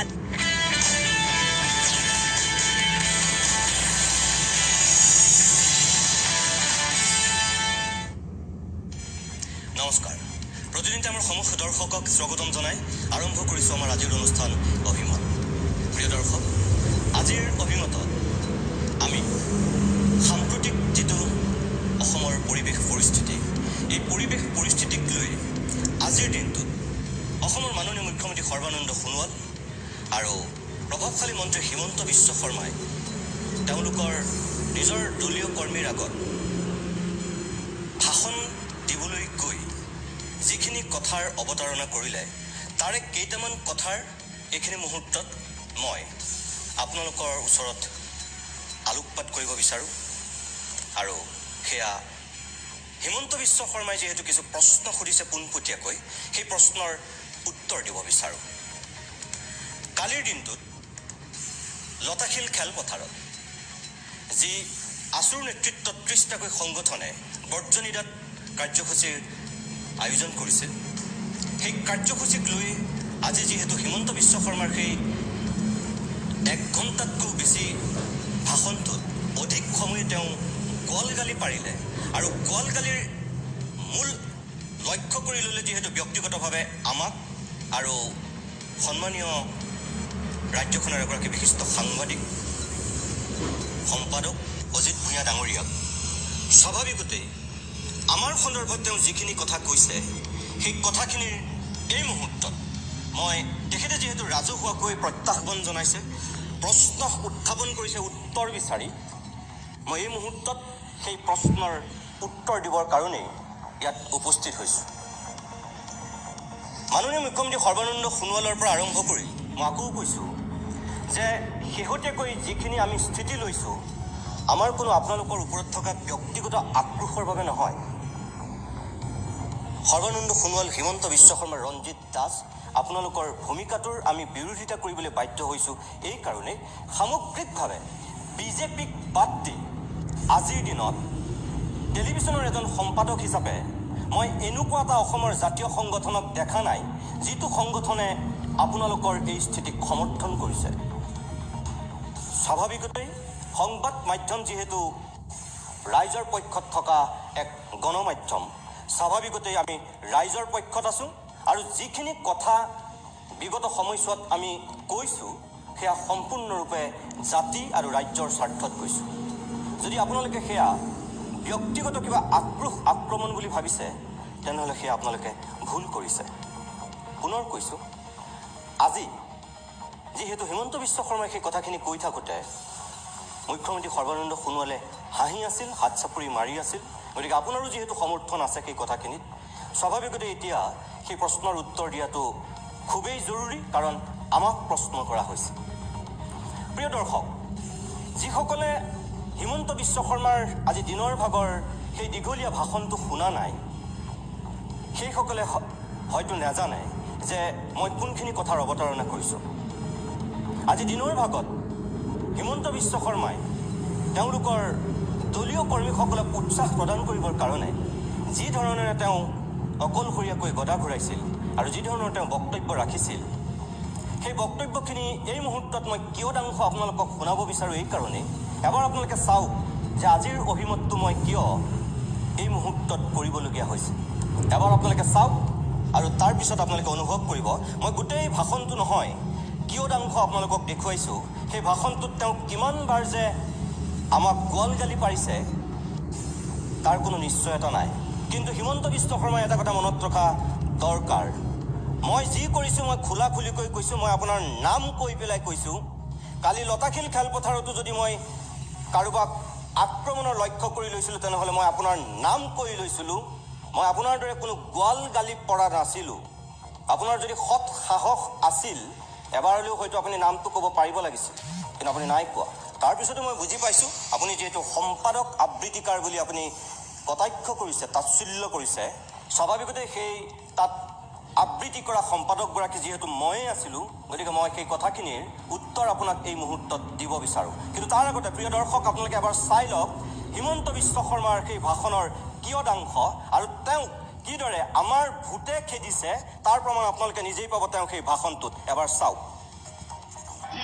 ধন্যবাদ। নমস্কাৰ। প্ৰতিদিনে আমাৰ সমূহ দৰ্শকক স্বাগতম জনাই আৰম্ভ কৰিছোঁ আমাৰ আজিৰ অনুষ্ঠান অভিমত। প্ৰিয় দৰ্শক, আজিৰ অভিমতত আমি সাম্প্ৰতিক যিটো অসমৰ পৰিৱেশ পৰিস্থিতি, এই পৰিৱেশ পৰিস্থিতিক লৈ আজিৰ দিনটোত অসমৰ মাননীয় মুখ্যমন্ত্ৰী সৰ্বানন্দ সোণোৱাল আৰু প্ৰভাৱশালী মন্ত্ৰী হিমন্ত বিশ্ব শৰ্মাই তেওঁলোকৰ নিজৰ দলীয় কৰ্মীৰ আগত ভাষণ দিবলৈ গৈ যিখিনি কথাৰ অৱতাৰণা কৰিলে, তাৰে কেইটামান কথাৰ এইখিনি মুহূৰ্তত মই আপোনালোকৰ ওচৰত আলোকপাত কৰিব বিচাৰোঁ। আৰু সেয়া হিমন্ত বিশ্ব শৰ্মাই যিহেতু কিছু প্ৰশ্ন সুধিছে পোনপটীয়াকৈ, সেই প্ৰশ্নৰ উত্তৰ দিব বিচাৰোঁ। কালিৰ দিনটোত লতাশিল খেলপথাৰত যি আছুৰ নেতৃত্বত 30টাকৈ সংগঠনে বৰ্জনিদাত কাৰ্যসূচীৰ আয়োজন কৰিছিল, সেই কাৰ্যসূচীক লৈ আজি যিহেতু হিমন্ত বিশ্ব শৰ্মাৰ সেই 1 ঘণ্টাতকৈও বেছি ভাষণটোত অধিক সময় তেওঁ গোৱালগালি পাৰিলে, আৰু গোৱালগালিৰ মূল লক্ষ্য কৰি ল'লে যিহেতু ব্যক্তিগতভাৱে আমাক আৰু সন্মানীয় ৰাজ্যখনৰ এগৰাকী বিশিষ্ট সাংবাদিক সম্পাদক অজিত ভূঞা ডাঙৰীয়াক। স্বাভাৱিকতেই আমাৰ সন্দৰ্ভত তেওঁ যিখিনি কথা কৈছে, সেই কথাখিনিৰ এই মুহূৰ্তত মই তেখেতে যিহেতু ৰাজহুৱাকৈ প্ৰত্যাহ্বান জনাইছে, প্ৰশ্ন উত্থাপন কৰিছে উত্তৰ বিচাৰি, মই এই মুহূৰ্তত সেই প্ৰশ্নৰ উত্তৰ দিবৰ কাৰণেই ইয়াত উপস্থিত হৈছোঁ। মাননীয় মুখ্যমন্ত্ৰী সৰ্বানন্দ সোণোৱালৰ পৰা আৰম্ভ কৰি মই আকৌ কৈছোঁ যে শেহতীয়াকৈ যিখিনি আমি স্থিতি লৈছোঁ, আমাৰ কোনো আপোনালোকৰ ওপৰত থকা ব্যক্তিগত আক্ৰোশৰ বাবে নহয়। সৰ্বানন্দ সোণোৱাল, হিমন্ত বিশ্ব শৰ্মা, ৰঞ্জিত দাস, আপোনালোকৰ ভূমিকাটোৰ আমি বিৰোধিতা কৰিবলৈ বাধ্য হৈছোঁ এই কাৰণেই, সামগ্ৰিকভাৱে বিজেপিক বাদ দি আজিৰ দিনত টেলিভিশ্যনৰ এজন সম্পাদক হিচাপে মই এনেকুৱা এটা অসমৰ জাতীয় সংগঠনক দেখা নাই যিটো সংগঠনে আপোনালোকৰ এই স্থিতিক সমৰ্থন কৰিছে। স্বাভাৱিকতেই সংবাদ মাধ্যম যিহেতু ৰাইজৰ পক্ষত থকা এক গণমাধ্যম, স্বাভাৱিকতেই আমি ৰাইজৰ পক্ষত আছোঁ, আৰু যিখিনি কথা বিগত সময়ছোৱাত আমি কৈছোঁ সেয়া সম্পূৰ্ণৰূপে জাতি আৰু ৰাজ্যৰ স্বাৰ্থত কৈছোঁ। যদি আপোনালোকে সেয়া ব্যক্তিগত কিবা আক্ৰমণ বুলি ভাবিছে, তেনেহ'লে সেয়া আপোনালোকে ভুল কৰিছে। পুনৰ কৈছোঁ, আজি যিহেতু হিমন্ত বিশ্ব শৰ্মাই সেই কথাখিনি কৈ থাকোঁতে মুখ্যমন্ত্ৰী সৰ্বানন্দ সোণোৱালে হাঁহি আছিল, হাত চাপৰি মাৰি আছিল, গতিকে আপোনাৰো যিহেতু সমৰ্থন আছে সেই কথাখিনিত, স্বাভাৱিকতে এতিয়া সেই প্ৰশ্নৰ উত্তৰ দিয়াটো খুবেই জৰুৰী, কাৰণ আমাক প্ৰশ্ন কৰা হৈছে। প্ৰিয় দৰ্শক, যিসকলে হিমন্ত বিশ্ব শৰ্মাৰ আজি দিনৰ ভাগৰ সেই দীঘলীয়া ভাষণটো শুনা নাই, সেইসকলে হয়তো নাজানে যে মই কোনখিনি কথাৰ অৱতাৰণা কৰিছোঁ। আজি দিনৰ ভাগত হিমন্ত বিশ্ব শৰ্মাই তেওঁলোকৰ দলীয় কৰ্মীসকলক উৎসাহ প্ৰদান কৰিবৰ কাৰণে যি ধৰণেৰে তেওঁ অকলশৰীয়াকৈ গদা ঘূৰাইছিল আৰু যি ধৰণৰ তেওঁ বক্তব্য ৰাখিছিল, সেই বক্তব্যখিনি এই মুহূৰ্তত মই কিয়দাংশ আপোনালোকক শুনাব বিচাৰোঁ এই কাৰণেই, এবাৰ আপোনালোকে চাওক যে আজিৰ অভিমতটো মই কিয় এই মুহূৰ্তত কৰিবলগীয়া হৈছে। এবাৰ আপোনালোকে চাওক আৰু তাৰপিছত আপোনালোকে অনুভৱ কৰিব মই গোটেই ভাষণটো নহয়, কিয়দাংশ আপোনালোকক দেখুৱাইছোঁ। সেই ভাষণটোত তেওঁ কিমানবাৰ যে আমাক গোৱালগালি পাৰিছে তাৰ কোনো নিশ্চয়তা নাই। কিন্তু হিমন্ত বিশ্ব শৰ্মাই এটা কথা মনত ৰখা দৰকাৰ, মই যি কৰিছোঁ মই খোলা খুলিকৈ কৈছোঁ, মই আপোনাৰ নাম কৈ পেলাই কৈছোঁ। কালি লতাশিল খেলপথাৰতো যদি মই কাৰোবাক আক্ৰমণৰ লক্ষ্য কৰি লৈছিলোঁ, তেনেহ'লে মই আপোনাৰ নাম কৈ লৈছিলোঁ। মই আপোনাৰ দৰে কোনো গোৱালগালি পৰা নাছিলোঁ। আপোনাৰ যদি সৎ সাহস আছিল, এবাৰলৈও হয়তো আপুনি নামটো ক'ব পাৰিব লাগিছিল, কিন্তু আপুনি নাই কোৱা। তাৰপিছতো মই বুজি পাইছোঁ আপুনি যিহেতু সম্পাদক আবৃত্তিকাৰ বুলি আপুনি কটাক্ষ কৰিছে, তাচ্ছিল্য কৰিছে, স্বাভাৱিকতে সেই তাত আবৃত্তি কৰা সম্পাদকগৰাকী যিহেতু ময়ে আছিলোঁ, গতিকে মই সেই কথাখিনিৰ উত্তৰ আপোনাক এই মুহূৰ্তত দিব বিচাৰোঁ। কিন্তু তাৰ আগতে প্ৰিয় দৰ্শক, আপোনালোকে এবাৰ চাই লওক হিমন্ত বিশ্ব শৰ্মাৰ সেই ভাষণৰ কিয়দাংশ, আৰু তেওঁ কিদৰে আমাৰ ভোটে খেদিছে তাৰ প্ৰমাণ আপোনালোকে নিজেই পাব তেওঁ সেই ভাষণটোত। এবাৰ চাওক।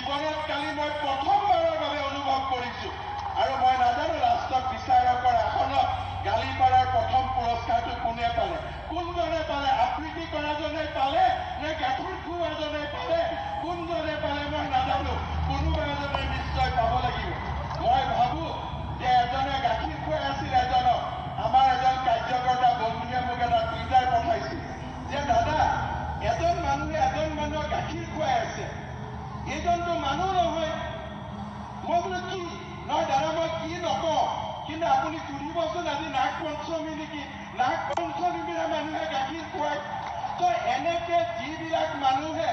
জীৱনত কালি মই প্ৰথমবাৰৰ বাবে অনুভৱ কৰিছোঁ আৰু মই নাজানো ৰাষ্ট্ৰক বিচাৰকৰ আসনত গালি পাৰাৰ প্ৰথম পুৰস্কাৰটো কোনে পালে, কোনজনে পালে, আবৃত্তি কৰাজনে পালে নে গাখীৰ খোৱাজনে পালে, কোনজনে পালে মই নাজানো, কোনোবা এজনে নিশ্চয় পাব লাগিব। মই ভাবোঁ যে এজনে গাখীৰ খুৱাই আছিল এজনক। আমাৰ এজন কাৰ্যকৰ্তা বন্ধুৱে মোক এটা টুইটাৰ পঠাইছিল যে দাদা এজন মানুহে এজন মানুহক গাখীৰ খুৱাই আছে, এইজনটো মানুহ নহয়। মই বোলো কি নহয় দাদা, মই কি নকওঁ, কিন্তু আপুনি সুধিবচোন আজি নাগ পঞ্চমী নেকি, নাগ পঞ্চমীৰ দিনা মানুহে গাখীৰ খুৱায়। তো এনেকে যিবিলাক মানুহে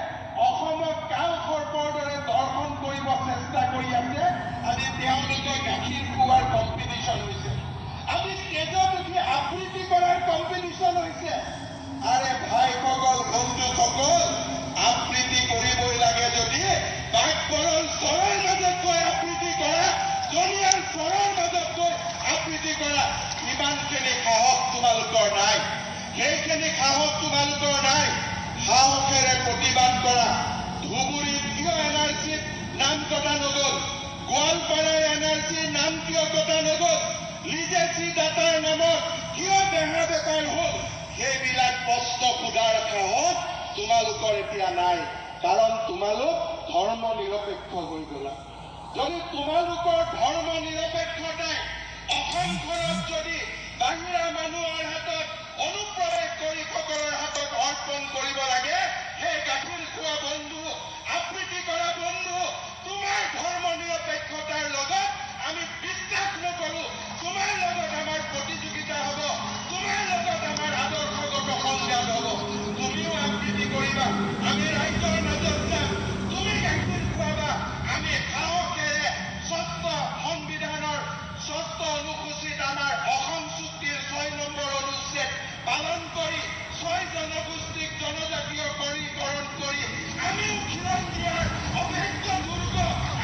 অসমক কাল সৰ্পৰ দৰে দৰ্শন কৰিব চেষ্টা কৰি আছে, আজি তেওঁলোকে গাখীৰ খোৱাৰ কম্পিটিশ্যন হৈছে, আজি ষ্টেজত উঠি আবৃত্তি কৰাৰ কম্পিটিশ্যন হৈছে। আৰে ভাইসকল, বন্ধুসকল, আবৃত্তি কৰিবই লাগে যদি বাঘবৰৰ চৰৰ মাজত গৈ আবৃত্তি কৰা, জনিয়াৰ চৰৰ মাজত গৈ আবৃত্তি কৰা, ইমানখিনি সাহস তোমালোকৰ নাই। সেইখিনি সাহস তোমালোকৰ নাই। সাহসেৰে প্ৰতিবাদ কৰা। ধুবুৰীত কিয় NRCত নাম কটা নগ'ল? গোৱালপাৰাৰ NRCৰ নাম কিয় কটা নগ'ল? লিজেচি দাতাৰ নামত কিয় বেহা বেপাৰ হ'ল? সেইবিলাক প্ৰশ্ন সোধাৰ সাহস তোমালোকৰ এতিয়া নাই, কাৰণ তোমালোক ধৰ্ম নিৰপেক্ষ হৈ গলা। যদি তোমালোকৰ ধৰ্ম নিৰপেক্ষতাই অসমখনত যদি বাহিৰা মানুহৰ হাতত অনুপ্ৰৱেশ কৰি সকলৰ হাতত অৰ্পণ কৰিব লাগে, সেই গাখীৰ খোৱা বন্ধু, আবৃত্তি কৰা বন্ধু, তোমাৰ ধৰ্ম নিৰপেক্ষতাৰ লগত আমি বিশ্বাস নকৰোঁ। তোমাৰ লগত আমাৰ প্ৰতিযোগিতা হ'ব, তোমাৰ লগত আমাৰ আদৰ্শগত সংঘাত হ'ব। তুমিও আবৃত্তি কৰিবা, আমি ৰাইজৰ মাজত যাম, তুমি গাখীৰ খুৱাবা, আমি সাহসেৰে ষষ্ঠ সংবিধানৰ ষষ্ঠ অনুসূচীত আমাৰ অসম চুক্তিৰ 6 নম্বৰ অনুচ্ছেদ পালন কৰি 6 জনগোষ্ঠীক জনজাতীয়কৰণ কৰি আমিও খিলঞ্জীয়াৰ অভেদ্য দুৰ্গ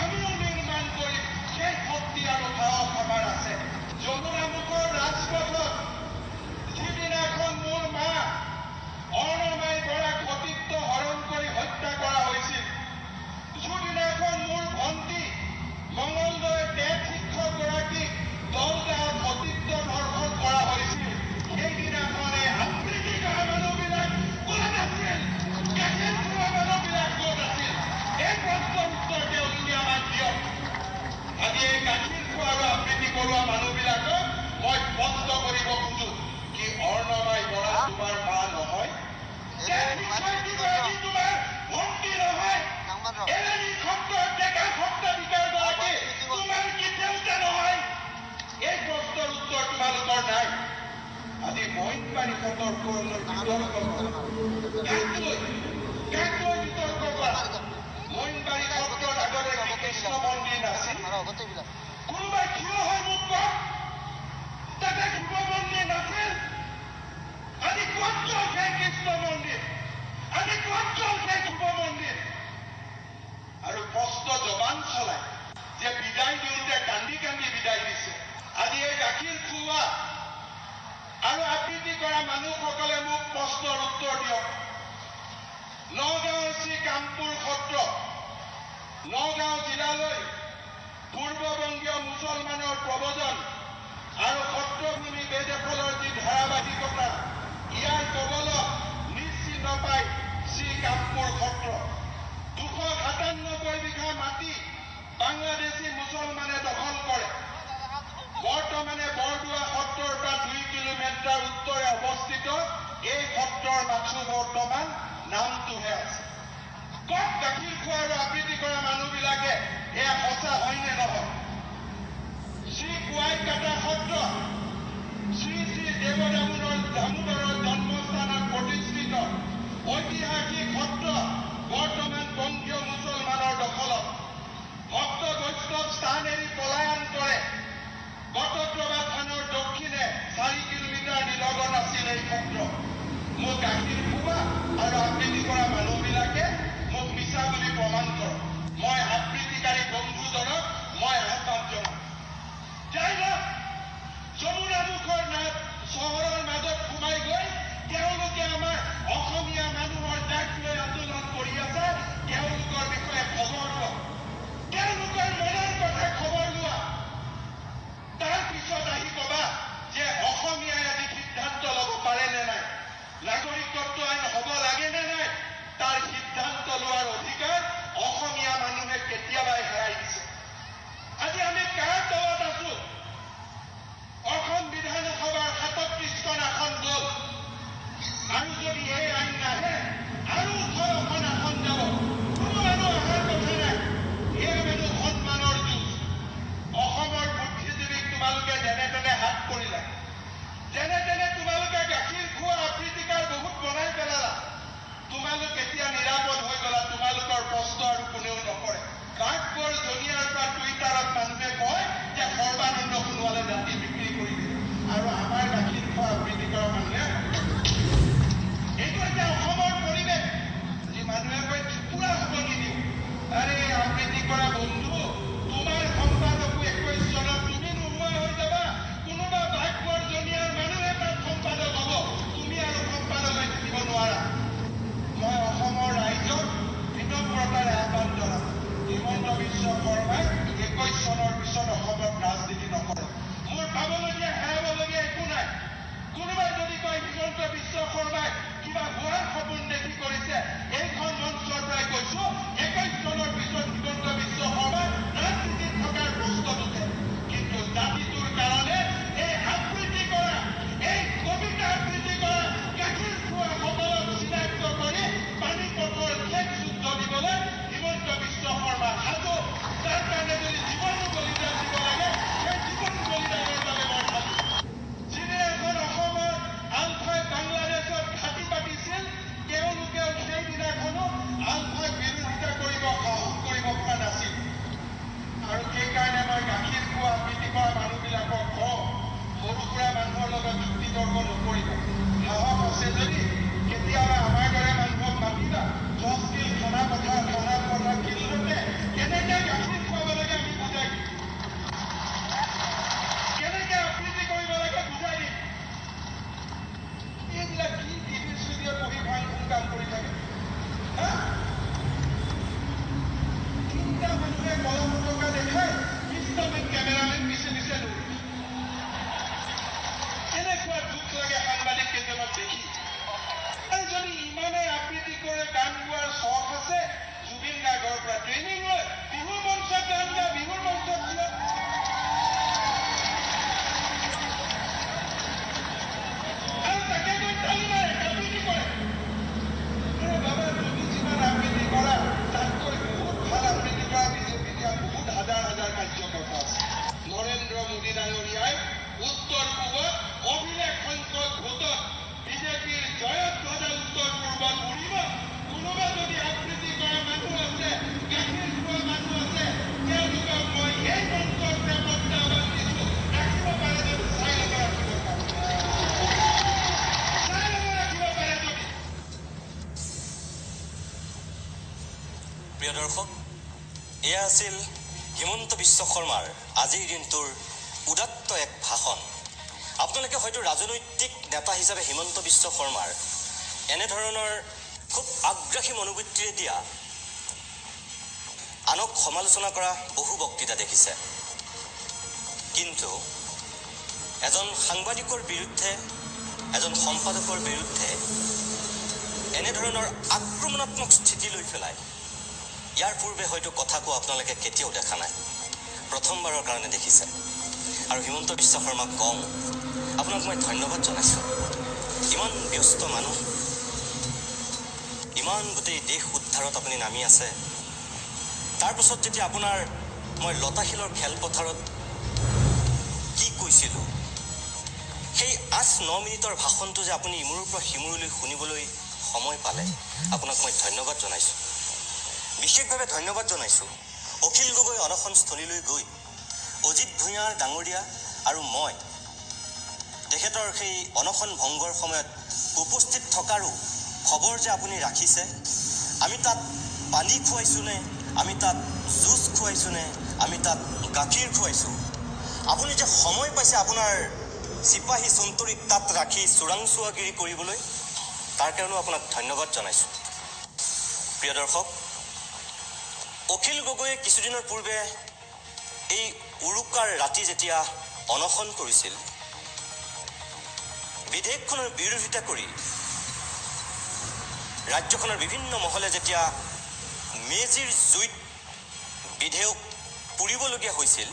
আমিও নিৰ্মাণ কৰিম। সেই শক্তি আৰু সাহস আমাৰ আছে। যমুনামুখৰ ৰাজপথত যিদিনাখন মোৰ মা অৰ্ণমাই বৰাক সতীত্ব হৰণ কৰি হত্যা কৰা হৈছিল, যিদিনাখন মোৰ ভণ্টি মঙলদৈৰ টেট শিক্ষকগৰাকীক দলগাঁৱত সতীত্ব ধৰ্ষণ কৰা হৈছিল, সেইদিনাখনে আবৃত্তি কৰা মানুহবিলাক ক'ত আছিল? গাখীৰ খোৱা মানুহবিলাক ক'ত আছিল? এই প্ৰশ্নৰ উত্তৰ তেওঁলোকে আমাক দিয়ক। আজি এই গাখীৰ খোৱা আৰু আবৃত্তি কৰোৱা মানুহবিলাকক মই স্পষ্ট কৰিব খোজো, কি অৰ্ণমাই বৰা তোমাৰ মা নহয়? শিক্ষয়িত্ৰীগৰাকী তোমাৰ ভণ্টি নহয়? এলেনি সত্ৰৰ ডেকা সত্ৰাধিকাৰগৰাকী তোমাৰ কি দেউতা নহয়? এই প্ৰশ্নৰ উত্তৰ তোমালোকৰ নাই। আজি মইনবাৰী সতৰ্কলৈ বিতৰ্ক কৰা। মইনবাৰী সত্ৰত আগতে কি কৃষ্ণ মন্দিৰ নাছিল? কোনোবাই থিয় হৈ মোক কওক, তাতে শিৱ মন্দিৰ নাছিল? আজি ক'ত গ'ল সেই কৃষ্ণ মন্দিৰ? আজি ক'ত গ'ল সেই শিৱ মন্দিৰ? আৰু প্ৰশ্ন জবান চলাই যে বিদায় দিওঁতে কান্দি কান্দি বিদায় দিছে। আজি এই গাখীৰ খুওৱা আৰু আবৃত্তি কৰা মানুহসকলে মোক প্ৰশ্নৰ উত্তৰ দিয়ক। নগাঁৱৰ শ্ৰী কামপুৰ সত্ৰ, নগাঁও জিলালৈ পূৰ্ববংগীয় মুছলমানৰ প্ৰব্ৰজন আৰু সত্ৰভূমি বেদখলৰ যি ধাৰাবাহিকতা, ইয়াৰ কবলত নিশ্চিত পাই শ্ৰী কামপুৰ সত্ৰ 297 বিঘা মাটি বাংলাদেশী মুছলমানে দখল কৰে। বৰ্তমানে বৰদোৱা সত্ৰৰ পৰা 2 কিলোমিটাৰ উত্তৰে অৱস্থিত এই সত্ৰৰ মাথো বৰ্তমান নামটোহে আছে। ক'ত গাখীৰ খোৱা আৰু আবৃত্তি কৰা মানুহবিলাকে এয়া সঁচা হয়নে নহয়? শ্ৰী কোৱাইকাটা সত্ৰ, শ্ৰী শ্ৰী দামোদৰৰ জন্মস্থানত প্ৰতিষ্ঠিত ঐতিহাসিক সত্ৰ বৰ্তমান বংগীয় মুছলমানৰ দখলত। ভক্ত বৈষ্ণৱ স্থান এৰি পলায়ন কৰে। গতপ্ৰভা থানৰ দক্ষিণে 4 কিলোমিটাৰ নিলগত আছিল এই সত্ৰ। মোক গাখীৰ খোৱা আৰু আবৃত্তি কৰা মানুহবিলাকে মোক মিছা বুলি প্ৰমাণ কৰক। মই আবৃত্তিকাৰী বন্ধুজনক মই আহ্বান জনাম, যাই লওক যমুনামুখৰ চহৰৰ মাজত সোমাই গৈ তেওঁলোকে আমাৰ অসমীয়া মানুহৰ জাক লৈ আন্দোলন কৰা বন্ধু তোমাৰ সম্পাদকো 21 চনত তুমি নোহোৱা হৈ যাবা কোনোবা ভাগ্যৰ জনিয়াৰ মানুহে তাত সম্পাদক হ'ব তুমি আৰু সম্পাদক হৈ থাকিব নোৱাৰা মই অসমৰ ৰাইজক বিনম্ৰতাৰে আহ্বান জনাম হিমন্ত বিশ্ব শৰ্মাই 21 চনৰ পিছত অসমত ৰাজনীতি নকৰে মোৰ পাবলগীয়া হেৰাবলগীয়া একো নাই কোনোবাই যদি কয় হিমন্ত বিশ্ব শৰ্মাই কিবা হোৱাৰ সপোন দেখি কৰিছে এইখন মঞ্চৰ পৰাই কৈছো 21 চনৰ পিছত হিমন্ত বিশ্ব শৰ্মা ৰাজনীতিত থকাৰ প্ৰশ্ন উঠে কিন্তু জাতিটোৰ কাৰণে এই আবৃত্তি কৰা এই কবিতা আবৃত্তি কৰা গাখীৰ খোৱা সকলক চিনাক্ত কৰি পানীপথৰ শেষ যুদ্ধ দিবলৈ হিমন্ত বিশ্ব শৰ্মা সাজু তাৰ কাৰণে যদি জীৱনো বলিদান দিব লাগে সেই জীৱন বলিদানৰ বাবে মই সাজু যিদিনাখন অসমৰ আলফাই বাংলাদেশত ঘাটি পাতিছিল তেওঁলোকেও সেইদিনাখনো আলফাক বিৰোধিতা কৰিব সাহস কৰিব পৰা নাছিল আৰু সেইকাৰণে মই গাখীৰ খোৱা আবৃত্তি কৰা মানুহবিলাকক কওঁ সৰু সুৰা মানুহৰ লগত যুক্তি তৰ্ক নকৰিব সাহস আছে যদি কেতিয়াবা আমাৰ দৰে মানুহক মাতিবা জজকিল খানা পথাৰ ফিল্ডতে কেনেকে গাখীৰ খুৱাব লাগে আমি বুজাই দিম কেনেকে আবৃত্তি কৰিব লাগে বুজাই দিম এইবিলাক কি টিভি ষ্টুডিঅ'ত বহি ভাল কাম কৰি থাকে তিনিটা মানুহে কলম টকা দেখাই 20টামান কেমেৰামেন পিছে পিছে দৌৰি এনেকুৱা দুখ লাগে সাংবাদিক কেইজনক দেখি আৰু যদি ইমানে আবৃত্তি কৰে গান গোৱাৰ চখ আছে জুবিন গাৰ্গৰ পৰা ট্ৰেইনিং লৈ বিহুৰ মঞ্চত গান গা বিহুৰ মঞ্চত ছিল আৰু তাকে গৈ তালি মাৰে আবৃত্তি কৰে বাবা তুমি যিমান আবৃত্তি কৰা তাতকৈ বহুত ভাল আবৃত্তি কৰা বিজেপি দিয়া বহুত হাজাৰ হাজাৰ কাৰ্যকৰ্তা আছে নৰেন্দ্ৰ মোদী ডাঙৰীয়াই উত্তৰ পূবত অভিলেখ সংখ্যক ভোটত বিজেপিৰ জয়ত ধ্বজা উত্তৰ পূৰ্বত উৰিব কোনোবা যদি আবৃত্তি কৰা মানুহ আছে গাখীৰ খোৱা মানুহ আছে তেওঁলোকক মই এই মঞ্চৰ প্ৰত্যাহ্বান দিছো ৰাখিব পাৰে যদি চাই ল'ব ৰাখিব পাৰে যদি প্ৰিয় দৰ্শক এয়া আছিল হিমন্ত বিশ্ব শৰ্মাৰ আজিৰ দিনটোৰ উদাত্ত এক ভাষণ আপোনালোকে হয়তো ৰাজনৈতিক নেতা হিচাপে হিমন্ত বিশ্ব শৰ্মাৰ এনেধৰণৰ খুব আগ্ৰাসী মনোবৃত্তিৰে দিয়া আনক সমালোচনা কৰা বহু বক্তৃতা দেখিছে কিন্তু এজন সাংবাদিকৰ বিৰুদ্ধে এজন সম্পাদকৰ বিৰুদ্ধে এনেধৰণৰ আক্ৰমণাত্মক স্থিতি লৈ পেলাই ইয়াৰ পূৰ্বে হয়তো কথা কোৱা আপোনালোকে কেতিয়াও দেখা নাই প্ৰথমবাৰৰ কাৰণে দেখিছে আৰু হিমন্ত বিশ্ব শৰ্মাক কওঁ আপোনাক মই ধন্যবাদ জনাইছোঁ ইমান ব্যস্ত মানুহ ইমান গোটেই দেশ উদ্ধাৰত আপুনি নামি আছে তাৰপিছত যেতিয়া আপোনাৰ মই লতাশিলৰ খেলপথাৰত কি কৈছিলোঁ সেই 8-9 মিনিটৰ ভাষণটো যে আপুনি ইমূৰৰ পৰা সিমূৰলৈ শুনিবলৈ সময় পালে আপোনাক মই ধন্যবাদ জনাইছোঁ বিশেষভাৱে ধন্যবাদ জনাইছোঁ অখিল গগৈ অনশনস্থলীলৈ গৈ অজিত ভূঞা ডাঙৰীয়া আৰু মই তেখেতৰ সেই অনশন ভংগৰ সময়ত উপস্থিত থকাৰো খবৰ যে আপুনি ৰাখিছে আমি তাত পানী খুৱাইছোনে আমি তাত জুচ খুৱাইছোনে আমি তাত গাখীৰ খুৱাইছোঁ আপুনি যে সময় পাইছে আপোনাৰ চিপাহী চন্তৰীক তাত ৰাখি চোৰাংচোৱাগিৰি কৰিবলৈ তাৰ কাৰণেও আপোনাক ধন্যবাদ জনাইছোঁ প্ৰিয় দৰ্শক অখিল গগৈয়ে কিছুদিনৰ পূৰ্বে এই উৰুকাৰ ৰাতি যেতিয়া অনশন কৰিছিল বিধেয়কখনৰ বিৰোধিতা কৰি ৰাজ্যখনৰ বিভিন্ন মহলে যেতিয়া মেজিৰ জুইত বিধেয়ক পুৰিবলগীয়া হৈছিল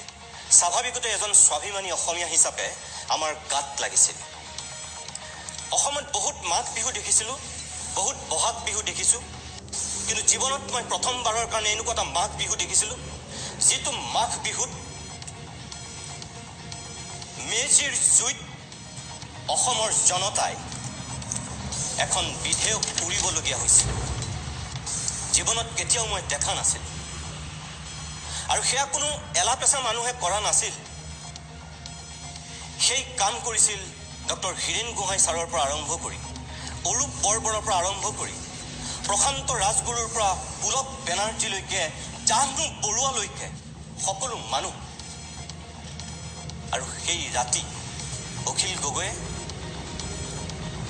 স্বাভাৱিকতে এজন স্বাভিমানী অসমীয়া হিচাপে আমাৰ গাত লাগিছিল অসমত বহুত মাঘ বিহু দেখিছিলোঁ বহুত বহাগ বিহু দেখিছোঁ কিন্তু জীৱনত মই প্ৰথমবাৰৰ কাৰণে এনেকুৱা এটা মাঘ বিহু দেখিছিলোঁ যিটো মাঘ বিহুত মেজিৰ জুইত অসমৰ জনতাই এখন বিধেয়ক পুৰিবলগীয়া হৈছিল জীৱনত কেতিয়াও মই দেখা নাছিল আৰু সেয়া কোনো এলাপেচা মানুহে কৰা নাছিল সেই কাম কৰিছিল ডক্টৰ হীৰেণ গোহাঁই ছাৰৰ পৰা আৰম্ভ কৰি অৰূপ বৰবৰৰ পৰা আৰম্ভ কৰি প্ৰশান্ত ৰাজগুৰুৰ পৰা পুলক বেনাৰ্জীলৈকে জাহ্নু বৰুৱালৈকে সকলো মানুহ আৰু সেই ৰাতি অখিল গগৈয়ে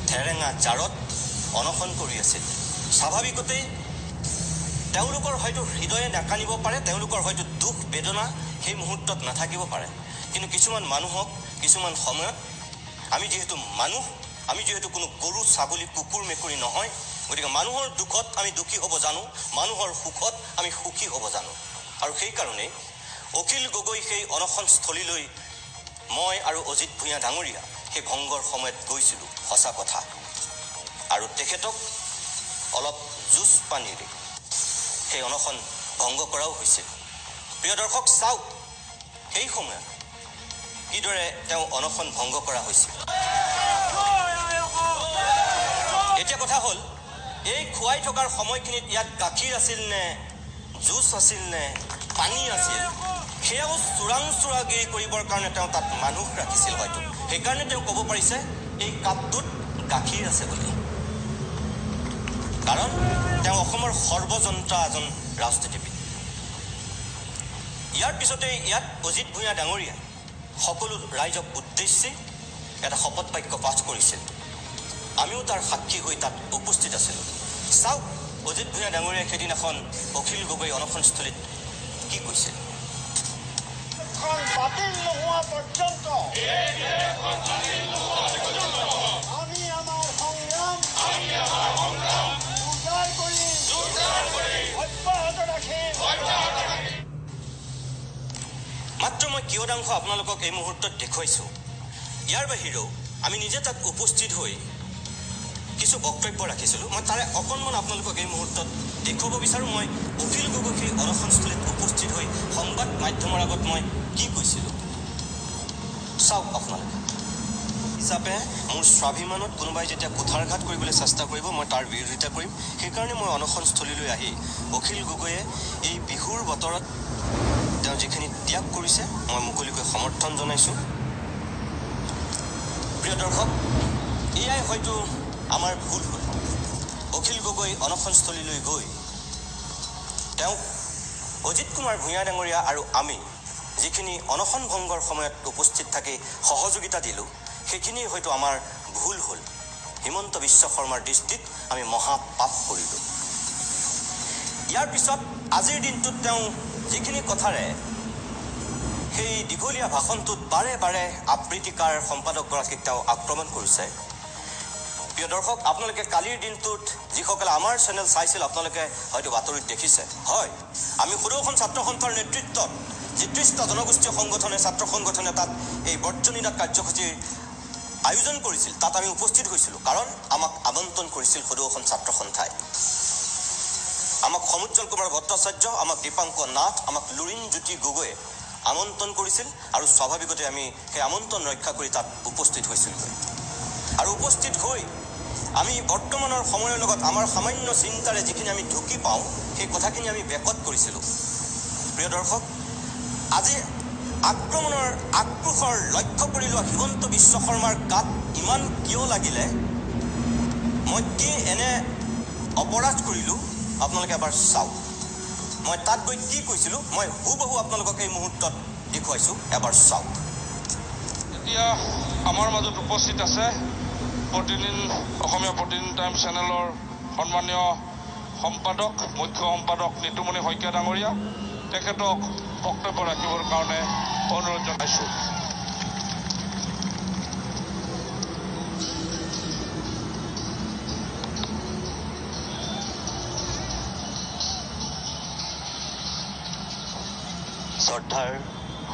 ঠেৰেঙা জাৰত অনশন কৰি আছিল। স্বাভাৱিকতেই তেওঁলোকৰ হয়তো হৃদয়ে নাকানিব পাৰে, তেওঁলোকৰ হয়তো দুখ বেদনা সেই মুহূৰ্তত নাথাকিব পাৰে, কিন্তু কিছুমান মানুহক কিছুমান সময়ত আমি যিহেতু মানুহ, আমি যিহেতু কোনো গৰু ছাগলী কুকুৰ মেকুৰী নহয়, গতিকে মানুহৰ দুখত আমি দুখী হ'ব জানো, মানুহৰ সুখত আমি সুখী হ'ব জানো। আৰু সেইকাৰণেই অখিল গগৈ সেই অনশনস্থলীলৈ মই আৰু অজিত ভূঞা ডাঙৰীয়া সেই ভংগৰ সময়ত গৈছিলোঁ, সঁচা কথা। আৰু তেখেতক অলপ জুচ পানীৰে সেই অনশন ভংগ কৰাও হৈছিল। প্ৰিয় দৰ্শক, চাওক সেই সময়ত কিদৰে তেওঁ অনশন ভংগ কৰা হৈছিল। এতিয়া কথা হ'ল, এই খুৱাই থকাৰ সময়খিনিত ইয়াত গাখীৰ আছিল নে, জুচ আছিল নে, পানী আছিল, সেয়াও চোৰাংচোৰাগিৰি কৰিবৰ কাৰণে তেওঁ তাত মানুহ ৰাখিছিল হয়তো। সেইকাৰণে তেওঁ ক'ব পাৰিছে এই কাপটোত গাখীৰ আছে বুলি, কাৰণ তেওঁ অসমৰ সৰ্বজন্তা এজন ৰাজনীতিবিদ। ইয়াৰ পিছতে ইয়াত অজিত ভূঞা ডাঙৰীয়াই সকলো ৰাইজক উদ্দেশ্যি এটা শপত বাক্য পাঠ কৰিছিল। আমিও তাৰ সাক্ষী হৈ তাত উপস্থিত আছিলোঁ। চাওক অজিত ভূঞা ডাঙৰীয়াই সেইদিনাখন অখিল গগৈ অনশনস্থলীত কি কৈছিল। বাতিল নোহোৱা পৰ্যন্ত আমি আমাৰ সংগ্ৰাম অব্যাহত ৰাখিম। মাত্ৰ মই কিয়দাংশ আপোনালোকক এই মুহূৰ্তত দেখুৱাইছোঁ। ইয়াৰ বাহিৰেও আমি নিজে তাত উপস্থিত হৈ কিছু বক্তব্য ৰাখিছিলোঁ। মই তাৰে অকণমান আপোনালোকক এই মুহূৰ্তত দেখুৱাব বিচাৰোঁ। মই অখিল গগৈ সেই অনশনস্থলীত উপস্থিত হৈ সংবাদ মাধ্যমৰ আগত মই কি কৈছিলোঁ চাওক আপোনালোকে। হিচাপে মোৰ স্বাভিমানত কোনোবাই যেতিয়া কুঠাৰঘাত কৰিবলৈ চেষ্টা কৰিব মই তাৰ বিৰোধিতা কৰিম। সেইকাৰণে মই অনশনস্থলীলৈ আহি অখিল গগৈয়ে এই বিহুৰ বতৰত তেওঁ যিখিনি ত্যাগ কৰিছে মই মুকলিকৈ সমৰ্থন জনাইছোঁ। প্ৰিয় দৰ্শক, এয়াই হয়তো আমাৰ ভুল হ'ল। অখিল গগৈ অনশনস্থলীলৈ গৈ তেওঁক অজিত কুমাৰ ভূঞা ডাঙৰীয়া আৰু আমি যিখিনি অনশন ভংগৰ সময়ত উপস্থিত থাকি সহযোগিতা দিলোঁ, সেইখিনি হয়তো আমাৰ ভুল হ'ল। হিমন্ত বিশ্ব শৰ্মাৰ দৃষ্টিত আমি মহাপাপ কৰিলোঁ। ইয়াৰ পিছত আজিৰ দিনটোত তেওঁ যিখিনি কথাৰে সেই দীঘলীয়া ভাষণটোত বাৰে বাৰে আবৃত্তিকাৰ সম্পাদকগৰাকীক তেওঁ আক্ৰমণ কৰিছে। প্ৰিয় দৰ্শক, আপোনালোকে কালিৰ দিনটোত যিসকলে আমাৰ চেনেল চাইছিল আপোনালোকে হয়তো বাতৰিত দেখিছে। হয়, আমি সদৌখন ছাত্ৰ সন্থাৰ নেতৃত্বত যি ৩০টা জনগোষ্ঠীয় সংগঠনে ছাত্ৰ সংগঠনে তাত এই বৰ্জনিনাথ কাৰ্যসূচীৰ আয়োজন কৰিছিল, তাত আমি উপস্থিত হৈছিলোঁ। কাৰণ আমাক আমন্ত্ৰণ কৰিছিল সদৌখন ছাত্ৰ সন্থাই। আমাক সমুজ্জ্বল কুমাৰ ভট্টাচাৰ্য, আমাক দীপাংকৰ নাথ, আমাক লুৰিণজ্যোতি গগৈয়ে আমন্ত্ৰণ কৰিছিল আৰু স্বাভাৱিকতে আমি সেই আমন্ত্ৰণ ৰক্ষা কৰি তাত উপস্থিত হৈছিলোঁ। আৰু উপস্থিত হৈ আমি বৰ্তমানৰ সময়ৰ লগত আমাৰ সামান্য চিন্তাৰে যিখিনি আমি ঢুকি পাওঁ সেই কথাখিনি আমি ব্যাকত কৰিছিলোঁ। প্ৰিয় দৰ্শক, আজি আক্ৰমণৰ আক্ৰোশৰ লক্ষ্য কৰি লোৱা হিমন্ত বিশ্ব শৰ্মাৰ গাত ইমান কিয় লাগিলে, মই কি এনে অপৰাধ কৰিলোঁ আপোনালোকে এবাৰ চাওক। মই তাত গৈ কি কৈছিলোঁ মই হুবহু আপোনালোকক এই মুহূৰ্তত দেখুৱাইছোঁ, এবাৰ চাওক। এতিয়া আমাৰ মাজত উপস্থিত আছে প্ৰতিদিন অসমীয়া প্ৰতিদিন টাইম চেনেলৰ সন্মানীয় সম্পাদক, মুখ্য সম্পাদক নিতুমণি শইকীয়া ডাঙৰীয়া। তেখেতক বক্তব্য ৰাখিবৰ কাৰণে অনুৰোধ জনাইছোঁ। শ্ৰদ্ধাৰ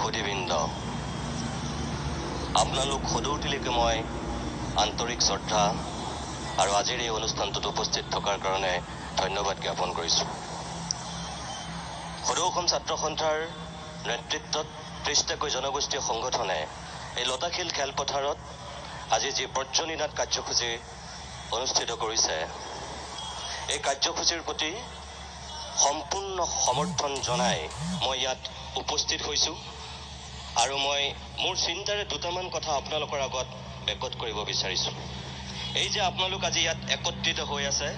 সুধীবৃন্দ, আপোনালোক সদৌতিলৈকে মই আন্তৰিক শ্ৰদ্ধা আৰু আজিৰ এই অনুষ্ঠানটোত উপস্থিত থকাৰ কাৰণে ধন্যবাদ জ্ঞাপন কৰিছোঁ। সদৌখন ছাত্ৰ সন্থাৰ নেতৃত্বত ৩০টাকৈ জনগোষ্ঠীয় সংগঠনে এই লতাশিল খেলপথাৰত আজি যি বৰ্জনিনাথ কাৰ্যসূচী অনুষ্ঠিত কৰিছে, এই কাৰ্যসূচীৰ প্ৰতি সম্পূৰ্ণ সমৰ্থন জনাই মই ইয়াত উপস্থিত হৈছোঁ। আৰু মই মোৰ চিন্তাৰে দুটামান কথা আপোনালোকৰ আগত ব্যক্ত কৰিব বিচাৰিছোঁ। এই যে আপোনালোক আজি ইয়াত একত্ৰিত হৈ আছে,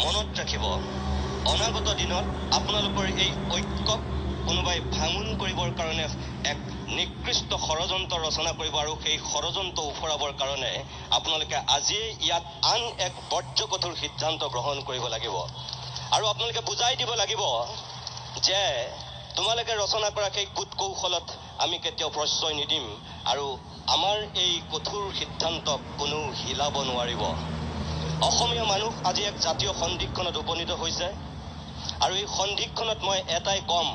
মনত ৰাখিব অনাগত দিনত আপোনালোকৰ এই ঐক্যক কোনোবাই ভাঙোন কৰিবৰ কাৰণে এক নিকৃষ্ট ষড়যন্ত্ৰ ৰচনা কৰিব আৰু সেই ষড়যন্ত্ৰ উফৰাবৰ কাৰণে আপোনালোকে আজিয়ে ইয়াত আন এক বৰ্জকঠোৰ সিদ্ধান্ত গ্ৰহণ কৰিব লাগিব আৰু আপোনালোকে বুজাই দিব লাগিব যে তোমালোকে ৰচনা কৰা সেই কূট কৌশলত আমি কেতিয়াও প্ৰশ্ৰয় নিদিম আৰু আমাৰ এই কঠোৰ সিদ্ধান্তক কোনো হিলাব নোৱাৰিব। অসমীয়া মানুহ আজি এক জাতীয় সন্ধিক্ষণত উপনীত হৈছে আৰু এই সন্ধিক্ষণত মই এটাই কম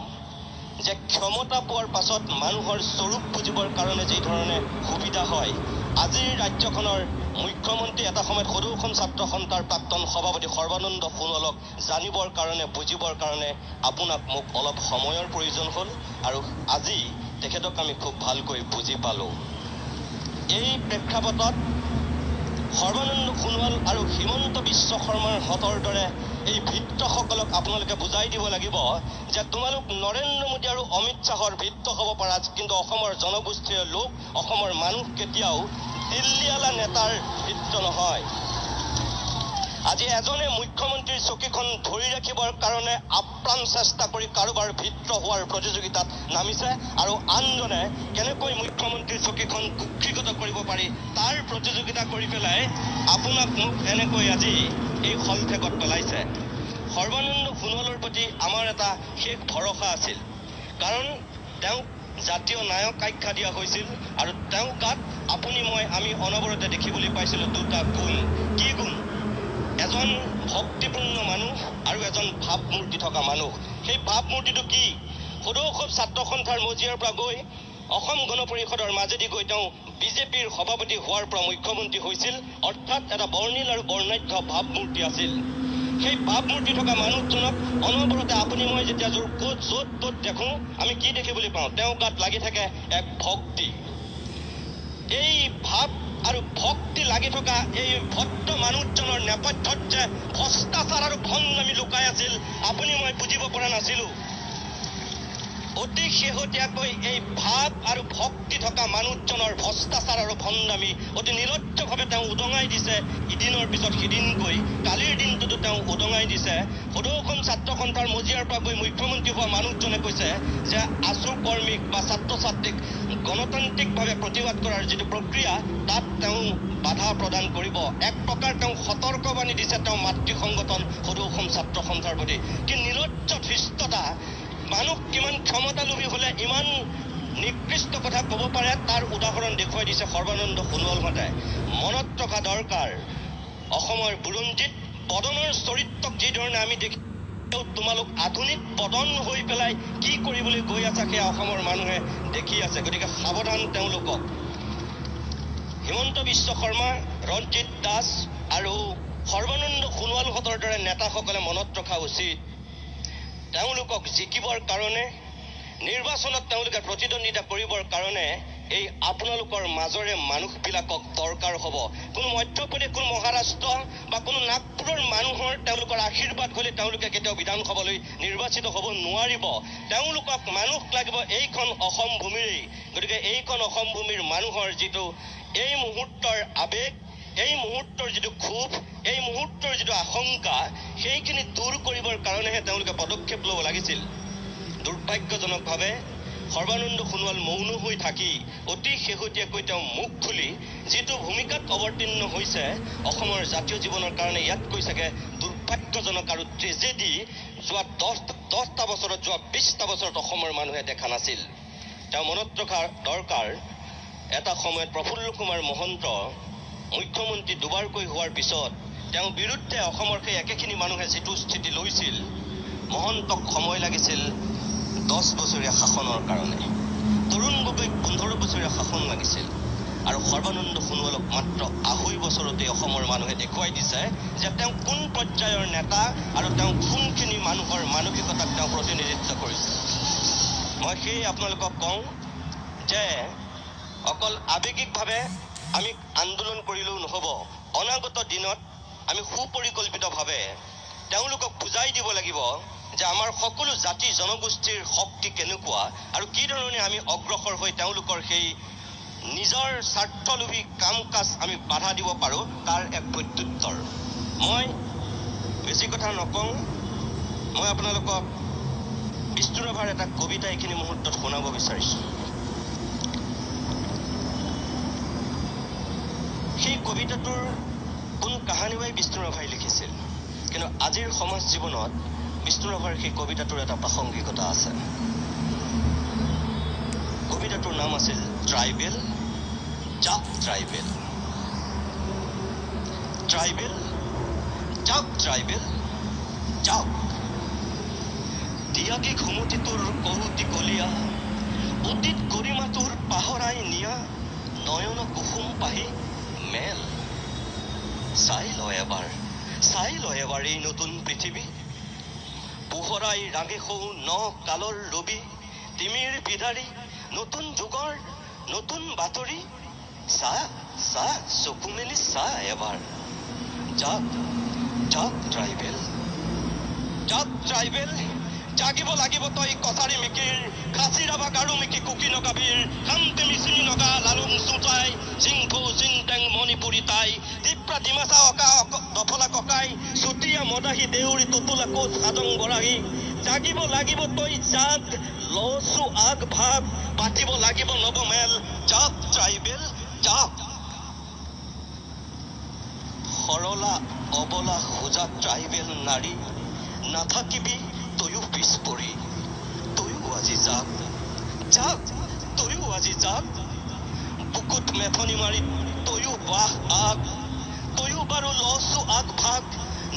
যে ক্ষমতা পোৱাৰ পাছত মানুহৰ স্বৰূপ বুজিবৰ কাৰণে যি ধৰণে সুবিধা হয়, আজিৰ ৰাজ্যখনৰ মুখ্যমন্ত্ৰী এটা সময়ত সদৌ অসম ছাত্ৰ সন্থাৰ প্ৰাক্তন সভাপতি সৰ্বানন্দ সোণোৱালক জানিবৰ কাৰণে বুজিবৰ কাৰণে আপোনাক মোক অলপ সময়ৰ প্ৰয়োজন হ'ল আৰু আজি তেখেতক আমি খুব ভালকৈ বুজি পালোঁ। এই প্ৰেক্ষাপটত সৰ্বানন্দ সোণোৱাল আৰু হিমন্ত বিশ্ব শৰ্মাৰ হতৰ দৰে এই ভিত্তসকলক আপোনালোকে বুজাই দিব লাগিব যে তোমালোক নৰেন্দ্ৰ মোদী আৰু অমিত শ্বাহৰ ভিত্ত হ'ব পাৰা, কিন্তু অসমৰ জনগোষ্ঠীৰ লোক, অসমৰ মানুহ কেতিয়াও দিল্লীৱালা নেতাৰ ভিত্ত নহয়। আজি এজনে মুখ্যমন্ত্ৰীৰ চকীখন ধৰি ৰাখিবৰ কাৰণে আপ্ৰাণ চেষ্টা কৰি কাৰোবাৰ ভিত্ৰ হোৱাৰ প্ৰতিযোগিতাত নামিছে আৰু আনজনে কেনেকৈ মুখ্যমন্ত্ৰীৰ চকীখন কুক্ষিগত কৰিব পাৰি তাৰ প্ৰতিযোগিতা কৰি পেলাই আপোনাক মোক এনেকৈ আজি এই সন্থেকত পেলাইছে। সৰ্বানন্দ সোণোৱালৰ প্ৰতি আমাৰ এটা শেষ ভৰসা আছিল, কাৰণ তেওঁক জাতীয় নায়ক আখ্যা দিয়া হৈছিল আৰু তেওঁ গাত আমি অনবৰতে দেখিবলৈ পাইছিলোঁ দুটা গুণ। কি গুণ? এজন ভক্তিপূৰ্ণ মানুহ আৰু এজন ভাৱমূৰ্তি থকা মানুহ। সেই ভাৱমূৰ্তিটো কি? সদৌ অসম ছাত্ৰ সন্থাৰ মজিয়াৰ পৰা গৈ অসম গণ পৰিষদৰ মাজেদি গৈ তেওঁ বিজেপিৰ সভাপতি হোৱাৰ পৰা মুখ্যমন্ত্ৰী হৈছিল, অৰ্থাৎ এটা বৰ্ণিল আৰু বৰ্ণাঢ্য ভাৱমূৰ্তি আছিল। সেই ভাৱমূৰ্তি থকা মানুহজনক অনবৰতে মই যেতিয়া য'ত ত'ত দেখোঁ আমি কি দেখিবলৈ পাওঁ? তেওঁ গাত লাগি থাকে এক ভক্তি। এই ভাৱ আৰু ভক্তি লাগি থকা এই ভদ্ৰ মানুহজনৰ নেপথ্যত যে ভ্ৰষ্টাচাৰ আৰু ভণ্ডামি লুকাই আছিল মই বুজিব পৰা নাছিলোঁ। অতি শেহতীয়াকৈ এই ভাৱ আৰু ভক্তি থকা মানুহজনৰ ভ্ৰষ্টাচাৰ আৰু ভণ্ডামি অতি নিৰজ্জভাৱে তেওঁ উদঙাই দিছে। ইদিনৰ পিছত সিদিনকৈ কালিৰ দিনটোতো তেওঁ উদঙাই দিছে। সদৌ অসম ছাত্ৰ সন্থাৰ মজিয়াৰ পৰা গৈ মুখ্যমন্ত্ৰী হোৱা মানুহজনে কৈছে যে আছু কৰ্মীক বা ছাত্ৰ ছাত্ৰীক গণতান্ত্ৰিকভাৱে প্ৰতিবাদ কৰাৰ যিটো প্ৰক্ৰিয়া তাত তেওঁ বাধা প্ৰদান কৰিব। এক প্ৰকাৰ তেওঁ সতৰ্কবাণী দিছে তেওঁ মাতৃ সংগঠন সদৌ অসম ছাত্ৰ সন্থাৰ প্ৰতি। কি নিৰজ্জ ধৃষ্টতা! মানুহ কিমান ক্ষমতালোভী হ'লে ইমান নিকৃষ্ট কথা ক'ব পাৰে তাৰ উদাহৰণ দেখুৱাই দিছে সৰ্বানন্দ সোণোৱালহঁতে। মনত ৰখা দৰকাৰ, অসমৰ বুৰঞ্জীত পদনৰ চৰিত্ৰক যিধৰণে আমি দেখি তোমালোক আধুনিক পদন হৈ পেলাই কি কৰিবলৈ গৈ আছা সেয়া অসমৰ মানুহে দেখি আছে। গতিকে সাৱধান তেওঁলোকক। হিমন্ত বিশ্ব শৰ্মা, ৰঞ্জিত দাস আৰু সৰ্বানন্দ সোণোৱালহঁতৰ দৰে নেতাসকলে মনত ৰখা উচিত, তেওঁলোকক জিকিবৰ কাৰণে নিৰ্বাচনত তেওঁলোকে প্ৰতিদ্বন্দ্বিতা কৰিবৰ কাৰণে এই আপোনালোকৰ মাজৰে মানুহবিলাকক দৰকাৰ হ'ব। কোনো মধ্যপ্ৰদেশ, কোনো মহাৰাষ্ট্ৰ বা কোনো নাগপুৰৰ মানুহৰ তেওঁলোকৰ আশীৰ্বাদ হ'লে তেওঁলোকে কেতিয়াও বিধানসভালৈ নিৰ্বাচিত হ'ব নোৱাৰিব। তেওঁলোকক মানুহ লাগিব এইখন অসম ভূমিৰেই। গতিকে এইখন অসম ভূমিৰ মানুহৰ যিটো এই মুহূৰ্তৰ আৱেগ, এই মুহূৰ্তৰ যিটো ক্ষোভ, এই মুহূৰ্তৰ যিটো আশংকা, সেইখিনি দূৰ কৰিবৰ কাৰণেহে তেওঁলোকে পদক্ষেপ ল'ব লাগিছিল। দুৰ্ভাগ্যজনকভাৱে সৰ্বানন্দ সোণোৱাল মৌন হৈ থাকি অতি শেহতীয়াকৈ তেওঁ মুখ খুলি যিটো ভূমিকাত অৱতীৰ্ণ হৈছে অসমৰ জাতীয় জীৱনৰ কাৰণে ইয়াতকৈ চাগে দুৰ্ভাগ্যজনক আৰু ট্ৰেজেডি যোৱা 10টা বছৰত, যোৱা 20টা বছৰত অসমৰ মানুহে দেখা নাছিল। তেওঁ মনত ৰখা দৰকাৰ, এটা সময়ত প্ৰফুল্ল কুমাৰ মহন্ত মুখ্যমন্ত্ৰী দুবাৰকৈ হোৱাৰ পিছত তেওঁ বিৰুদ্ধে অসমৰ সেই একেখিনি মানুহে যিটো স্থিতি লৈছিল, মহন্তক সময় লাগিছিল 10 বছৰীয়া শাসনৰ কাৰণে, তৰুণ গগৈক 15 বছৰীয়া শাসন লাগিছিল আৰু সৰ্বানন্দ সোণোৱালক মাত্ৰ 2.5 বছৰতে অসমৰ মানুহে দেখুৱাই দিছে যে তেওঁ কোন পৰ্যায়ৰ নেতা আৰু তেওঁ কোনখিনি মানুহৰ মানসিকতাক তেওঁ প্ৰতিনিধিত্ব কৰিছে। মই সেই আপোনালোকক কওঁ যে অকল আৱেগিকভাৱে আমি আন্দোলন কৰিলেও নহ'ব। অনাগত দিনত আমি সুপৰিকল্পিতভাৱে তেওঁলোকক বুজাই দিব লাগিব যে আমাৰ সকলো জাতি জনগোষ্ঠীৰ শক্তি কেনেকুৱা আৰু কি ধৰণে আমি অগ্ৰসৰ হৈ তেওঁলোকৰ সেই নিজৰ স্বাৰ্থলোভী কাম কাজ আমি বাধা দিব পাৰোঁ তাৰ এক প্ৰত্যুত্তৰ। মই বেছি কথা নকওঁ, মই আপোনালোকক বিষ্ণু ৰাভাৰ এটা কবিতা এইখিনি মুহূৰ্তত শুনাব বিচাৰিছোঁ। সেই কবিতাটোৰ কোন কাহানিবাই বিষ্ণু ৰাভাই লিখিছিল, কিন্তু আজিৰ সমাজ জীৱনত বিষ্ণু ৰাভাৰ সেই কবিতাটোৰ এটা প্ৰাসংগিকতা আছে। কবিতাটোৰ নাম আছিল ট্ৰাইবেল, জাক ট্ৰাইবেল। ট্ৰাইবেল, জাক ট্ৰাইবেল, জাক। তিয়াগী ঘুমতি তোৰ কহুতি কলীয়া, অতীত গৰিমা তোৰ পাহৰাই নিয়া, নয়ন কুসুম পাহি মেল। চাই ল এবাৰ এই নতুন পৃথিৱী, পোহৰাই ৰাগে সৌ ন কালৰ ৰবি, তিমিৰ বিদাৰী নতুন যুগৰ নতুন বাতৰি, চা চকু মেলি চা এবাৰ। জাক ট্ৰাইবেল, জাক ট্ৰাইবেল, জাগিব লাগিব তই কছাৰী মিকিৰ, খাচী ৰাভা গাৰু মিকি কুকি নগাবীৰ, শান্তি মিচিমি নগা লালুং চুটাই, চিংফৌ চিংটেং মণিপুৰী তাই, টিপ্ৰা ডিমাচা অকা দফলা ককাই, চুতীয়া মদাহী দেউৰী টুটুলা কোচ হাজং বৰাহী। জাগিব লাগিব তই জাক, লচু আগ ভাগ, পাতিব লাগিব নৱমেল। জাক ট্ৰাইবেল, জাক। সৰলা অবলা হোজা ট্ৰাইবেল নাৰী, নাথাকিবি তয়ো পিছ পৰি, তয়ো আজি জাক, তয়ো আজি জাক। বুকুত মেথনি মাৰি তয়ো বাহ আগ, তয়ো বাৰু লচু আগ ভাগ,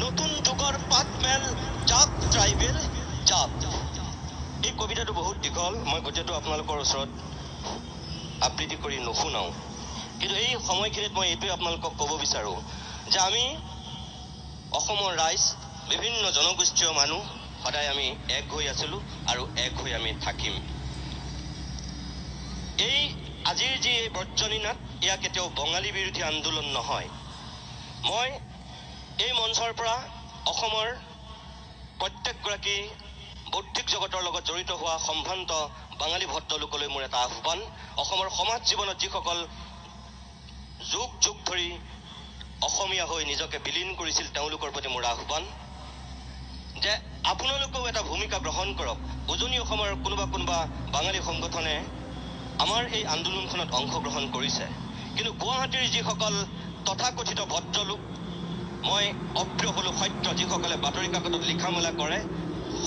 নতুন যুগৰ পাত মেল। জাক ট্ৰাইবেল, জাক। এই কবিতাটো বহুত দীঘল, মই গোটেইটো আপোনালোকৰ ওচৰত আবৃত্তি কৰি নুশুনাওঁ, কিন্তু এই সময়খিনিত মই এইটোৱে আপোনালোকক ক'ব বিচাৰোঁ যে আমি অসমৰ ৰাইজ, বিভিন্ন জনগোষ্ঠীয় মানুহ সদায় আমি এক হৈ আছিলোঁ আৰু এক হৈ আমি থাকিম। এই আজিৰ যি বৰ্জনী নাট, এয়া কেতিয়াও বঙালী বিৰোধী আন্দোলন নহয়। মই এই মঞ্চৰ পৰা অসমৰ প্ৰত্যেকগৰাকী বৌদ্ধিক জগতৰ লগত জড়িত হোৱা সম্ভ্ৰান্ত বাঙালী ভদ্ৰলোকলৈ মোৰ এটা আহ্বান। অসমৰ সমাজ জীৱনত যিসকল যুগ যুগ ধৰি অসমীয়া হৈ নিজকে বিলীন কৰিছিল, তেওঁলোকৰ প্ৰতি মোৰ আহ্বান যে আপোনালোকেও এটা ভূমিকা গ্ৰহণ কৰক। উজনি অসমৰ কোনোবা বাঙালী সংগঠনে আমাৰ এই আন্দোলনখনত অংশগ্ৰহণ কৰিছে, কিন্তু গুৱাহাটীৰ যিসকল তথাকথিত ভদ্ৰলোক, মই অপ্ৰিয় হলো সত্য, যিসকলে বাতৰি কাকতত লিখা মেলা কৰে,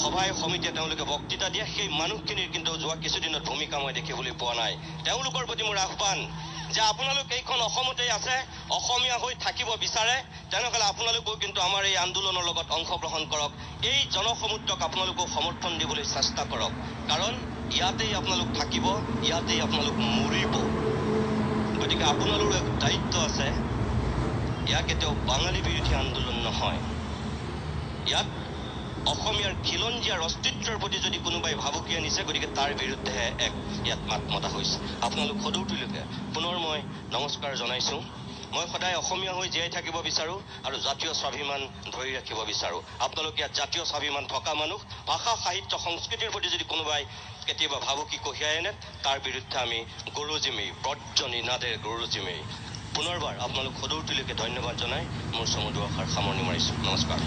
সভাই সমিতিয়ে তেওঁলোকে বক্তৃতা দিয়ে, সেই মানুহখিনিৰ কিন্তু যোৱা কিছুদিনত ভূমিকা মই দেখিবলৈ পোৱা নাই। তেওঁলোকৰ প্ৰতি মোৰ আহ্বান যে আপোনালোক এইখন অসমতেই আছে, অসমীয়া হৈ থাকিব বিচাৰে, তেনেহ'লে আপোনালোকেও কিন্তু আমাৰ এই আন্দোলনৰ লগত অংশগ্ৰহণ কৰক। এই জনসমুদ্ৰক আপোনালোকেও সমৰ্থন দিবলৈ চেষ্টা কৰক, কাৰণ ইয়াতেই আপোনালোক থাকিব, ইয়াতেই আপোনালোক মৰিব। গতিকে আপোনালোকৰ এক দায়িত্ব আছে। ইয়াত কেতিয়াও বাঙালী বিৰোধী আন্দোলন নহয়। ইয়াত অসমীয়াৰ খিলঞ্জীয়াৰ অস্তিত্বৰ প্ৰতি যদি কোনোবাই ভাবুকি আনিছে, গতিকে তাৰ বিৰুদ্ধেহে ইয়াত মাত মতা হৈছে। আপোনালোক সদৌটোলৈকে পুনৰ মই নমস্কাৰ জনাইছোঁ। মই সদায় অসমীয়া হৈ জীয়াই থাকিব বিচাৰোঁ আৰু জাতীয় স্বাভিমান ধৰি ৰাখিব বিচাৰোঁ। আপোনালোক ইয়াত জাতীয় স্বাভিমান থকা মানুহ, ভাষা সাহিত্য সংস্কৃতিৰ প্ৰতি যদি কোনোবাই কেতিয়াবা ভাবুকি কঢ়িয়াই আনে, তাৰ বিৰুদ্ধে আমি গৰজিমেই, বৰ্জনী নাদেৰ গৰজিমেই। পুনৰবাৰ আপোনালোক সদৌটোলৈকে ধন্যবাদ জনাই মোৰ চমু দুআষাৰ সামৰণি মাৰিছোঁ। নমস্কাৰ।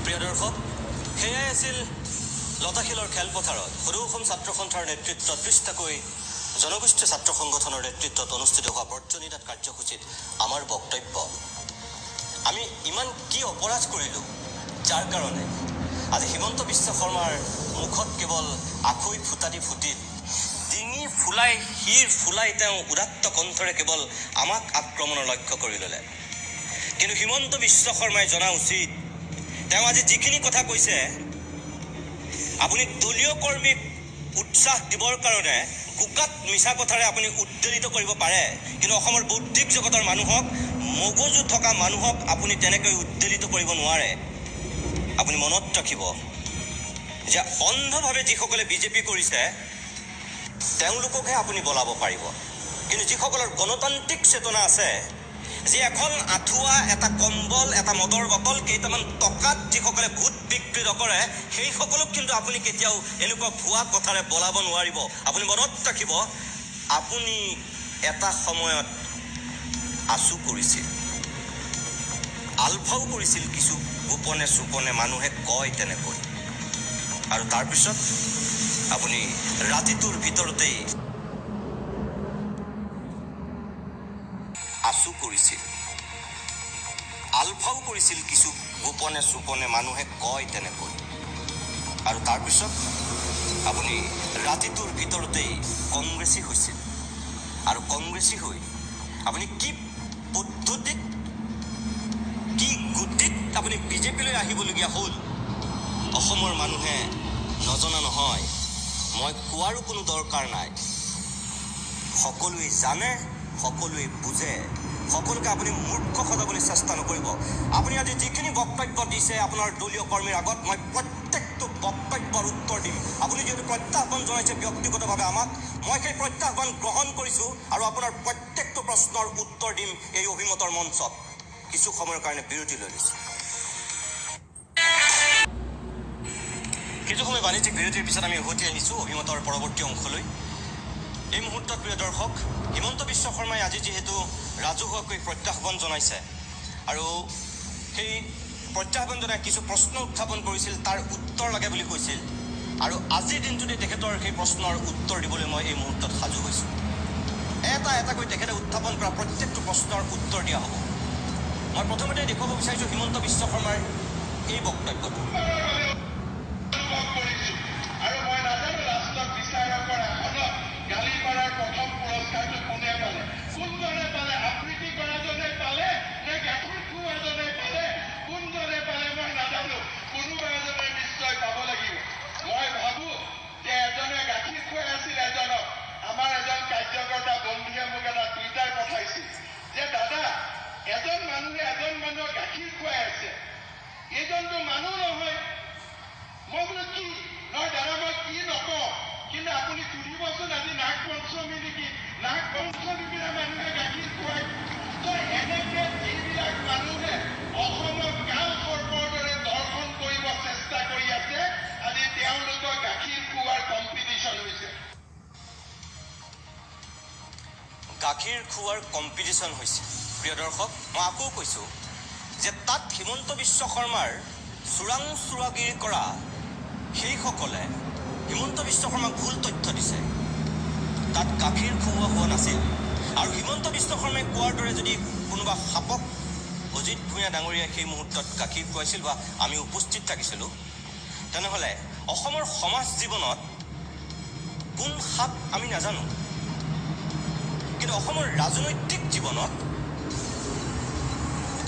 প্ৰিয় দৰ্শক, সেয়াই আছিল লতাশিলৰ খেলপথাৰত সদৌ অসম ছাত্ৰ সন্থাৰ নেতৃত্বত 30টাকৈ জনগোষ্ঠী ছাত্ৰ সংগঠনৰ নেতৃত্বত অনুষ্ঠিত হোৱা বৰ্জনী নাট কাৰ্যসূচীত আমাৰ বক্তব্য। আমি ইমান কি অপৰাধ কৰিলোঁ যাৰ কাৰণে আজি হিমন্ত বিশ্ব শৰ্মাৰ মুখত কেৱল আখৈ ফুটাদি ফুটিল, ডিঙি ফুলাই শিৰ ফুলাই তেওঁ উদাত্ত কণ্ঠৰে কেৱল আমাক আক্ৰমণৰ লক্ষ্য কৰি ল'লে। কিন্তু হিমন্ত বিশ্ব শৰ্মাই জনা উচিত, তেওঁ আজি যিখিনি কথা কৈছে, আপুনি দলীয় কৰ্মীক উৎসাহ দিবৰ কাৰণে গোকাত মিছা কথাৰে আপুনি উদ্বেলিত কৰিব পাৰে, কিন্তু অসমৰ বৌদ্ধিক জগতৰ মানুহক, মগজু থকা মানুহক আপুনি তেনেকৈ উদ্বেলিত কৰিব নোৱাৰে। আপুনি মনত ৰাখিব যে অন্ধভাৱে যিসকলে বিজেপি কৰিছে তেওঁলোককহে আপুনি বলাব পাৰিব, কিন্তু যিসকলৰ গণতান্ত্ৰিক চেতনা আছে, যি এখন আঁঠুৱা, এটা কম্বল, এটা মদৰ বটল, কেইটামান টকাত যিসকলে ভোট বিক্ৰী নকৰে, সেইসকলক কিন্তু আপুনি কেতিয়াও এনেকুৱা ভুৱা কথাৰে বলাব নোৱাৰিব। আপুনি মনত ৰাখিব, আপুনি এটা সময়ত আঁচু কৰিছিল, আলফাও কৰিছিল কিছু গোপনে চুপনে মানুহে কয় তেনেকৈ আৰু তাৰপিছত আপুনি ৰাতিটোৰ ভিতৰতেই আছু কৰিছিল আলফাও কৰিছিল কিছু গোপনে চুপনে মানুহে কয় তেনেকৈ আৰু তাৰপিছত আপুনি ৰাতিটোৰ ভিতৰতেই কংগ্ৰেছী হৈছিল আৰু কংগ্ৰেছী হৈ আপুনি কি পদ্ধতিত কি গুটিত আপুনি বিজেপিলৈ আহিবলগীয়া হ'ল অসমৰ মানুহে নজনা নহয় মই কোৱাৰো কোনো দৰকাৰ নাই সকলোৱে জানে সকলোৱে বুজে সকলোকে আপুনি মূৰ্খ সজাবলৈ চেষ্টা নকৰিব আপুনি আজি যিখিনি বক্তব্য দিছে আপোনাৰ দলীয় কৰ্মীৰ আগত মই প্ৰত্যেকটো বক্তব্যৰ উত্তৰ দিম আপুনি যিহেতু প্ৰত্যাহ্বান জনাইছে ব্যক্তিগতভাৱে আমাক মই সেই প্ৰত্যাহ্বান গ্ৰহণ কৰিছোঁ আৰু আপোনাৰ প্ৰত্যেকটো প্ৰশ্নৰ উত্তৰ দিম এই অভিমতৰ মঞ্চত কিছু সময়ৰ কাৰণে বিৰতি লৈ লৈছোঁ কিছু সময় বাণিজ্যিক বিৰতিৰ পিছত আমি উভতি আহিছোঁ অভিমতৰ পৰৱৰ্তী অংশলৈ এই মুহূৰ্তত প্ৰিয় দৰ্শক হিমন্ত বিশ্ব শৰ্মাই আজি যিহেতু ৰাজহুৱাকৈ প্ৰত্যাহ্বান জনাইছে আৰু সেই প্ৰত্যাহ্বান জনাই কিছু প্ৰশ্ন উত্থাপন কৰিছিল তাৰ উত্তৰ লাগে বুলি কৈছিল আৰু আজিৰ দিনটোতে তেখেতৰ সেই প্ৰশ্নৰ উত্তৰ দিবলৈ মই এই মুহূৰ্তত সাজু হৈছোঁ এটা এটাকৈ তেখেতে উত্থাপন কৰা প্ৰত্যেকটো প্ৰশ্নৰ উত্তৰ দিয়া হ'ব মই প্ৰথমতে দেখুৱাব বিচাৰিছোঁ হিমন্ত বিশ্ব শৰ্মাৰ এই বক্তব্যটো আৰু মই নাজানো ৰাষ্ট্ৰক বিচাৰকৰ আসনত গালি পাৰাৰ প্ৰথম পুৰস্কাৰটো কোনে পালে কোনজনে পালে আবৃত্তি কৰাজনে পালে নে গাখীৰ খোৱাজনে পালে কোনজনে পালে মই নাজানো কোনোবা এজনে নিশ্চয় পাব লাগিব মই ভাবো যে এজনে গাখীৰ খুৱাই আছিল এজনক আমাৰ এজন কাৰ্যকৰ্তা বন্ধুৱে মোক এটা টুইটাৰ পঠাইছিল যে দাদা এজন মানুহে এজন মানুহক গাখীৰ খুৱাই আছে এইজনটো মানুহ নহয় মই বোলো কি নহয় দাদা মই কি নকওঁ কিন্তু আপুনি সুধিবচোন আজি নাগ পঞ্চমী নেকি নাগ পঞ্চমী দিনা মানুহে গাখীৰ খুৱায় তো এনেকে যিবিলাক মানুহে অসমক কাল সৰ্পৰ দৰে দৰ্শন কৰিব চেষ্টা কৰি আছে আজি তেওঁলোকক গাখীৰ খোৱাৰ কম্পিটিশ্যন হৈছে গাখীৰ খোৱাৰ কম্পিটিশ্যন হৈছে প্ৰিয় দৰ্শক মই আকৌ কৈছোঁ যে তাত হিমন্ত বিশ্ব শৰ্মাৰ চোৰাং চোৰাগিৰি কৰা সেইসকলে হিমন্ত বিশ্ব শৰ্মাক ভুল তথ্য দিছে তাত গাখীৰ খুওৱা হোৱা নাছিল আৰু হিমন্ত বিশ্ব শৰ্মাই কোৱাৰ দৰে যদি কোনোবা সাপক অজিত ভূঞা ডাঙৰীয়াই সেই মুহূৰ্তত গাখীৰ খুৱাইছিল বা আমি উপস্থিত থাকিছিলোঁ তেনেহ'লে অসমৰ সমাজ জীৱনত কোন সাপ আমি নাজানো কিন্তু অসমৰ ৰাজনৈতিক জীৱনত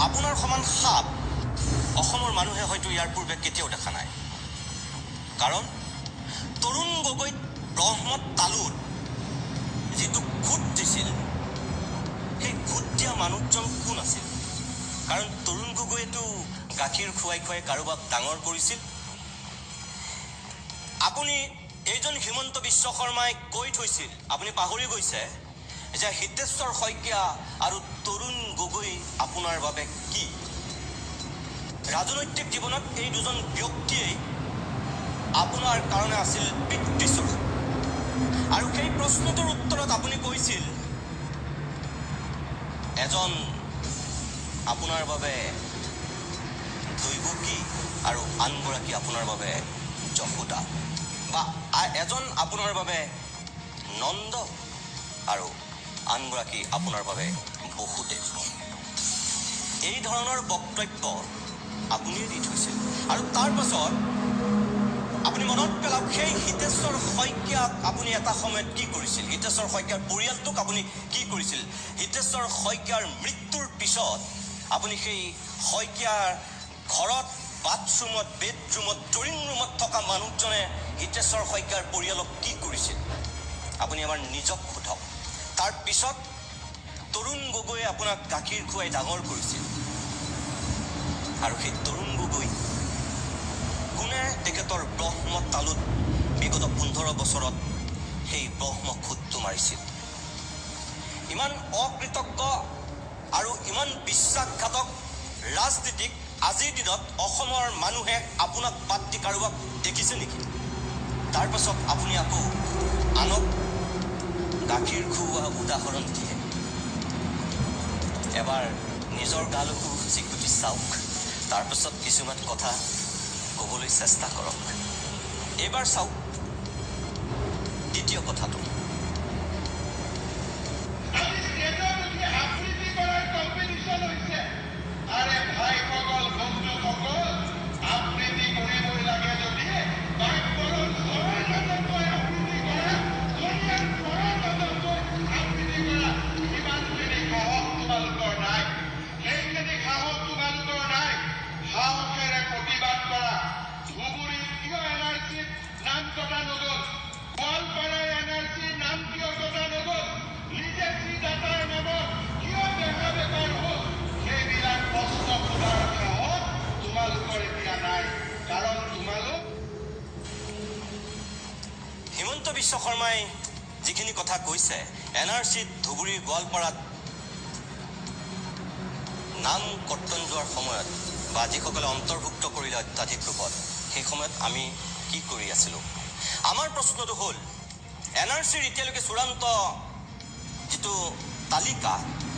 আপোনাৰ সমান সাপ অসমৰ মানুহে হয়তো ইয়াৰ পূৰ্বে কেতিয়াও দেখা নাই কাৰণ তৰুণ গগৈত ব্ৰহ্মত তালুত যিটো ভোট দিছিল সেই ভোট দিয়া মানুহজন কোন আছিল কাৰণ তৰুণ গগৈয়েতো গাখীৰ খুৱাই খুৱাই কাৰোবাক ডাঙৰ কৰিছিল আপুনি এইজন হিমন্ত বিশ্ব শৰ্মাই কৈ থৈছিল আপুনি পাহৰি গৈছে যে হিতেশ্বৰ শইকীয়া আৰু তৰুণ গগৈ আপোনাৰ বাবে কি ৰাজনৈতিক জীৱনত এই দুজন ব্যক্তিয়েই আপোনাৰ কাৰণে আছিল পিতৃস্বৰূপ আৰু সেই প্ৰশ্নটোৰ উত্তৰত আপুনি কৈছিল এজন আপোনাৰ বাবে দৈৱকী আৰু আনগৰাকী আপোনাৰ বাবে যশোদা বা এজন আপোনাৰ বাবে নন্দ আৰু আনগৰাকী আপোনাৰ বাবে বসুদেৱ এই ধৰণৰ বক্তব্য আপুনিয়ে দি থৈছিল আৰু তাৰ পাছত আপুনি মনত পেলাওক সেই হিতেশ্বৰ শইকীয়াক আপুনি এটা সময়ত কি কৰিছিল হিতেশ্বৰ শইকীয়াৰ পৰিয়ালটোক আপুনি কি কৰিছিল হিতেশ্বৰ শইকীয়াৰ মৃত্যুৰ পিছত আপুনি সেই শইকীয়াৰ ঘৰত বাথৰুমত বেডৰুমত ড্ৰয়িং ৰুমত থকা মানুহজনে হিতেশ্বৰ শইকীয়াৰ পৰিয়ালক কি কৰিছিল আপুনি আমাৰ নিজক সোধক তাৰ পিছত তৰুণ গগৈয়ে আপোনাক গাখীৰ খুৱাই ডাঙৰ কৰিছিল আৰু সেই তৰুণ গগৈ কোনে তেখেতৰ ব্ৰহ্ম তালুত বিগত 15 বছৰত সেই ব্ৰহ্ম খুঁটটো মাৰিছিল ইমান অকৃতজ্ঞ আৰু ইমান বিশ্বাসঘাতক ৰাজনীতিক আজিৰ দিনত অসমৰ মানুহে আপোনাক বাদ দি কাৰোবাক দেখিছে নেকি তাৰ পাছত আপুনি আকৌ আনক গাখীৰ খুওৱা উদাহৰণ দিয়ে এবাৰ নিজৰ গালকো জিকুটি আগবাঢ়ি চাওক, তাৰপিছত কিছুমান কথা ক'বলৈ চেষ্টা কৰক। এইবাৰ চাওক দ্বিতীয় কথাটো। আজি ষ্টেজত উঠি আবৃত্তি কৰাৰ কম্পিটিশ্যন হৈছে। আৰে ভাইসকল, বন্ধুসকল, আবৃত্তি কৰিবই লাগে যদি বাক্যবৰণ ঘৰৰ মাজত গৈ আবৃত্তি কৰা, ধনীয়াৰ ঘৰৰ মাজত গৈ আবৃত্তি কৰা। সিমানখিনি সাহস তোমালোকৰ নাই। সেইখিনি সাহস তোমালোকৰ নাই। সাহসেৰে প্ৰতিবাদ কৰা। ধুবুৰীত কিয় NRCত নাম কটা নগ'ল? গোৱালপাৰাৰ NRCৰ নাম কিয় কটা নগ'ল? লিগেচি ডাটাৰ নামত কিয় দেহা বেকাৰ হ'ল? সেইবিলাক প্ৰশ্ন সোধাৰ সাহস তোমালোকৰ এতিয়া নাই। কাৰণ তোমালোক হিমন্ত বিশ্ব শৰ্মাই যিখিনি কথা কৈছে, NRCত ধুবুৰীৰ গোৱালপাৰাত নাম কৰ্তন যোৱাৰ সময়ত বা যিসকলে অন্তৰ্ভুক্ত কৰিলে অত্যাধিক ৰূপত, সেই সময়ত আমি কি কৰি আছিলোঁ? আমাৰ প্ৰশ্নটো হ'ল, NRCৰ এতিয়ালৈকে চূড়ান্ত যিটো তালিকা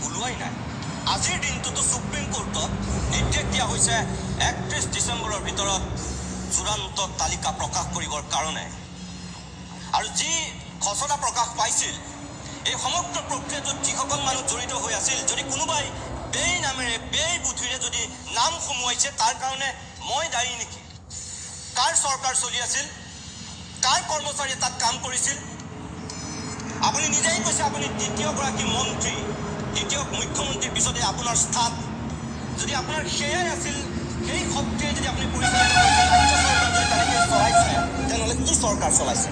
ওলোৱাই নাই। আজিৰ দিনটোতো ছুপ্ৰিম কোৰ্টত নিৰ্দেশ দিয়া হৈছে 31 ডিচেম্বৰৰ ভিতৰত চূড়ান্ত তালিকা প্ৰকাশ কৰিবৰ কাৰণে। আৰু যি খচৰা প্ৰকাশ পাইছিল, এই সমগ্ৰ প্ৰক্ৰিয়াটোত যিসকল মানুহ জড়িত হৈ আছিল, যদি কোনোবাই বেই নামেৰে বেই বুদ্ধিৰে যদি নাম সোমোৱাইছে, তাৰ কাৰণে মই দায়ী নেকি? কাৰ চৰকাৰ চলি আছিল? কাৰ কৰ্মচাৰীয়ে তাত কাম কৰিছিল? আপুনি নিজেই কৈছে আপুনি দ্বিতীয়গৰাকী মন্ত্ৰী, দ্বিতীয় মুখ্যমন্ত্ৰীৰ পিছতে আপোনাৰ স্থান। যদি আপোনাৰ সেয়াই আছিল, সেই শক্তিয়ে যদি আপুনি পৰিচালিত কৰিছে, ৰাজ্য চৰকাৰ যদি তেনেকৈ চলাইছে, তেনেহ'লে কি চৰকাৰ চলাইছে?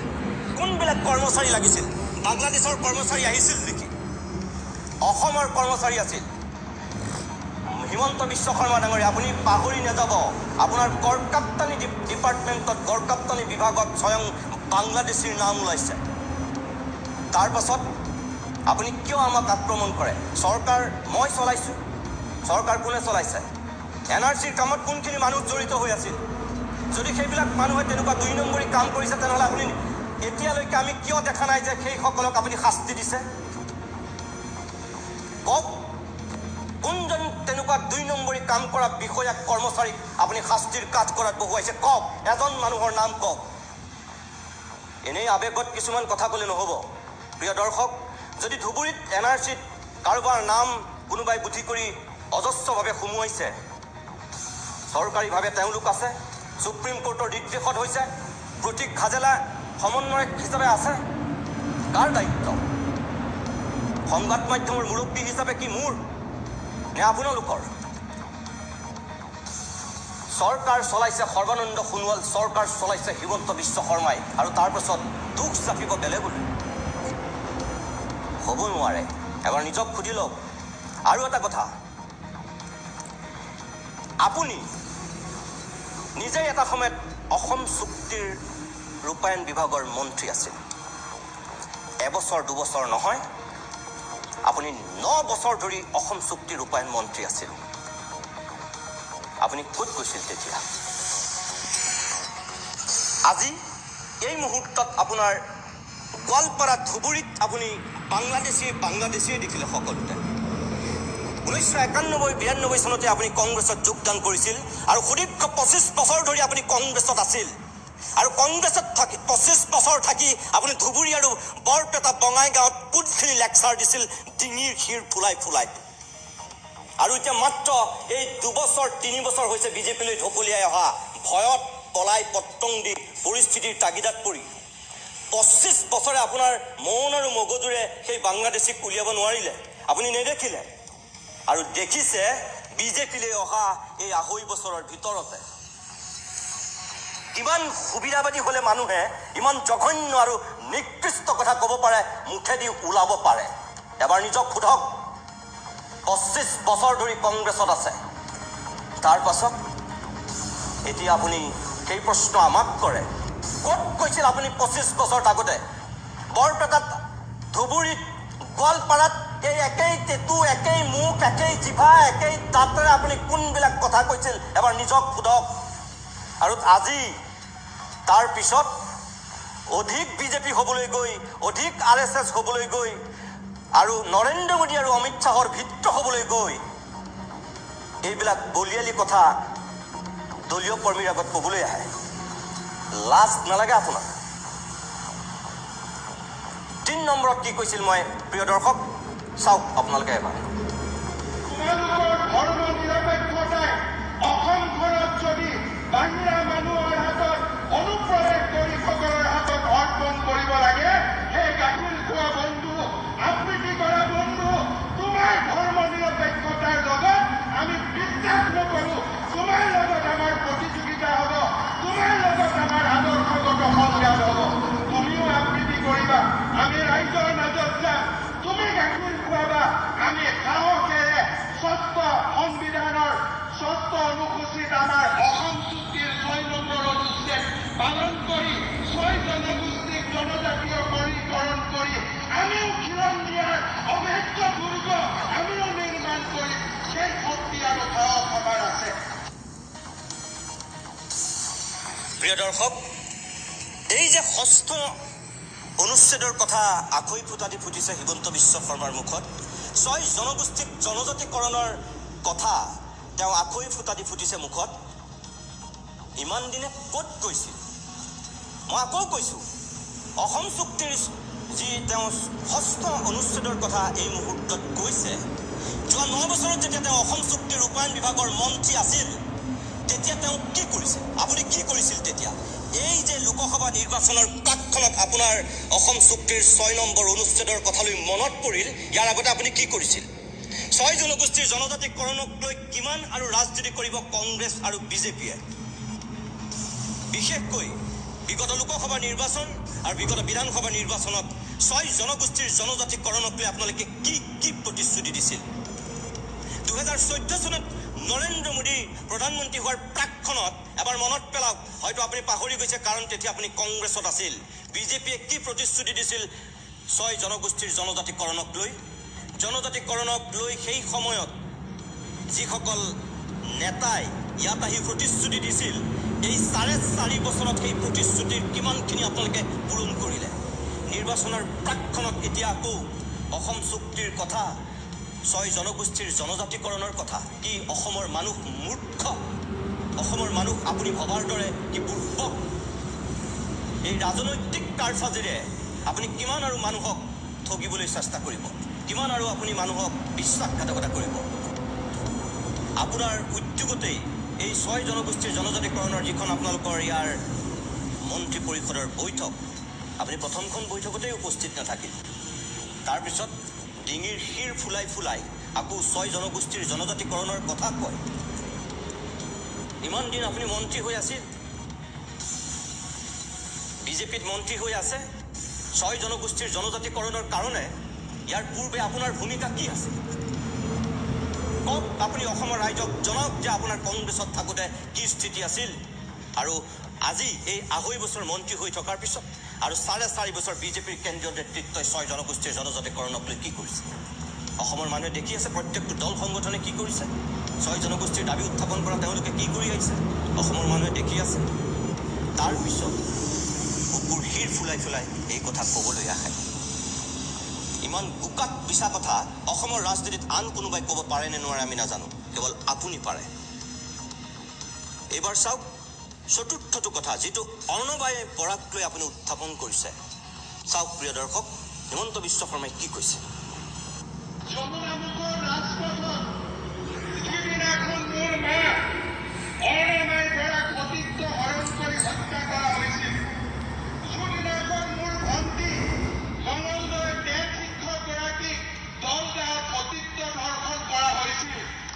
কোনবিলাক কৰ্মচাৰী লাগিছিল? বাংলাদেশৰ কৰ্মচাৰী আহিছিল নেকি? অসমৰ কৰ্মচাৰী আছিল। হিমন্ত বিশ্ব শৰ্মা ডাঙৰীয়া, আপুনি পাহৰি নাযাব, আপোনাৰ গড়কাপ্তানি ডিপাৰ্টমেণ্টত, গড়কাপ্তানি বিভাগত স্বয়ং বাংলাদেশীৰ নাম ওলাইছে। তাৰপাছত আপুনি কিয় আমাক আক্ৰমণ কৰে? চৰকাৰ মই চলাইছোঁ। চৰকাৰ কোনে চলাইছে? NRCৰ কামত কোনখিনি মানুহ জড়িত হৈ আছিল? যদি সেইবিলাক মানুহে তেনেকুৱা 2 নম্বৰী কাম কৰিছে, তেনেহ'লে আপুনি এতিয়ালৈকে আমি কিয় দেখা নাই যে সেইসকলক আপুনি শাস্তি দিছে? কওক, কোনজন তেনেকুৱা 2 নম্বৰী কাম কৰা বিষয়াক, কৰ্মচাৰীক আপুনি শাস্তিৰ কাঠ কৰাত বহুৱাইছে? কওক, এজন মানুহৰ নাম কওক। এনেই আৱেগত কিছুমান কথা ক'লে নহ'ব। প্ৰিয় দৰ্শক, যদি ধুবুৰীত NRCত কাৰোবাৰ নাম কোনোবাই বুদ্ধি কৰি অজস্ৰভাৱে সোমোৱাইছে, চৰকাৰীভাৱে তেওঁলোক আছে, ছুপ্ৰিম কোৰ্টৰ নিৰ্দেশত হৈছে, প্ৰতীক হাজেলা সমন্বয়ক হিচাপে আছে, কাৰ দায়িত্ব? সংবাদ মাধ্যমৰ মুৰব্বী হিচাপে কি মোৰ নে আপোনালোকৰ? চৰকাৰ চলাইছে সৰ্বানন্দ সোণোৱাল, চৰকাৰ চলাইছে হিমন্ত বিশ্ব শৰ্মাই, আৰু তাৰপাছত দুখ চাপিব বেলেগলৈ হ'ব নোৱাৰে। এবাৰ নিজক সুধি লওক। আৰু এটা কথা, আপুনি নিজেই এটা সময়ত অসম চুক্তিৰ ৰূপায়ণ বিভাগৰ মন্ত্ৰী আছিল। এবছৰ 2 বছৰ নহয়, আপুনি 9 বছৰ ধৰি অসম চুক্তি ৰূপায়ণ মন্ত্ৰী আছিল। আপুনি ক'ত গৈছিল তেতিয়া? আজি এই মুহূৰ্তত আপোনাৰ গোৱালপাৰা, ধুবুৰীত আপুনি বাংলাদেশীয়ে দেখিলে সকলোতে। 1991-92 চনতে আপুনি কংগ্ৰেছত যোগদান কৰিছিল, আৰু সুদীৰ্ঘ 25 বছৰ ধৰি আপুনি কংগ্ৰেছত আছিল। আৰু কংগ্ৰেছত থাকি 25 বছৰ থাকি আপুনি ধুবুৰী আৰু বৰপেটা বঙাইগাঁৱত কোনখিনি লেকচাৰ দিছিল ডিঙিৰ শিৰ ফুলাই ফুলাই। আৰু এতিয়া মাত্ৰ এই 2 বছৰ 3 বছৰ হৈছে বিজেপিলৈ ঢপলিয়াই অহা, ভয়ত পলাই পত্ৰং দি পৰিস্থিতিৰ তাগিদাত পৰি 25 বছৰে আপোনাৰ মন আৰু মগজুৰে সেই বাংলাদেশীক উলিয়াব নোৱাৰিলে, আপুনি নেদেখিলে। আৰু দেখিছে বিজেপিলৈ অহা এই 2.5 বছৰৰ ভিতৰতে। কিমান সুবিধাবাদী হ'লে মানুহে ইমান জঘন্য আৰু নিকৃষ্ট কথা ক'ব পাৰে, মুখেদি ওলাব পাৰে? এবাৰ নিজক সোধক। 25 বছৰ ধৰি কংগ্ৰেছত আছে, তাৰপাছত এতিয়া আপুনি সেই প্ৰশ্ন আমাক কৰে। ক'ত কৈছিল আপুনি 25 বছৰ আগতে? বৰপেটাত, ধুবুৰীত, গোৱালপাৰাত এই একেই টেটু, একেই মুখ, একেই জিভা, একেই দাঁতেৰে আপুনি কোনবিলাক কথা কৈছিল? এবাৰ নিজক সোধক। আৰু আজি তাৰ পিছত অধিক বিজেপি হ'বলৈ গৈ, অধিক RSS হ'বলৈ গৈ, আৰু নৰেন্দ্ৰ মোদী আৰু অমিত শ্বাহৰ ভিত্ৰ হ'বলৈ গৈ এইবিলাক বলিয়ালি কথা দলীয় কৰ্মীৰ আগত ক'বলৈ আহে লাজ নালাগে আপোনাৰ ৩ নম্বৰত কি কৈছিল মই প্ৰিয় দৰ্শক চাওক আপোনালোকে এবাৰ তোমালোকৰ ধৰ্ম নিৰপেক্ষতাই অসমখনত যদি বাহিৰা মানুহৰ হাতত অনুপ্ৰৱেশ কৰি সকলৰ হাতত অৰ্পণ কৰিব লাগে সেই গাখীৰ খোৱা বন্ধু আবৃত্তি কৰা বন্ধু তোমাৰ ধৰ্ম নিৰপেক্ষতাৰ লগত আমি বিশ্বাস নকৰোঁ তোমাৰ লগত আমাৰ প্ৰতিযোগিতা হ'ব তোমাৰ লগত আমাৰ আদৰ্শগত সংঘাত হ'ব তুমিও আবৃত্তি কৰিবা আমি ৰাইজৰ মাজত যাম তুমি গাখীৰ খুৱাবা আমি সাহসেৰে ষষ্ঠ সংবিধানৰ ষষ্ঠ অনুসূচীত আমাৰ অসম চুক্তিৰ 6 নম্বৰ অনুচ্ছেদ পালন কৰি 6 জনগোষ্ঠীক জনজাতীয়কৰণ কৰি আমিও খিলন দিয়াৰ অভেদ্য দুৰ্গ আমিও নিৰ্মাণ কৰিম সেই শক্তি আৰু সাহস আমাৰ আছে প্ৰিয় দৰ্শক এই যে ষষ্ঠ অনুচ্ছেদৰ কথা আখৈ ফুটা দি ফুটিছে হিমন্ত বিশ্ব শৰ্মাৰ মুখত 6 জনগোষ্ঠীক জনজাতিকৰণৰ কথা তেওঁ আখৈ ফুটা দি ফুটিছে মুখত ইমান দিনে ক'ত কৈছিল মই আকৌ কৈছোঁ অসম চুক্তিৰ যি তেওঁ ষষ্ঠ অনুচ্ছেদৰ কথা এই মুহূৰ্তত কৈছে যোৱা 9 বছৰত যেতিয়া তেওঁ অসম চুক্তিৰ ৰূপায়ণ বিভাগৰ মন্ত্ৰী আছিল তেতিয়া তেওঁ কি কৰিছিল আপুনি কি কৰিছিল তেতিয়া এই যে লোকসভা নিৰ্বাচনৰ প্ৰাকখনত আপোনাৰ অসম চুক্তিৰ 6 নম্বৰ অনুচ্ছেদৰ কথালৈ মনত পৰিল ইয়াৰ আগতে আপুনি কি কৰিছিল 6 জনগোষ্ঠীৰ জনজাতিকৰণক লৈ কিমান আৰু ৰাজনীতি কৰিব কংগ্ৰেছ আৰু বিজেপিয়ে বিশেষকৈ বিগত লোকসভা নিৰ্বাচন আৰু বিগত বিধানসভা নিৰ্বাচনত 6 জনগোষ্ঠীৰ জনজাতিকৰণক লৈ আপোনালোকে কি প্ৰতিশ্ৰুতি দিছিল 2014 চনত নৰেন্দ্ৰ মোদী প্ৰধানমন্ত্ৰী হোৱাৰ প্ৰাকখনত এবাৰ মনত পেলাওক হয়তো আপুনি পাহৰি গৈছে কাৰণ তেতিয়া আপুনি কংগ্ৰেছত আছিল বিজেপিয়ে কি প্ৰতিশ্ৰুতি দিছিল 6 জনগোষ্ঠীৰ জনজাতিকৰণক লৈ সেই সময়ত যিসকল নেতাই ইয়াত আহি প্ৰতিশ্ৰুতি দিছিল এই 4.5 বছৰত সেই প্ৰতিশ্ৰুতিৰ কিমানখিনি আপোনালোকে পূৰণ কৰিলে নিৰ্বাচনৰ প্ৰাকখনত এতিয়া আকৌ অসম চুক্তিৰ কথা 6 জনগোষ্ঠীৰ জনজাতিকৰণৰ কথা কি অসমৰ মানুহ মূৰ্খ অসমৰ মানুহ আপুনি ভবাৰ দৰে কি পূৰ্বক এই ৰাজনৈতিক কাৰসাজিৰে আপুনি কিমান আৰু মানুহক ঠগিবলৈ চেষ্টা কৰিব কিমান আৰু আপুনি মানুহক বিশ্বাসঘাতকতা কৰিব আপোনাৰ উদ্যোগতেই এই 6 জনগোষ্ঠীৰ জনজাতিকৰণৰ যিখন আপোনালোকৰ ইয়াৰ মন্ত্ৰী পৰিষদৰ বৈঠক আপুনি প্ৰথমখন বৈঠকতেই উপস্থিত নাথাকিল তাৰপিছত ডিঙিৰ শিৰ ফুলাই আকৌ 6 জনগোষ্ঠীৰ জনজাতিকৰণৰ কথা কয় ইমান দিন আপুনি মন্ত্ৰী হৈ আছিল বিজেপিত মন্ত্ৰী হৈ আছে 6 জনগোষ্ঠীৰ জনজাতিকৰণৰ কাৰণে ইয়াৰ পূৰ্বে আপোনাৰ ভূমিকা কি আছিল কওক আপুনি অসমৰ ৰাইজক জনাওক যে আপোনাৰ কংগ্ৰেছত থাকোঁতে কি স্থিতি আছিল আৰু আজি এই 2.5 বছৰ মন্ত্ৰী হৈ থকাৰ পিছত আৰু 4.5 বছৰ বিজেপিৰ কেন্দ্ৰীয় নেতৃত্বই 6 জনগোষ্ঠীৰ জনজাতিকৰণক লৈ কি কৰিছে অসমৰ মানুহে দেখি আছে প্ৰত্যেকটো দল সংগঠনে কি কৰিছে 6 জনগোষ্ঠীৰ দাবী উত্থাপন কৰা তেওঁলোকে কি কৰি আহিছে অসমৰ মানুহে দেখি আছে তাৰপিছত বুকুৰ শিৰ ফুলাই এই কথা ক'বলৈ আহে ইমান বুকাত বিছা কথা অসমৰ ৰাজনীতিত আন কোনোবাই ক'ব পাৰে নে নোৱাৰে আমি নাজানো কেৱল আপুনি পাৰে এইবাৰ চাওক চতুৰ্থটো কথা যিটো অৰ্ণবাই বৰাক লৈ আপুনি উত্থাপন কৰিছে চাওক প্ৰিয় দৰ্শক হিমন্ত বিশ্ব শৰ্মাই কি কৈছে যমুনামুখৰ ৰাজপথত যিদিনাখন মোৰ মা অৰ্ণবাই বৰাক সতীত্ব হৰণ কৰি হত্যা কৰা হৈছিল যিদিনাখন মোৰ ভণ্টি মঙলদৈ ডেন শিক্ষকগৰাকীক দলদাত সতীত্ব ধৰ্ষণ কৰা হৈছিল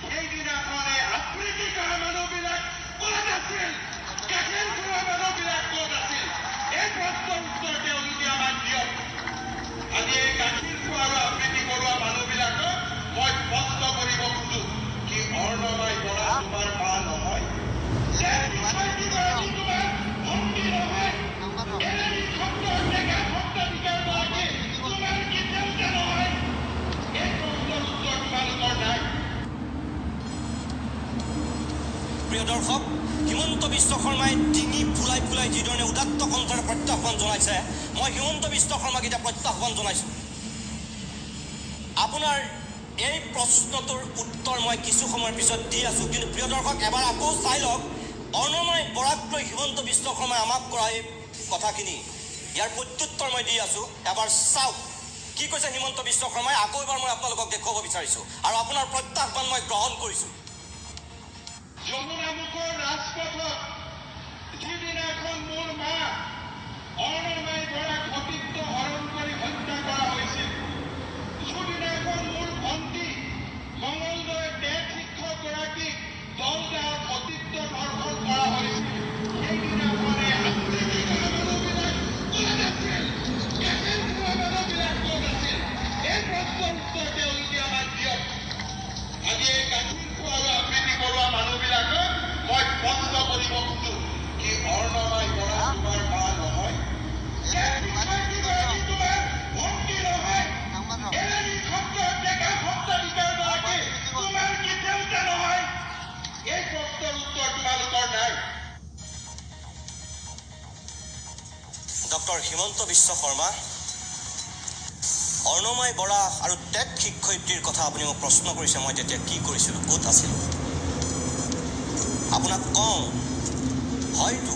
সেইদিনাখনে আবৃত্তি কৰা মানুহবিলাক ক'ত আছিল গাখীৰ খোৱা মানুহবিলাক ক'ত আছিল এই প্ৰশ্নৰ উত্তৰ তেওঁলোকে আমাক দিয়ক আজি এই গাখীৰ খোৱা আৰু আবৃত্তি কৰোৱা মানুহবিলাকক মই স্পষ্ট কৰিব খোজো কি অৰ্ণবাই বৰা তোমাৰ মা নহয় যে বিষয়টিগৰাকী তোমাৰ ভণ্টি নহয় এনে শব্দৰ ডেকা ভক্তাধিকাৰগৰাকী তোমাৰ কি দেউতা নহয় এই প্ৰশ্নৰ উত্তৰ তোমালোকৰ নাই প্ৰিয় দৰ্শক হিমন্ত বিশ্ব শৰ্মাই ডিঙি ফুলাই যিধৰণে উদাত্ত কণ্ঠৰে প্ৰত্যাহ্বান জনাইছে মই হিমন্ত বিশ্ব শৰ্মাক এতিয়া প্ৰত্যাহ্বান জনাইছোঁ আপোনাৰ এই প্ৰশ্নটোৰ উত্তৰ মই কিছু সময়ৰ পিছত দি আছোঁ, কিন্তু প্ৰিয় দৰ্শক এবাৰ আকৌ চাই লওক অৰ্ণময় বৰাক লৈ হিমন্ত বিশ্ব শৰ্মাই আমাক কৰা এই কথাখিনি, ইয়াৰ প্ৰত্যুত্তৰ মই দি আছোঁ। এবাৰ চাওক কি কৈছে হিমন্ত বিশ্ব শৰ্মাই। আকৌ এবাৰ মই আপোনালোকক দেখুৱাব বিচাৰিছোঁ আৰু আপোনাৰ প্ৰত্যাহ্বান মই গ্ৰহণ কৰিছোঁ। যমুনামুখৰ ৰাজপথত যিদিনাখন মোৰ মা অৰ্ণময় বৰাক সতীত্ব হৰণ কৰি হত্যা কৰা হৈছিল, যিদিনাখন মোৰ ভণ্টি মঙলদৈ টেট শিক্ষকগৰাকীক দলদাৰ সতীত্ব ধৰ্ষণ কৰা হৈছিল, সেইদিনাখনে আফ্ৰিকি কৰা মানুহবিলাক ক'ত আছিল? কেঁচেল খোৱা মানুহবিলাক ক'ত আছিল? এই প্ৰশ্নৰ উত্তৰ তেওঁলোকে আমাক দিয়ক। আজি এই গাখীৰ খোৱা আৰু আবৃত্তি কৰোৱা মানুহবিলাকক মই প্ৰশ্ন কৰিব খোজো, কি অৰ্ণময় বৰা তোমাৰ মা নহয়? এই শিক্ষয়িত্ৰীগৰাকী তোমাৰ ভণ্টি নহয়? এলেনি সত্ৰৰ ডেকা সত্ৰাধিকাৰগৰাকী তোমাৰ কি দেউতা নহয়? এই প্ৰশ্নৰ উত্তৰ তোমালোকৰ নাই। ডক্টৰ হিমন্ত বিশ্ব শৰ্মা, অৰ্ণময় বৰা আৰু টেট শিক্ষয়িত্ৰীৰ কথা আপুনি মোক প্ৰশ্ন কৰিছে, মই তেতিয়া কি কৰিছিলোঁ, ক'ত আছিলোঁ? আপোনাক কওঁ, হয়তো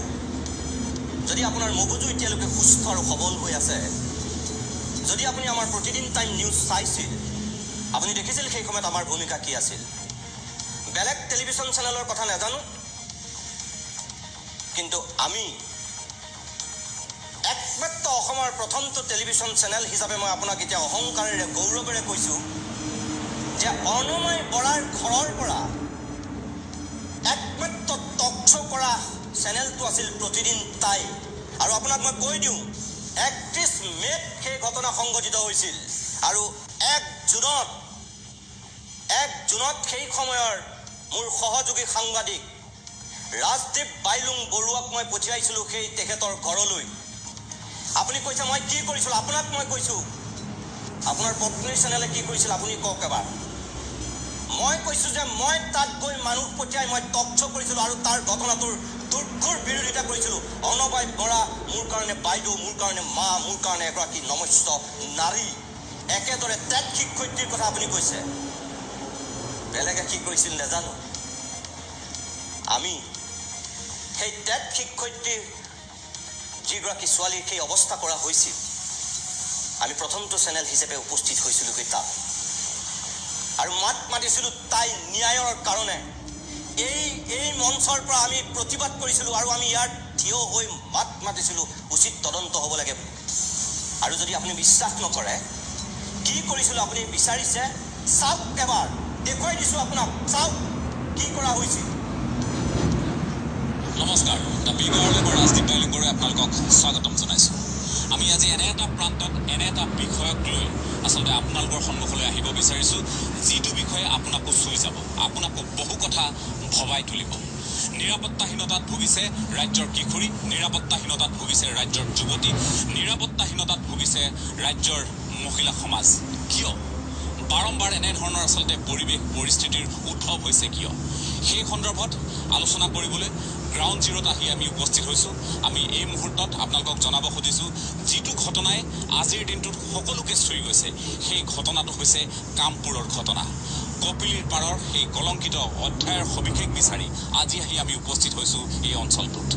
যদি আপোনাৰ মগজু এতিয়ালৈকে সুস্থ আৰু সবল হৈ আছে, যদি আপুনি আমাৰ প্ৰতিদিন টাইম নিউজ চাইছিল, আপুনি দেখিছিল সেই সময়ত আমাৰ ভূমিকা কি আছিল। বেলেগ টেলিভিশ্যন চেনেলৰ কথা নাজানো, কিন্তু আমি একমাত্ৰ অসমৰ প্ৰথমটো টেলিভিশ্যন চেনেল হিচাপে মই আপোনাক এতিয়া অহংকাৰেৰে গৌৰৱেৰে কৈছোঁ যে অৰ্ণময় বৰাৰ ঘৰৰ পৰা একমাত্ৰ টক শ্ব' কৰা চেনেলটো আছিল প্ৰতিদিন টাইম। আৰু আপোনাক মই কৈ দিওঁ 31 মে'ত সেই ঘটনা সংঘটিত হৈছিল আৰু 1 জুনত সেই সময়ৰ মোৰ সহযোগী সাংবাদিক ৰাজদীপ বাইলুং বৰুৱাক মই পঠিয়াইছিলোঁ সেই তেখেতৰ ঘৰলৈ। আপুনি কৈছে মই কি কৰিছিলোঁ, আপোনাক মই কৈছোঁ আপোনাৰ পত্নীৰ চেনেলে কি কৰিছিল আপুনি কওক এবাৰ। মই কৈছোঁ যে মই তাত গৈ মানুহ পঠিয়াই মই টক শ্ব' কৰিছিলোঁ আৰু তাৰ ঘটনাটোৰ দুৰ্ঘৰ বিৰোধিতা কৰিছিলোঁ। অৰ্ণময় বৰা মোৰ কাৰণে বাইদেউ, মোৰ কাৰণে মা, মোৰ কাৰণে এগৰাকী নমস্য নাৰী। একেদৰে টেট শিক্ষয়িত্ৰীৰ কথা আপুনি কৈছে, বেলেগে কি কৰিছিল নাজানো। আমি সেই টেট শিক্ষয়িত্ৰীৰ যিগৰাকী ছোৱালীৰ সেই অৱস্থা কৰা হৈছিল, আমি প্ৰথমটো চেনেল হিচাপে উপস্থিত হৈছিলোগৈ তাত আৰু মাত মাতিছিলোঁ তাই ন্যায়ৰ কাৰণে। এই মঞ্চৰ পৰা আমি প্ৰতিবাদ কৰিছিলোঁ আৰু আমি ইয়াত থিয় হৈ মাত মাতিছিলোঁ উচিত তদন্ত হ'ব লাগে। আৰু যদি আপুনি বিশ্বাস নকৰে কি কৰিছিলোঁ আপুনি বিচাৰিছে চাওক, এবাৰ দেখুৱাই দিছোঁ আপোনাক, চাওক কি কৰা হৈছিল। নমস্কাৰ, দ্য বিগাৰলৈ মই ৰাজদীপ বাইলুং বৰুৱাই আপোনালোকক স্বাগতম জনাইছোঁ। আমি আজি এনে এটা প্ৰান্তত এনে এটা বিষয়ক লৈ আচলতে আপোনালোকৰ সন্মুখলৈ আহিব বিচাৰিছোঁ, যিটো বিষয়ে আপোনাকো চুই যাব, আপোনাকো বহু কথা ভবাই তুলিব। নিৰাপত্তাহীনতাত ভুগিছে ৰাজ্যৰ কিশোৰী, নিৰাপত্তাহীনতাত ভুগিছে ৰাজ্যৰ যুৱতী, নিৰাপত্তাহীনতাত ভুগিছে ৰাজ্যৰ মহিলা সমাজ। কিয় বাৰম্বাৰ এনেধৰণৰ আচলতে পৰিৱেশ পৰিস্থিতিৰ উদ্ভৱ হৈছে, কিয় সেই সন্দৰ্ভত আলোচনা কৰিবলৈ গ্ৰাউণ্ড জিৰ'ত আহি আমি উপস্থিত হৈছোঁ। আমি এই মুহূৰ্তত আপোনালোকক জনাব খুজিছোঁ, যিটো ঘটনাই আজিৰ দিনটোত সকলোকে চুই গৈছে, সেই ঘটনাটো হৈছে কামপুৰৰ ঘটনা। কপিলীৰ পাৰৰ সেই কলংকিত অধ্যায়ৰ সবিশেষ বিচাৰি আজি আহি আমি উপস্থিত হৈছোঁ এই অঞ্চলটোত।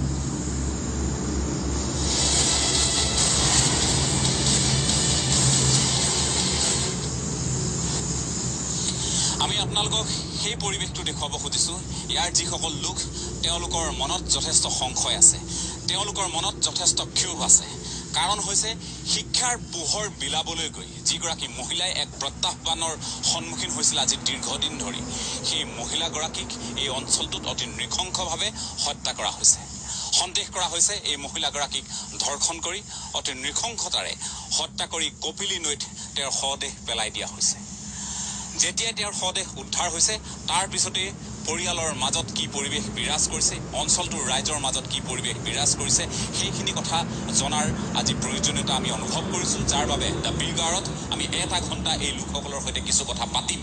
আমি আপোনালোকক সেই পৰিৱেশটো দেখুৱাব খুজিছোঁ। ইয়াৰ যিসকল লোক, তেওঁলোকৰ মনত যথেষ্ট সংশয় আছে, তেওঁলোকৰ মনত যথেষ্ট ক্ষোভ আছে। কাৰণ হৈছে শিক্ষাৰ পোহৰ বিলাবলৈ গৈ যিগৰাকী মহিলাই এক প্ৰত্যাহ্বানৰ সন্মুখীন হৈছিল আজি দীৰ্ঘদিন ধৰি, সেই মহিলাগৰাকীক এই অঞ্চলটোত অতি নৃশংসভাৱে হত্যা কৰা হৈছে। সন্দেহ কৰা হৈছে এই মহিলাগৰাকীক ধৰ্ষণ কৰি অতি নৃশংসতাৰে হত্যা কৰি কপিলী নৈত তেওঁৰ শৱদেহ পেলাই দিয়া হৈছে। যেতিয়াই তেওঁৰ শৱদেহ উদ্ধাৰ হৈছে, তাৰ পিছতেই পৰিয়ালৰ মাজত কি পৰিৱেশ বিৰাজ কৰিছে, অঞ্চলটোৰ ৰাইজৰ মাজত কি পৰিৱেশ বিৰাজ কৰিছে, সেইখিনি কথা জনাৰ আজি প্ৰয়োজনীয়তা আমি অনুভৱ কৰিছোঁ, যাৰ বাবে দ্য বিগাৰত আমি 1 ঘণ্টা এই লোকসকলৰ সৈতে কিছু কথা পাতিম।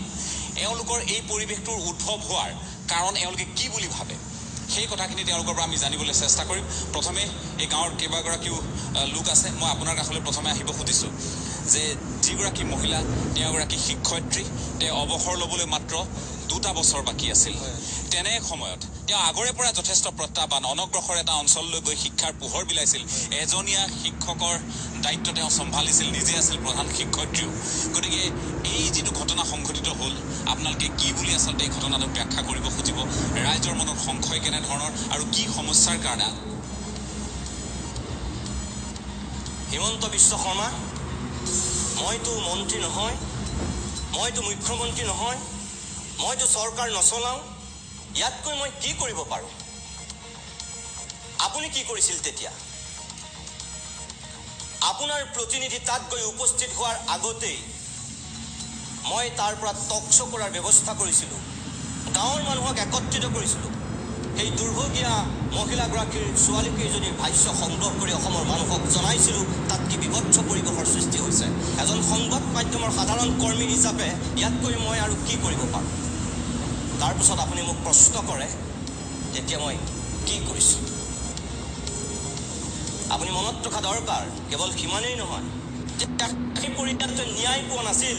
এওঁলোকৰ এই পৰিৱেশটোৰ উদ্ভৱ হোৱাৰ কাৰণ এওঁলোকে কি বুলি ভাবে, সেই কথাখিনি তেওঁলোকৰ পৰা আমি জানিবলৈ চেষ্টা কৰিম। প্ৰথমে এই গাঁৱৰ কেইবাগৰাকীও লোক আছে, মই আপোনাৰ কাষলৈ প্ৰথমে আহিব খুজিছোঁ যে যিগৰাকী মহিলা তেওঁ এগৰাকী শিক্ষয়িত্ৰী, তেওঁ অৱসৰ ল'বলৈ মাত্ৰ 2টা বছৰ বাকী আছিল। তেনে সময়ত তেওঁ আগৰে পৰা যথেষ্ট প্ৰত্যাহ্বান, অনগ্ৰসৰ এটা অঞ্চললৈ গৈ শিক্ষাৰ পোহৰ বিলাইছিল। এজনীয়া শিক্ষকৰ দায়িত্ব তেওঁ চম্ভালিছিল, নিজে আছিল প্ৰধান শিক্ষয়িত্ৰীও। গতিকে এই যিটো ঘটনা সংঘটিত হ'ল, আপোনালোকে কি বুলি আচলতে এই ঘটনাটো ব্যাখ্যা কৰিব খুজিব? ৰাইজৰ মনত সংশয় কেনেধৰণৰ আৰু কি সমস্যাৰ কাৰণে? হিমন্ত বিশ্ব শৰ্মা, মইতো মন্ত্ৰী নহয়, মইতো মুখ্যমন্ত্ৰী নহয়, মইতো চৰকাৰ নচলাওঁ, ইয়াতকৈ মই কি কৰিব পাৰোঁ? আপুনি কি কৰিছিল তেতিয়া? আপোনাৰ প্ৰতিনিধি তাত গৈ উপস্থিত হোৱাৰ আগতেই মই তাৰ পৰা টক শ্ব' কৰাৰ ব্যৱস্থা কৰিছিলোঁ, গাঁৱৰ মানুহক একত্ৰিত কৰিছিলোঁ। সেই দুৰ্ভগীয়া মহিলাগৰাকীৰ ছোৱালীকেইজনীৰ ভাষ্য সংগ্ৰহ কৰি অসমৰ মানুহক জনাইছিলোঁ তাত কি বিভৎস পৰিৱেশৰ সৃষ্টি হৈছে। এজন সংবাদ মাধ্যমৰ সাধাৰণ কৰ্মী হিচাপে ইয়াতকৈ মই আৰু কি কৰিব পাৰোঁ? তাৰপিছত আপুনি মোক প্ৰশ্ন কৰে তেতিয়া মই কি কৰিছোঁ। আপুনি মনত ৰখা দৰকাৰ, কেৱল সিমানেই নহয়, সেই পৰিত্যাগটো ন্যায় পোৱা নাছিল।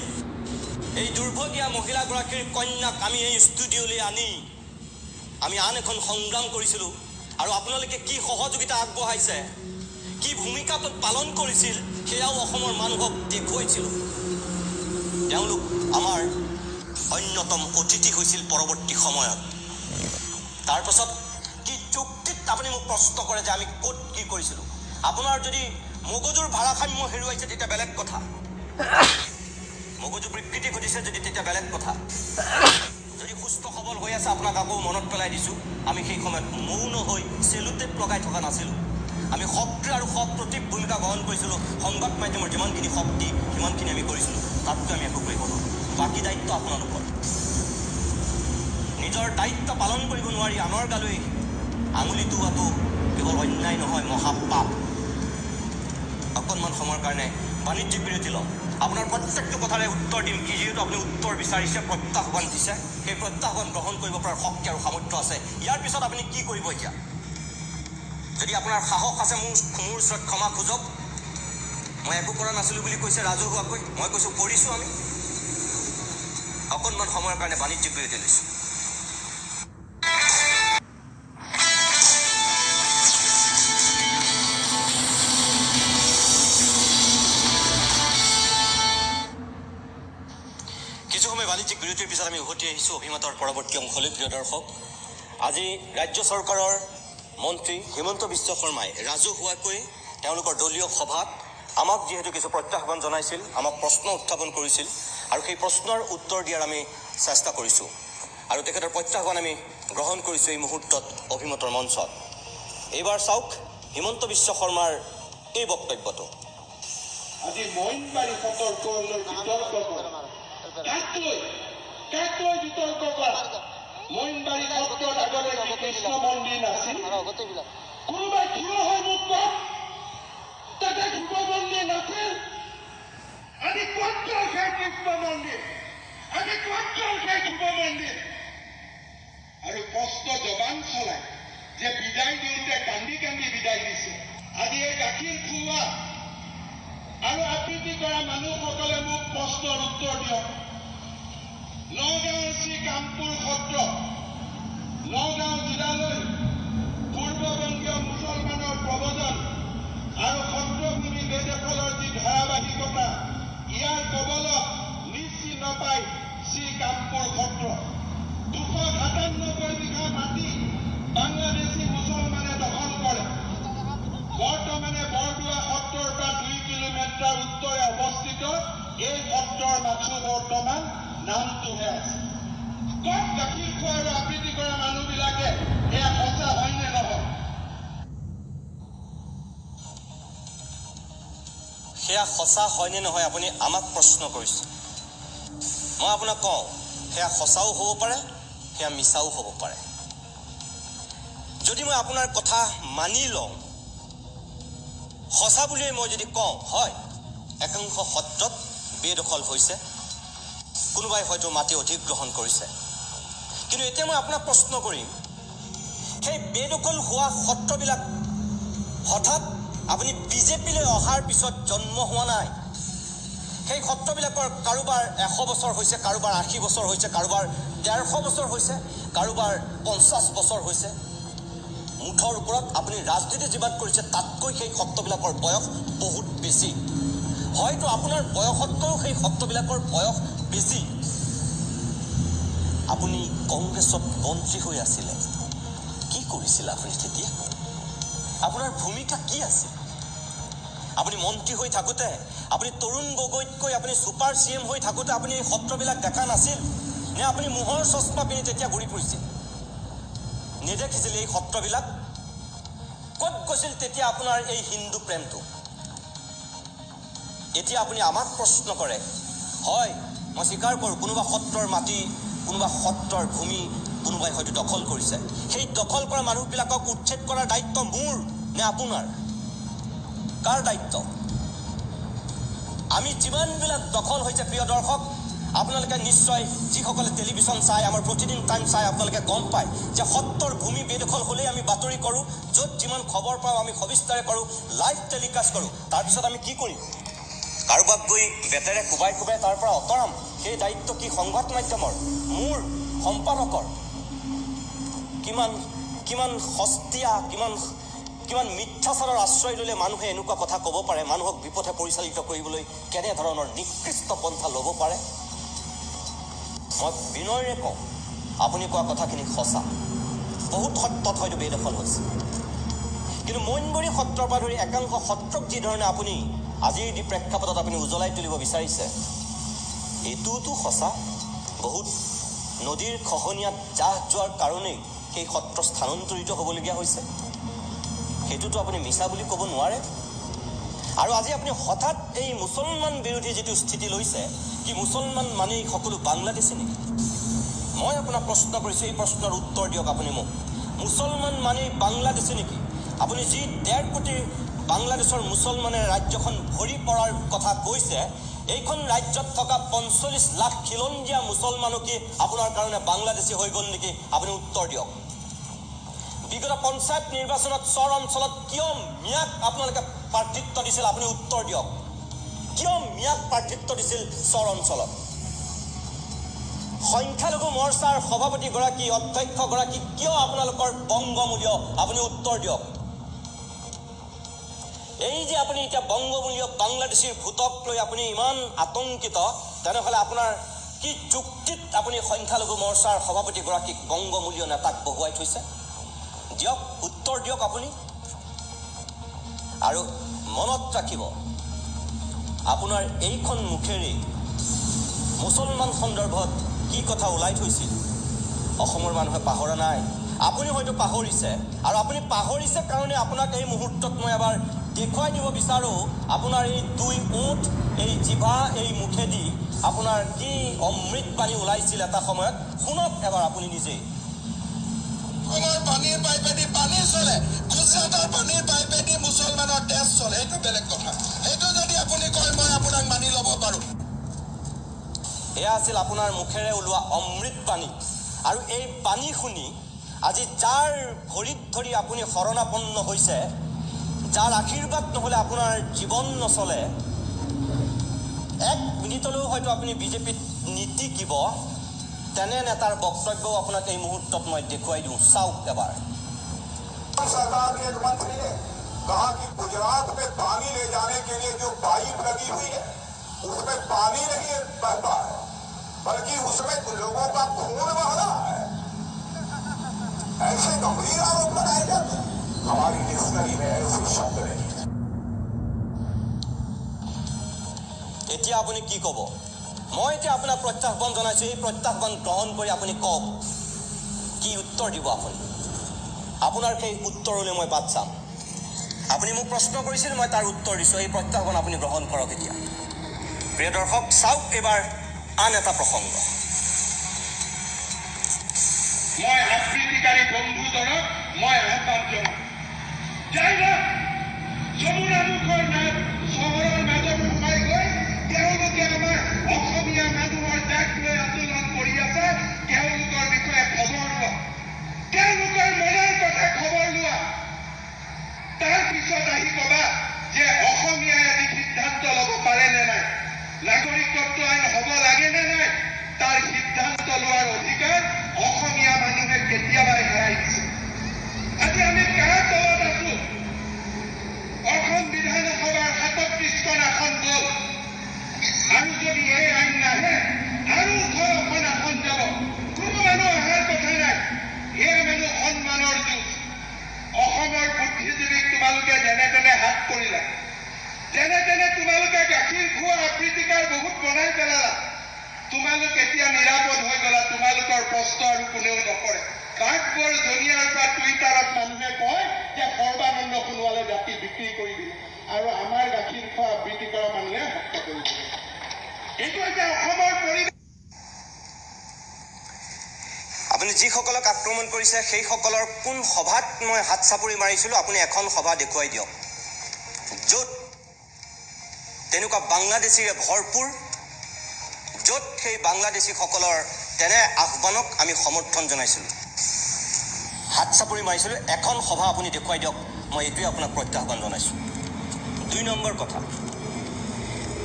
এই দুৰ্ভগীয়া মহিলাগৰাকীৰ কন্যাক আমি এই ষ্টুডিঅ'লৈ আনি আমি আন এখন সংগ্ৰাম কৰিছিলোঁ, আৰু আপোনালোকে কি সহযোগিতা আগবঢ়াইছে, কি ভূমিকা পালন কৰিছিল, সেয়াও অসমৰ মানুহক দেখুৱাইছিলোঁ। তেওঁলোক আমাৰ অন্যতম অতিথি হৈছিল পৰৱৰ্তী সময়ত। তাৰপাছত কি যুক্তিত আপুনি মোক প্ৰশ্ন কৰে যে আমি ক'ত কি কৰিছিলোঁ? আপোনাৰ যদি মগজুৰ ভাৰসাম্য হেৰুৱাইছে তেতিয়া বেলেগ কথা, মগজু বিকৃতি ঘটিছে যদি তেতিয়া বেলেগ কথা। যদি সুস্থ সবল হৈ আছে, আপোনাক আকৌ মনত পেলাই দিছোঁ, আমি সেই সময়ত মৌন হৈ চেলুটেপ লগাই থকা নাছিলোঁ। আমি সক্ৰিয় আৰু সপ্ৰতিভ ভূমিকা গ্ৰহণ কৰিছিলোঁ। সংবাদ মাধ্যমৰ যিমানখিনি শক্তি সিমানখিনি আমি কৰিছিলোঁ, তাতকৈ আমি একো কৰিব নোৱাৰোঁ। বাকী দায়িত্ব আপোনালোকৰ। নিজৰ দায়িত্ব পালন কৰিব নোৱাৰি আনৰ গালৈ আঙুলি টোৱাটো কেৱল অন্যায় নহয়, মহাপাপ। অকণমান সময়ৰ কাৰণে বাণিজ্যিক বিৰতি লওক। আপোনাৰ প্ৰত্যেকটো কথাৰে উত্তৰ দিম, কি যিহেতু আপুনি উত্তৰ বিচাৰিছে, প্ৰত্যাহ্বান দিছে, সেই প্ৰত্যাহ্বান গ্ৰহণ কৰিব পৰাৰ শক্তি আৰু সামৰ্থ্য আছে। ইয়াৰ পিছত আপুনি কি কৰিব এতিয়া? যদি আপোনাৰ সাহস আছে মোৰ ওচৰত ক্ষমা খোজক। মই একো কৰা নাছিলোঁ বুলি কৈছে ৰাজহুৱাকৈ, মই কৈছোঁ কৰিছোঁ আমি। অকণমান সময়ৰ কাৰণে বাণিজ্যিক বিৰতি লৈছোঁ। কিছু সময় বাণিজ্যিক বিৰতিৰ পিছত আমি উভতি আহিছোঁ অভিমতৰ পৰৱৰ্তী অংশলৈ। প্ৰিয় দৰ্শক, আজি ৰাজ্য চৰকাৰৰ মন্ত্ৰী হিমন্ত বিশ্ব শৰ্মাই ৰাজহুৱাকৈ তেওঁলোকৰ দলীয় সভাত আমাক যিহেতু কিছু প্ৰত্যাহ্বান জনাইছিল, আমাক প্ৰশ্ন উত্থাপন কৰিছিল, আৰু সেই প্ৰশ্নৰ উত্তৰ দিয়াৰ আমি চেষ্টা কৰিছোঁ, আৰু তেখেতৰ প্ৰত্যাহ্বান আমি গ্ৰহণ কৰিছোঁ এই মুহূৰ্তত অভিমতৰ মঞ্চত। এইবাৰ চাওক হিমন্ত বিশ্ব শৰ্মাৰ এই বক্তব্যটো। আজি মইনবাৰী সতৰ্কলৈ বিতৰ্ক কৰা, কাকলৈ বিতৰ্ক কৰা? মইনবাৰী সত্ৰত আগতে কি কৃষ্ণ মন্দিৰ নাছিল? কোনোবাই থিয় হৈ মোক কওক, তাতে শিৱ মন্দিৰ নাছিল? আজি ক'ত গ'ল সেই কৃষ্ণ মন্দিৰ? আজি ক'ত গ'ল সেই শিৱ মন্দিৰ? আৰু প্ৰশ্ন জবান চলাই যে বিদায় দিওঁতে কান্দি কান্দি বিদায় দিছে। আজি এই গাখীৰ খুওৱা আৰু আবৃত্তি কৰা মানুহসকলে মোক প্ৰশ্নৰ উত্তৰ দিয়ক। নগাঁৱৰ শ্ৰী কামপুৰ সত্ৰ, নগাঁও জিলালৈ পূৰ্ববংগীয় মুছলমানৰ প্ৰব্ৰজন আৰু সত্ৰভূমি বেদখলৰ যি ধাৰাবাহিকতা, ইয়াৰ কবলত নিশ্চিত নাপায় শ্ৰী কামপুৰ সত্ৰ। 297 বিঘা মাটি বাংলাদেশী মুছলমানে দখল কৰে। বৰ্তমানে বৰদোৱা সত্ৰৰ পৰা 2 কিলোমিটাৰ উত্তৰে অৱস্থিত এই সত্ৰৰ মাথো বৰ্তমান নামটোহে আছে। ক'ত গাখীৰ খোৱা আৰু আবৃত্তি কৰা মানুহবিলাকে এয়া সঁচা হয়নে নহয়? সেয়া সঁচা হয়নে নহয় আপুনি আমাক প্ৰশ্ন কৰিছে। মই আপোনাক কওঁ, সেয়া সঁচাও হ'ব পাৰে, সেয়া মিছাও হ'ব পাৰে। যদি মই আপোনাৰ কথা মানি লওঁ, সঁচা বুলিয়ে মই যদি কওঁ, হয় একাংশ সত্ৰত বেদখল হৈছে, কোনোবাই হয়তো মাটি অধিগ্ৰহণ কৰিছে, কিন্তু এতিয়া মই আপোনাক প্ৰশ্ন কৰিম, সেই বেদখল হোৱা সত্ৰবিলাক হঠাৎ আপুনি বিজেপিলৈ অহাৰ পিছত জন্ম হোৱা নাই। সেই সত্ৰবিলাকৰ কাৰোবাৰ 100 বছৰ হৈছে, কাৰোবাৰ 80 বছৰ হৈছে, কাৰোবাৰ 150 বছৰ হৈছে, কাৰোবাৰ 50 বছৰ হৈছে। মুঠৰ ওপৰত আপুনি ৰাজনীতি যিমান কৰিছে তাতকৈ সেই সত্ৰবিলাকৰ বয়স বহুত বেছি। হয়তো আপোনাৰ বয়সতকৈও সেই সত্ৰবিলাকৰ বয়স বেছি। আপুনি কংগ্ৰেছত মন্ত্ৰী হৈ আছিলে, কি কৰিছিল আপুনি তেতিয়া? আপোনাৰ ভূমিকা কি আছিল? আপুনি মন্ত্ৰী হৈ থাকোঁতে, আপুনি তৰুণ গগৈতকৈ আপুনি ছুপাৰ CM হৈ থাকোঁতে আপুনি এই সত্ৰবিলাক দেখা নাছিল নে? আপুনি মোহৰ চশমা পিন্ধি তেতিয়া ঘূৰি ফুৰিছিল, নেদেখিছিল এই সত্ৰবিলাক? ক'ত গৈছিল তেতিয়া আপোনাৰ এই হিন্দু প্ৰেমটো? এতিয়া আপুনি আমাক প্ৰশ্ন কৰে। হয়, মই স্বীকাৰ কৰোঁ, কোনোবা সত্ৰৰ মাটি, কোনোবা সত্ৰৰ ভূমি কোনোবাই হয়তো দখল কৰিছে। সেই দখল কৰা মানুহবিলাকক উচ্ছেদ কৰাৰ দায়িত্ব মোৰ নে আপোনাৰ? কাৰ দায়িত্ব? আমি যিমানবিলাক দখল হৈছে, প্ৰিয় দৰ্শক, আপোনালোকে নিশ্চয় যিসকলে টেলিভিশ্যন চাই, আমাৰ প্ৰতিদিন টাইম চাই, আপোনালোকে গম পায় যে সত্ৰৰ ভূমি বেদখল হ'লেই আমি বাতৰি কৰোঁ। য'ত যিমান খবৰ পাওঁ আমি সবিস্তাৰে কৰোঁ, লাইভ টেলিকাষ্ট কৰোঁ। তাৰপিছত আমি কি কৰিম? কাৰোবাক গৈ বেটেৰে কোবাই কোবাই তাৰ পৰা আঁতৰাম। সেই দায়িত্ব কি সংবাদ মাধ্যমৰ, মোৰ, সম্পাদকৰ? কিমান সস্তীয়া, কিমান মিথ্যাচাৰৰ আশ্ৰয় ল'লে মানুহে এনেকুৱা কথা ক'ব পাৰে? মানুহক বিপথে পৰিচালিত কৰিবলৈ কেনেধৰণৰ নিকৃষ্ট পন্থা ল'ব পাৰে? মই বিনয়েৰে কওঁ, আপুনি কোৱা কথাখিনি সঁচা। বহুত সত্ৰত হয়তো বেদখল হৈছে, কিন্তু মইনবৰী সত্ৰৰ পৰা ধৰি একাংশ সত্ৰক যিধৰণে আপুনি আজিৰ যি প্ৰেক্ষাপটত আপুনি উজ্বলাই তুলিব বিচাৰিছে, এইটোতো সঁচা। বহুত নদীৰ খহনীয়াত জাহ যোৱাৰ কাৰণেই সেই সত্ৰ স্থানান্তৰিত হ'বলগীয়া হৈছে। সেইটোতো আপুনি মিছা বুলি ক'ব নোৱাৰে। আৰু আজি আপুনি হঠাৎ এই মুছলমান বিৰোধী যিটো স্থিতি লৈছে, কি মুছলমান মানেই সকলো বাংলাদেশী নেকি? মই আপোনাক প্ৰশ্ন কৰিছোঁ, এই প্ৰশ্নৰ উত্তৰ দিয়ক আপুনি মোক। মুছলমান মানেই বাংলাদেশী নেকি? আপুনি যি 1.5 কোটি বাংলাদেশৰ মুছলমানে ৰাজ্যখন ভৰি পৰাৰ কথা কৈছে, এইখন ৰাজ্যত থকা 45 লাখ খিলঞ্জীয়া মুছলমানো কি আপোনাৰ কাৰণে বাংলাদেশী হৈ গ'ল নেকি? আপুনি উত্তৰ দিয়ক। বিগত পঞ্চায়ত নিৰ্বাচনত চৰ অঞ্চলত কিয় মিয়াক আপোনালোকে প্ৰাৰ্থিত্ব দিছিল? আপুনি উত্তৰ দিয়ক। কিয় মিয়াক প্ৰাৰ্থিত্ব দিছিল চৰ অঞ্চলত? সংখ্যালঘু মৰ্চাৰ সভাপতিগৰাকী, অধ্যক্ষগৰাকী কিয় আপোনালোকৰ বংগমূলীয়? আপুনি উত্তৰ দিয়ক। এই যে আপুনি এতিয়া বংগমূলীয় বাংলাদেশীৰ ভোটক লৈ আপুনি ইমান আতংকিত, তেনেহ'লে আপোনাৰ কি যুক্তিত আপুনি সংখ্যালঘু মৰ্চাৰ সভাপতিগৰাকীক বংগমূলীয় নেতাক বহুৱাই থৈছে? দিয়ক, উত্তৰ দিয়ক আপুনি। আৰু মনত ৰাখিব, আপোনাৰ এইখন মুখেৰে মুছলমান সন্দৰ্ভত কি কথা ওলাই থৈছিল অসমৰ মানুহে পাহৰা নাই। আপুনি হয়তো পাহৰিছে, আৰু আপুনি পাহৰিছে কাৰণে আপোনাক এই মুহূৰ্তত মই এবাৰ দেখুৱাই দিব বিচাৰোঁ। আপোনাৰ এই 2 ওঁঠ, এই জিভা, এই মুখেদি আপোনাৰ কি অমৃত পানী ওলাইছিল এটা সময়ত, শুনক এবাৰ আপুনি নিজেই। পানীৰ পাইপেদি পানী চলে, গুজৰাটৰ পানীৰ পাইপেদি মুছলমানৰ তেজ চলে, সেইটো বেলেগ কথা। সেইটো যদি আপুনি কয় মই আপোনাক মানি ল'ব পাৰোঁ। এয়া আছিল আপোনাৰ মুখেৰে ওলোৱা অমৃত পানী। আৰু এই পানী শুনি আজি যাৰ ভৰিত ধৰি আপুনি শৰণাপন্ন হৈছে, যাৰ আশীৰ্বাদ নহ'লে আপোনাৰ জীৱন নচলে, 1 মিনিটলৈও হয়তো আপুনি বিজেপিত নিটিকিব, তেনে নেতাৰ বক্তব্যও আপোনাক এই মুহূৰ্তত মই দেখুৱাই দিওঁ। চাওক এবাৰ। सरकार के एक मंत्री ने कहा कि गुजरात में पानी ले जाने के लिए जो पाइप लगी हुई है, उसमें पानी नहीं बहता है, बल्कि उसमें लोगों का खून बह रहा है। ऐसे गंभीर आरोप लगाए जाते हैं। हमारी डिक्शनरी में ऐसे शब्द नहीं। এতিয়া আপুনি কি ক'ব? মই এতিয়া আপোনাক প্ৰত্যাহ্বান জনাইছোঁ, এই প্ৰত্যাহ্বান গ্ৰহণ কৰি আপুনি কওক, কি উত্তৰ দিব আপুনি? আপোনাৰ সেই উত্তৰলৈ মই বাট চাম। আপুনি মোক প্ৰশ্ন কৰিছিল, মই তাৰ উত্তৰ দিছোঁ। এই প্ৰত্যাহ্বান আপুনি গ্ৰহণ কৰক এতিয়া। প্ৰিয় দৰ্শক, চাওক এবাৰ আন এটা প্ৰসংগ। মই আফ্ৰিকাৰী বন্ধুজনক মই আহ্বান জনাম, যাই না যমুনা মুখৰ চহৰৰ মাজত সোমাই গৈ তেওঁলোকে আমাৰ অসমীয়া মানুহৰ দেশ লৈ আন্দোলন কৰি আছে, তেওঁলোকৰ বিষয়ে খবৰ লওক, তেওঁলোকৰ মনৰ কথা পিছত আহি কবা যে অসমীয়াই আজি সিদ্ধান্ত ল'ব পাৰে নে নাই, নাগৰিকত্ব আইন হ'ব লাগে নে নাই, তাৰ সিদ্ধান্ত লোৱাৰ অধিকাৰ অসমীয়া মানুহে কেতিয়াবাই হেৰাই দিছে। আজি আমি কাৰ তলত আছো? অসম বিধানসভাৰ 37খন আসন গ'ল, আৰু যদি এই আইন নাহে আৰু 18খন আসন যাব। কোনো মানুহ অহাৰ কথা নাই। এয়া মানুহ সন্মানৰ যুগ। অসমৰ বুদ্ধিজীৱীক তোমালোকে যেনে তেনে হাত কৰিলা, যেনে তেনে তোমালোকে গাখীৰ খোৱা আবৃত্তিকাৰ বহুত বনাই পেলালা। তোমালোক এতিয়া নিৰাপদ হৈ গলা, তোমালোকৰ প্ৰশ্ন আৰু কোনেও নকৰে। বাঘবৰ জনিয়াৰ পৰা টুইটাৰত মানুহে কয় যে সৰ্বানন্দ সোণোৱালে জাতি বিক্ৰী কৰি দিলে আৰু আমাৰ গাখীৰ খোৱা আবৃত্তি কৰা মানুহে হত্যা কৰি দিলে। এইটো হৈছে অসমৰ পৰিৱেশ। আপুনি যিসকলক আক্ৰমণ কৰিছে সেইসকলৰ কোন সভাত মই হাত চাপৰি মাৰিছিলোঁ আপুনি এখন সভা দেখুৱাই দিয়ক য'ত তেনেকুৱা বাংলাদেশীৰে ভৰপূৰ, য'ত সেই বাংলাদেশীসকলৰ তেনে আহ্বানক আমি সমৰ্থন জনাইছিলোঁ, হাত চাপৰি মাৰিছিলোঁ। এখন সভা আপুনি দেখুৱাই দিয়ক, মই এইটোৱে আপোনাক প্ৰত্যাহ্বান জনাইছোঁ। 2 নম্বৰ কথা,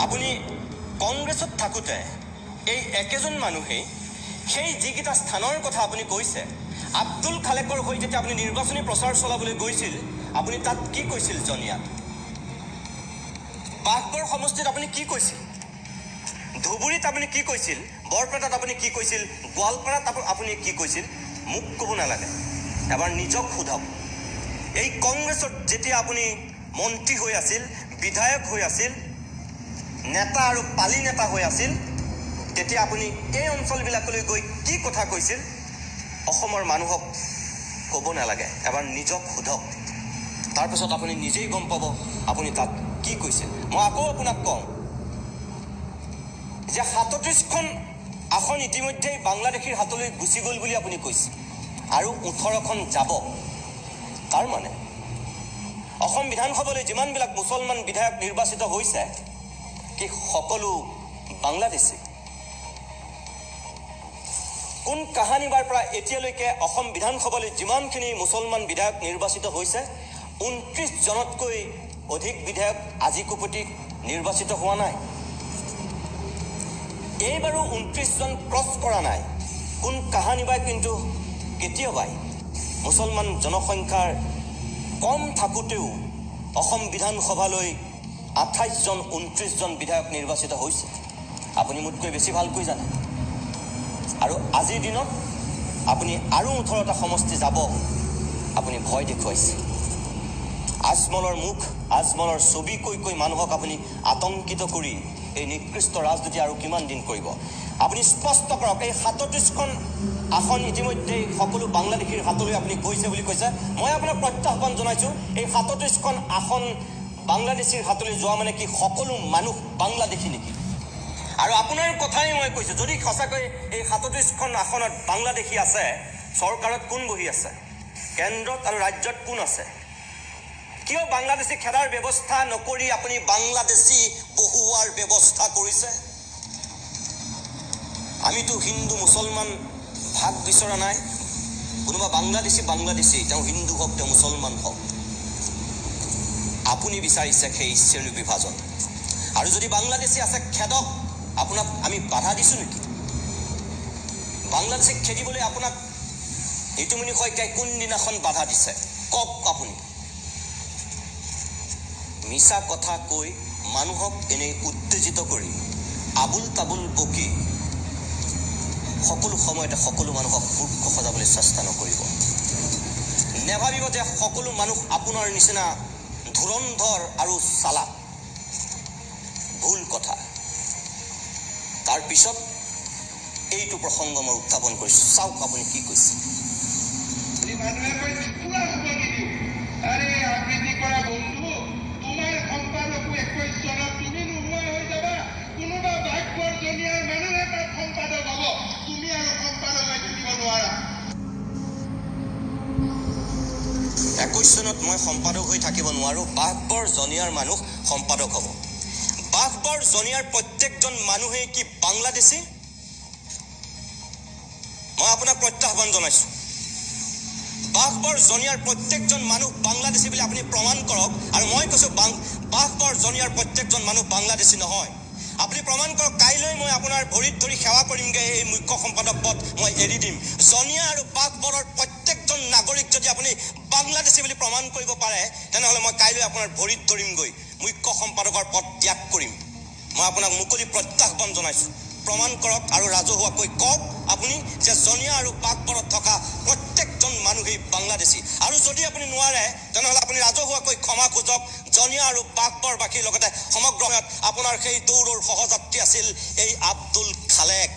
আপুনি কংগ্ৰেছত থাকোঁতে এই একেজন মানুহেই সেই যিকেইটা স্থানৰ কথা আপুনি কৈছে, আব্দুল খালেকৰ হৈ যেতিয়া আপুনি নিৰ্বাচনী প্ৰচাৰ চলাবলৈ গৈছিল, আপুনি তাত কি কৈছিল? জনিয়াত বাঘবৰ সমষ্টিত আপুনি কি কৈছিল? ধুবুৰীত আপুনি কি কৈছিল? বৰপেটাত আপুনি কি কৈছিল? গোৱালপাৰাত আপুনি কি কৈছিল? মোক ক'ব নালাগে, এবাৰ নিজক সোধক। এই কংগ্ৰেছত যেতিয়া আপুনি মন্ত্ৰী হৈ আছিল, বিধায়ক হৈ আছিল, নেতা আৰু পালি নেতা হৈ আছিল, তেতিয়া আপুনি এই অঞ্চলবিলাকলৈ গৈ কি কথা কৈছিল? অসমৰ মানুহক ক'ব নালাগে, এবাৰ নিজক সোধক। তাৰপিছত আপুনি নিজেই গম পাব আপুনি তাত কি কৈছিল। মই আকৌ আপোনাক কওঁ যে 37খন আসন ইতিমধ্যেই বাংলাদেশীৰ হাতলৈ গুচি গ'ল বুলি আপুনি কৈছে আৰু 18খন যাব। তাৰ মানে অসম বিধানসভালৈ যিমানবিলাক মুছলমান বিধায়ক নিৰ্বাচিত হৈছে কি সকলো বাংলাদেশী? কোন কাহানিবাৰ পৰা এতিয়ালৈকে অসম বিধানসভালৈ যিমানখিনি মুছলমান বিধায়ক নিৰ্বাচিত হৈছে 29 জনতকৈ অধিক বিধায়ক আজিকোপতি নিৰ্বাচিত হোৱা নাই। এইবাৰো 29 জন ক্ৰছ কৰা নাই। কোন কাহানিবাই কিন্তু কেতিয়াবাই মুছলমান জনসংখ্যাৰ কম থাকোঁতেও অসম বিধানসভালৈ 28 জন 29 জন বিধায়ক নিৰ্বাচিত হৈছে। আপুনি মোতকৈ বেছি ভালকৈ জানে। আৰু আজিৰ দিনত আপুনি আৰু 18টা সমষ্টি যাব, আপুনি ভয় দেখুৱাইছে। আজমলৰ মুখ, আজমলৰ ছবি কৈ মানুহক আপুনি আতংকিত কৰি এই নিকৃষ্ট ৰাজনীতি আৰু কিমান দিন কৰিব? আপুনি স্পষ্ট কৰক, এই 37খন আসন ইতিমধ্যেই সকলো বাংলাদেশীৰ হাতলৈ আপুনি গৈছে বুলি কৈছে। মই আপোনাক প্ৰত্যাহ্বান জনাইছোঁ, এই 37খন আসন বাংলাদেশীৰ হাতলৈ যোৱা মানে কি সকলো মানুহ বাংলাদেশী নেকি? আৰু আপোনাৰ কথাই মই কৈছোঁ, যদি সঁচাকৈ এই 37খন আসনত বাংলাদেশী আছে, চৰকাৰত কোন বহি আছে? কেন্দ্ৰত আৰু ৰাজ্যত কোন আছে? কিয় বাংলাদেশী খেদাৰ ব্যৱস্থা নকৰি আপুনি বাংলাদেশী বহুৱাৰ ব্যৱস্থা কৰিছে? আমিতো হিন্দু মুছলমান ভাগ বিচৰা নাই। কোনোবা বাংলাদেশী তেওঁ হিন্দু হওক, তেওঁ মুছলমান হওক। আপুনি বিচাৰিছে সেই শ্ৰেণী বিভাজন। আৰু যদি বাংলাদেশী আছে খেদক, আপোনাক আমি বাধা দিছোঁ নেকি? বাংলাদেশীক খেদিবলৈ আপোনাক ঋতুমণি শইকীয়াই কোনদিনাখন বাধা দিছে কওক আপুনি? মিছা কথা কৈ মানুহক এনেই উত্তেজিত কৰি আবুল তাবুল বকি সকলো সময়তে সকলো মানুহক মূৰ্খ সজাবলৈ চেষ্টা নকৰিব। নেভাবিব যে সকলো মানুহ আপোনাৰ নিচিনা ধুৰন্ধৰ আৰু চালাক। ভুল কথা। তাৰপিছত এইটো প্ৰসংগ মই উত্থাপন কৰিছোঁ, চাওক আপুনি কি কৈছে। মানুহে কয় পুৰা হ'ব নিদিওঁ। আৰে আবৃত্তি কৰা বন্ধু, তোমাৰ সম্পাদকো 21 চনত তুমি নোহোৱা হৈ যাবা। কোনোবা বাঘবৰ জনিয়াৰ মানুহে তাত সম্পাদক হ'ব, তুমি আৰু সম্পাদক হৈ থাকিব নোৱাৰা। 21 চনত মই সম্পাদক হৈ থাকিব নোৱাৰোঁ, বাঘবৰ জনিয়াৰ মানুহ সম্পাদক হ'ব। বাঘবৰ জনিয়াৰ প্ৰত্যেকজন মানুহেই কি বাংলাদেশী? মই আপোনাক প্ৰত্যাহ্বান জনাইছোঁ। বাঘবৰ জনিয়াৰ প্ৰত্যেকজন মানুহ বাংলাদেশী বুলি আপুনি প্ৰমাণ কৰক আৰু মই কৈছোঁ বাঘবৰ জনিয়াৰ প্ৰত্যেকজন মানুহ বাংলাদেশী নহয় আপুনি প্ৰমাণ কৰক কাইলৈ মই আপোনাৰ ভৰিত ধৰি সেৱা কৰিমগৈ এই মুখ্য সম্পাদক পদ মই এৰি দিম জনিয়া আৰু বাঘবৰৰ প্ৰত্যেকজন নাগৰিক যদি আপুনি বাংলাদেশী বুলি প্ৰমাণ কৰিব পাৰে তেনেহ'লে মই কাইলৈ আপোনাৰ ভৰিত ধৰিমগৈ মুখ্য সম্পাদকৰ পদ ত্যাগ কৰিম মই আপোনাক মুকলি প্ৰত্যাহ্বান জনাইছোঁ প্ৰমাণ কৰক আৰু ৰাজহুৱাকৈ কওক আপুনি যে জনিয়া আৰু বাঘবৰত থকা প্ৰত্যেকজন মানুহেই বাংলাদেশী আৰু যদি আপুনি নোৱাৰে তেনেহ'লে আপুনি ৰাজহুৱাকৈ ক্ষমা খোজক জনিয়া আৰু বাঘবৰবাসীৰ লগতে সমগ্ৰ সময়ত আপোনাৰ সেই দৌৰৰ সহযাত্ৰী আছিল এই আব্দুল খালেক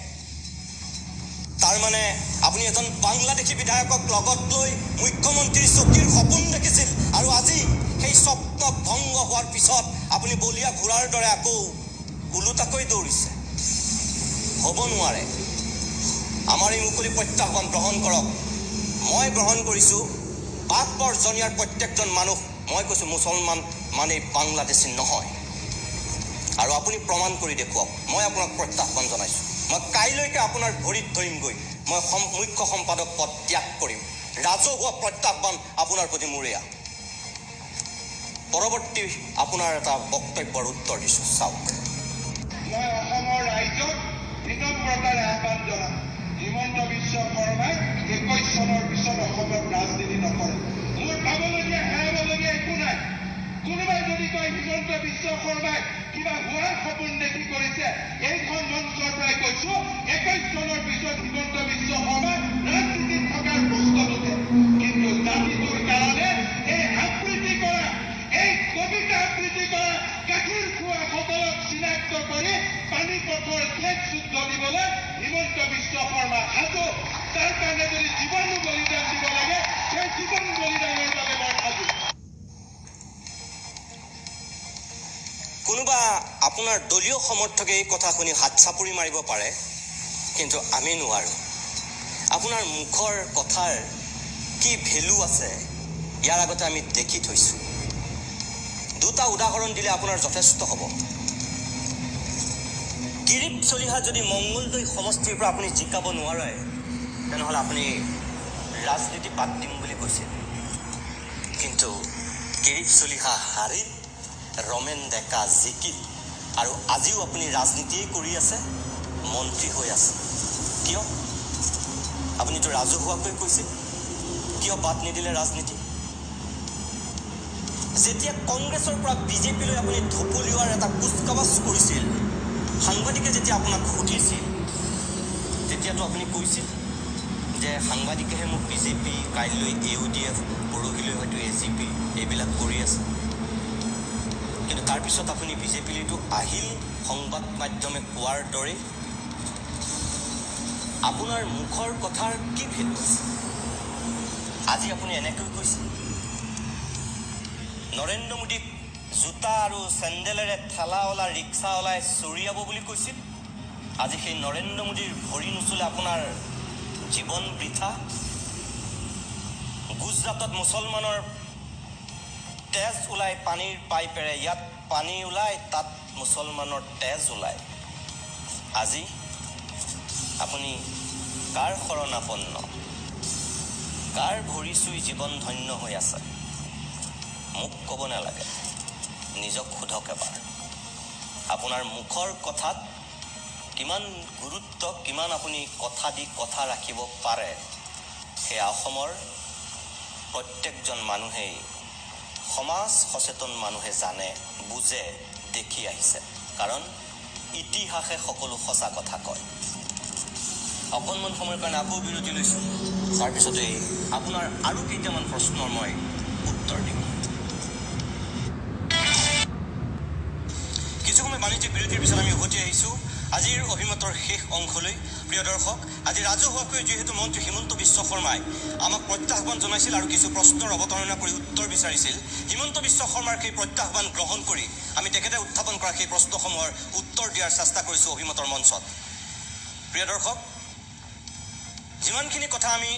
তাৰমানে আপুনি এজন বাংলাদেশী বিধায়কক লগত লৈ মুখ্যমন্ত্ৰীৰ চকীৰ সপোন দেখিছিল আৰু আজি সেই স্বপ্ন ভংগ হোৱাৰ পিছত আপুনি বলিয়া ঘোঁৰাৰ দৰে আকৌ ওলোটাকৈ দৌৰিছে হ'ব নোৱাৰে আমাৰ এই মুকলি প্ৰত্যাহ্বান গ্ৰহণ কৰক মই গ্ৰহণ কৰিছোঁ বাঘবৰ জনিয়াৰ প্ৰত্যেকজন মানুহ মই কৈছোঁ মুছলমান মানে বাংলাদেশী নহয় আৰু আপুনি প্ৰমাণ কৰি দেখুৱাওক মই আপোনাক প্ৰত্যাহ্বান জনাইছোঁ মই কাইলৈকে আপোনাৰ ভৰিত ধৰিমগৈ মই মুখ্য সম্পাদক পদ ত্যাগ কৰিম ৰাজহুৱা প্ৰত্যাহ্বান আপোনাৰ প্ৰতি মোৰ এয়া পৰৱৰ্তী আপোনাৰ এটা বক্তব্যৰ উত্তৰ দিছোঁ চাওক মই অসমৰ ৰাইজক বিনম্ৰতাৰে আহ্বান জনাম হিমন্ত বিশ্ব শৰ্মাই 21 চনৰ পিছত অসমত ৰাজনীতি নকৰে মোৰ পাবলগীয়া হেৰাবলগীয়া একো নাই কোনোবাই যদি কয় হিমন্ত বিশ্ব শৰ্মাই কিবা হোৱাৰ সপোন দেখি কৰিছে এইখন মঞ্চৰ পৰাই কৈছোঁ 21 চনৰ পিছত হিমন্ত বিশ্ব শৰ্মা ৰাজনীতিত থকাৰ প্ৰশ্ন নুঠে কিন্তু জাতিটোৰ কাৰণে এই আবৃত্তি কৰা এই কবিতা আবৃত্তি কৰা গাখীৰ খোৱা সকলক চিনাক্ত কৰি পানী পথৰ শেষ যুদ্ধ দিবলৈ হিমন্ত বিশ্ব শৰ্মা সাজু তাৰ কাৰণে যদি জীৱনো বলিদান দিব লাগে সেই জীৱন বলিদানৰ বাবে মই সাজু কোনোবা আপোনাৰ দলীয় সমৰ্থকে এই কথা শুনি হাত চাপৰি মাৰিব পাৰে কিন্তু আমি নোৱাৰোঁ আপোনাৰ মুখৰ কথাৰ কি ভেলু আছে ইয়াৰ আগতে আমি দেখি থৈছোঁ দুটা উদাহৰণ দিলে আপোনাৰ যথেষ্ট হ'ব কিৰিপ চলিহা যদি মংগলদৈ সমষ্টিৰ পৰা আপুনি জিকাব নোৱাৰে তেনেহ'লে আপুনি ৰাজনীতি বাদ দিম বুলি কৈছিল কিন্তু কিৰিপ চলিহা হাৰিল ৰমেন ডেকা জিকিল আৰু আজিও আপুনি ৰাজনীতিয়ে কৰি আছে মন্ত্ৰী হৈ আছে কিয় আপুনিতো ৰাজহুৱাকৈ কৈছিল কিয় বাদ নিদিলে ৰাজনীতি যেতিয়া কংগ্ৰেছৰ পৰা বিজেপিলৈ আপুনি ঢপলিওৱাৰ এটা কুচকাৱাজ কৰিছিল সাংবাদিকে যেতিয়া আপোনাক সুধিছিল তেতিয়াতো আপুনি কৈছিল যে সাংবাদিকেহে মোক বিজেপি কাইলৈ AUDF পৰহিলৈ হয়তো AGP এইবিলাক কৰি আছে কিন্তু তাৰপিছত আপুনি বিজেপিলৈতো আহিল সংবাদ মাধ্যমে কোৱাৰ দৰে আপোনাৰ মুখৰ কথাৰ কি ভেলু আছে আজি আপুনি এনেকৈ কৈছে নৰেন্দ্ৰ মোদীক জোতা আৰু চেণ্ডেলেৰে ঠেলাৱালা ৰিক্সাৱালাই চৰিয়াব বুলি কৈছিল আজি সেই নৰেন্দ্ৰ মোদীৰ ভৰি নুচুলে আপোনাৰ জীৱন বৃথা গুজৰাটত মুছলমানৰ তেজ ওলায় পানীৰ পাইপেৰে ইয়াত পানী ওলায় তাত মুছলমানৰ তেজ ওলায় আজি আপুনি কাৰ শৰণাপন্ন কাৰ ভৰি চুই জীৱন ধন্য হৈ আছে মোক ক'ব নালাগে নিজক সোধক এবাৰ আপোনাৰ মুখৰ কথাত কিমান গুৰুত্ব কিমান আপুনি কথা দি কথা ৰাখিব পাৰে সেয়া অসমৰ প্ৰত্যেকজন মানুহেই সমাজ সচেতন মানুহে জানে বুজে দেখি আহিছে কাৰণ ইতিহাসে সকলো সঁচা কথা কয় অকণমান সময়ৰ কাৰণে আকৌ বিৰতি লৈছোঁ তাৰপিছতে আপোনাৰ আৰু কেইটামান প্ৰশ্নৰ মই উত্তৰ দিম কিছু সময় বাণিজ্যিক বিৰতিৰ পিছত আমি উভতি আহিছোঁ আজিৰ অভিমতৰ শেষ অংশলৈ প্ৰিয় দৰ্শক আজি ৰাজহুৱাকৈ যিহেতু মন্ত্ৰী হিমন্ত বিশ্ব শৰ্মাই আমাক প্ৰত্যাহ্বান জনাইছিল আৰু কিছু প্ৰশ্নৰ অৱতাৰণা কৰি উত্তৰ বিচাৰিছিল হিমন্ত বিশ্ব শৰ্মাৰ সেই প্ৰত্যাহ্বান গ্ৰহণ কৰি আমি তেখেতে উত্থাপন কৰা সেই প্ৰশ্নসমূহৰ উত্তৰ দিয়াৰ চেষ্টা কৰিছোঁ অভিমতৰ মঞ্চত প্ৰিয় দৰ্শক যিমানখিনি কথা আমি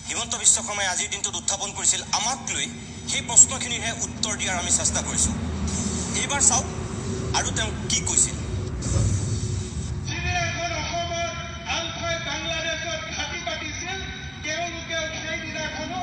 হিমন্ত বিশ্ব শৰ্মাই আজিৰ দিনটোত উত্থাপন কৰিছিল আমাক লৈ সেই প্ৰশ্নখিনিৰহে উত্তৰ দিয়াৰ আমি চেষ্টা কৰিছোঁ এইবাৰ চাওক আৰু তেওঁ কি কৈছিল বাংলাদেশত ঘাটি পাতিছিল তেওঁলোকেও সেইদিনাখনো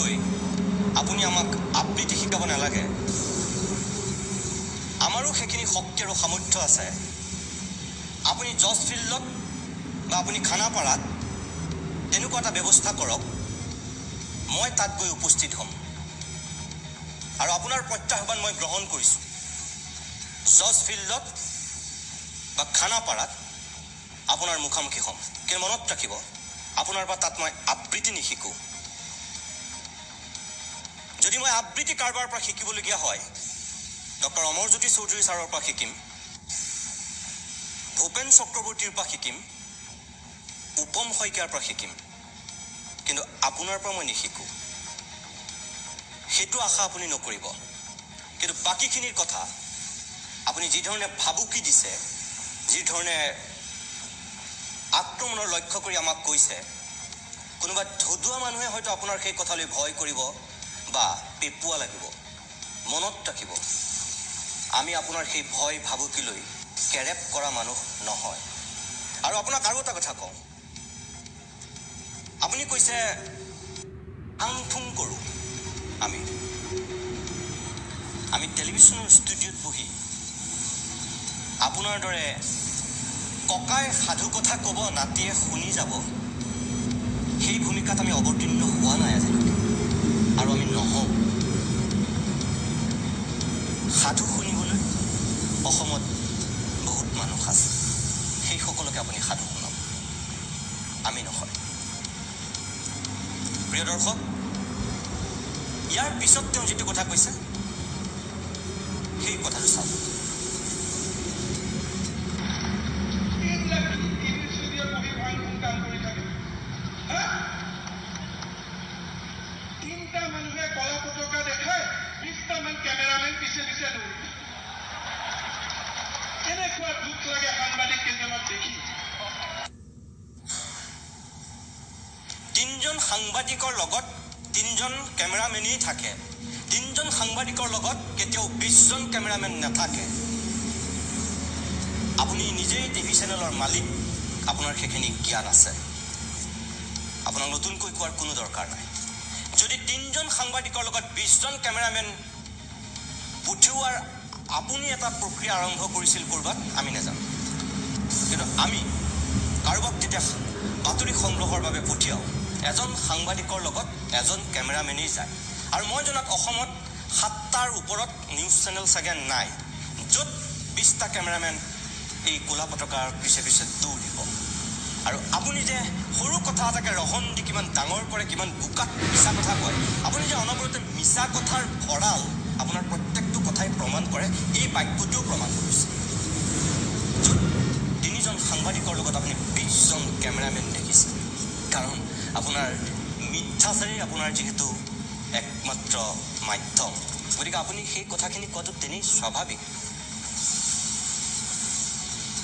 গৈ আপুনি আমাক আবৃত্তি শিকাব নালাগে আমাৰো সেইখিনি শক্তি আৰু সামৰ্থ্য আছে আপুনি জজ ফিল্ডত বা আপুনি খানাপাৰাত তেনেকুৱা এটা ব্যৱস্থা কৰক মই তাত গৈ উপস্থিত হ'ম আৰু আপোনাৰ প্ৰত্যাহ্বান মই গ্ৰহণ কৰিছোঁ জজ ফিল্ডত বা খানাপাৰাত আপোনাৰ মুখামুখি হ'ম কিন্তু মনত ৰাখিব আপোনাৰ পৰা তাত মই আবৃত্তি নিশিকোঁ যদি মই আবৃত্তি কাৰোবাৰ পৰা শিকিবলগীয়া হয় ডক্টৰ অমৰজ্যোতি চৌধুৰী ছাৰৰ পৰা শিকিম ভূপেন চক্ৰৱৰ্তীৰ পৰা শিকিম উপম শইকীয়াৰ পৰা শিকিম কিন্তু আপোনাৰ পৰা মই নিশিকোঁ সেইটো আশা আপুনি নকৰিব কিন্তু বাকীখিনিৰ কথা আপুনি যি ধৰণে ভাবুকি দিছে যি ধৰণে আক্ৰমণৰ লক্ষ্য কৰি আমাক কৈছে কোনোবা ধুদুৱা মানুহে হয়তো আপোনাৰ সেই কথালৈ ভয় কৰিব বা পেপুৱা লাগিব মনত ৰাখিব আমি আপোনাৰ সেই ভয় ভাবুকিলৈ কেৰেপ কৰা মানুহ নহয় আৰু আপোনাক আৰু এটা কথা কওঁ আপুনি কৈছে আংথুং কৰোঁ আমি টেলিভিশ্যনৰ ষ্টুডিঅ'ত বহি আপোনাৰ দৰে ককাই সাধু কথা ক'ব নাতিয়ে শুনি যাব সেই ভূমিকাত আমি অৱতীৰ্ণ হোৱা নাই আজিলৈকে আৰু আমি নহওঁ সাধু শুনিবলৈ অসমত বহুত মানুহ আছে সেই সকলোকে আপুনি সাধু শুনাব আমি নহয় প্ৰিয় দৰ্শক ইয়াৰ পিছত তেওঁ যিটো কথা কৈছে সেই কথাটো চাওক তিনিটা মানুহে কলা পতাকা দেখায় 20টামান কেমেৰামেন পিছে পিছে দৌৰি এনেকুৱা দুখ লাগে সাংবাদিক কেইজনক দেখি তিনিজন সাংবাদিকৰ লগত তিনিজন কেমেৰামেনেই থাকে তিনিজন সাংবাদিকৰ লগত কেতিয়াও 20জন কেমেৰামেন নাথাকে আপুনি নিজেই টিভি চেনেলৰ মালিক আপোনাৰ সেইখিনি জ্ঞান আছে আপোনাক নতুনকৈ কোৱাৰ কোনো দৰকাৰ নাই যদি তিনিজন সাংবাদিকৰ লগত 20জন কেমেৰামেন পঠিওৱাৰ আপুনি এটা প্ৰক্ৰিয়া আৰম্ভ কৰিছিল ক'ৰবাত আমি নাজানো কিন্তু আমি কাৰোবাক তেতিয়া বাতৰি সংগ্ৰহৰ বাবে পঠিয়াওঁ এজন সাংবাদিকৰ লগত এজন কেমেৰামেনেই যায় আৰু মই জনাত অসমত 7টাৰ ওপৰত নিউজ চেনেল চাগে নাই য'ত 20টা কেমেৰামেন এই ক'লা পতাকাৰ পিছে পিছে দৌৰিব আৰু আপুনি যে সৰু কথা এটাকে ৰহন দি কিমান ডাঙৰ কৰে কিমান বোকাত মিছা কথা কয় আপুনি যে অনবৰতে মিছা কথাৰ ভঁৰাল আপোনাৰ প্ৰত্যেকটো কথাই প্ৰমাণ কৰে এই বাক্যটোও প্ৰমাণ কৰিছে তিনিজন সাংবাদিকৰ লগত আপুনি 20জন কেমেৰামেন দেখিছে কাৰণ আপোনাৰ মিথ্যাচাৰী আপোনাৰ যিহেতু একমাত্ৰ মাধ্যম গতিকে আপুনি সেই কথাখিনি কোৱাটো তেনেই স্বাভাৱিক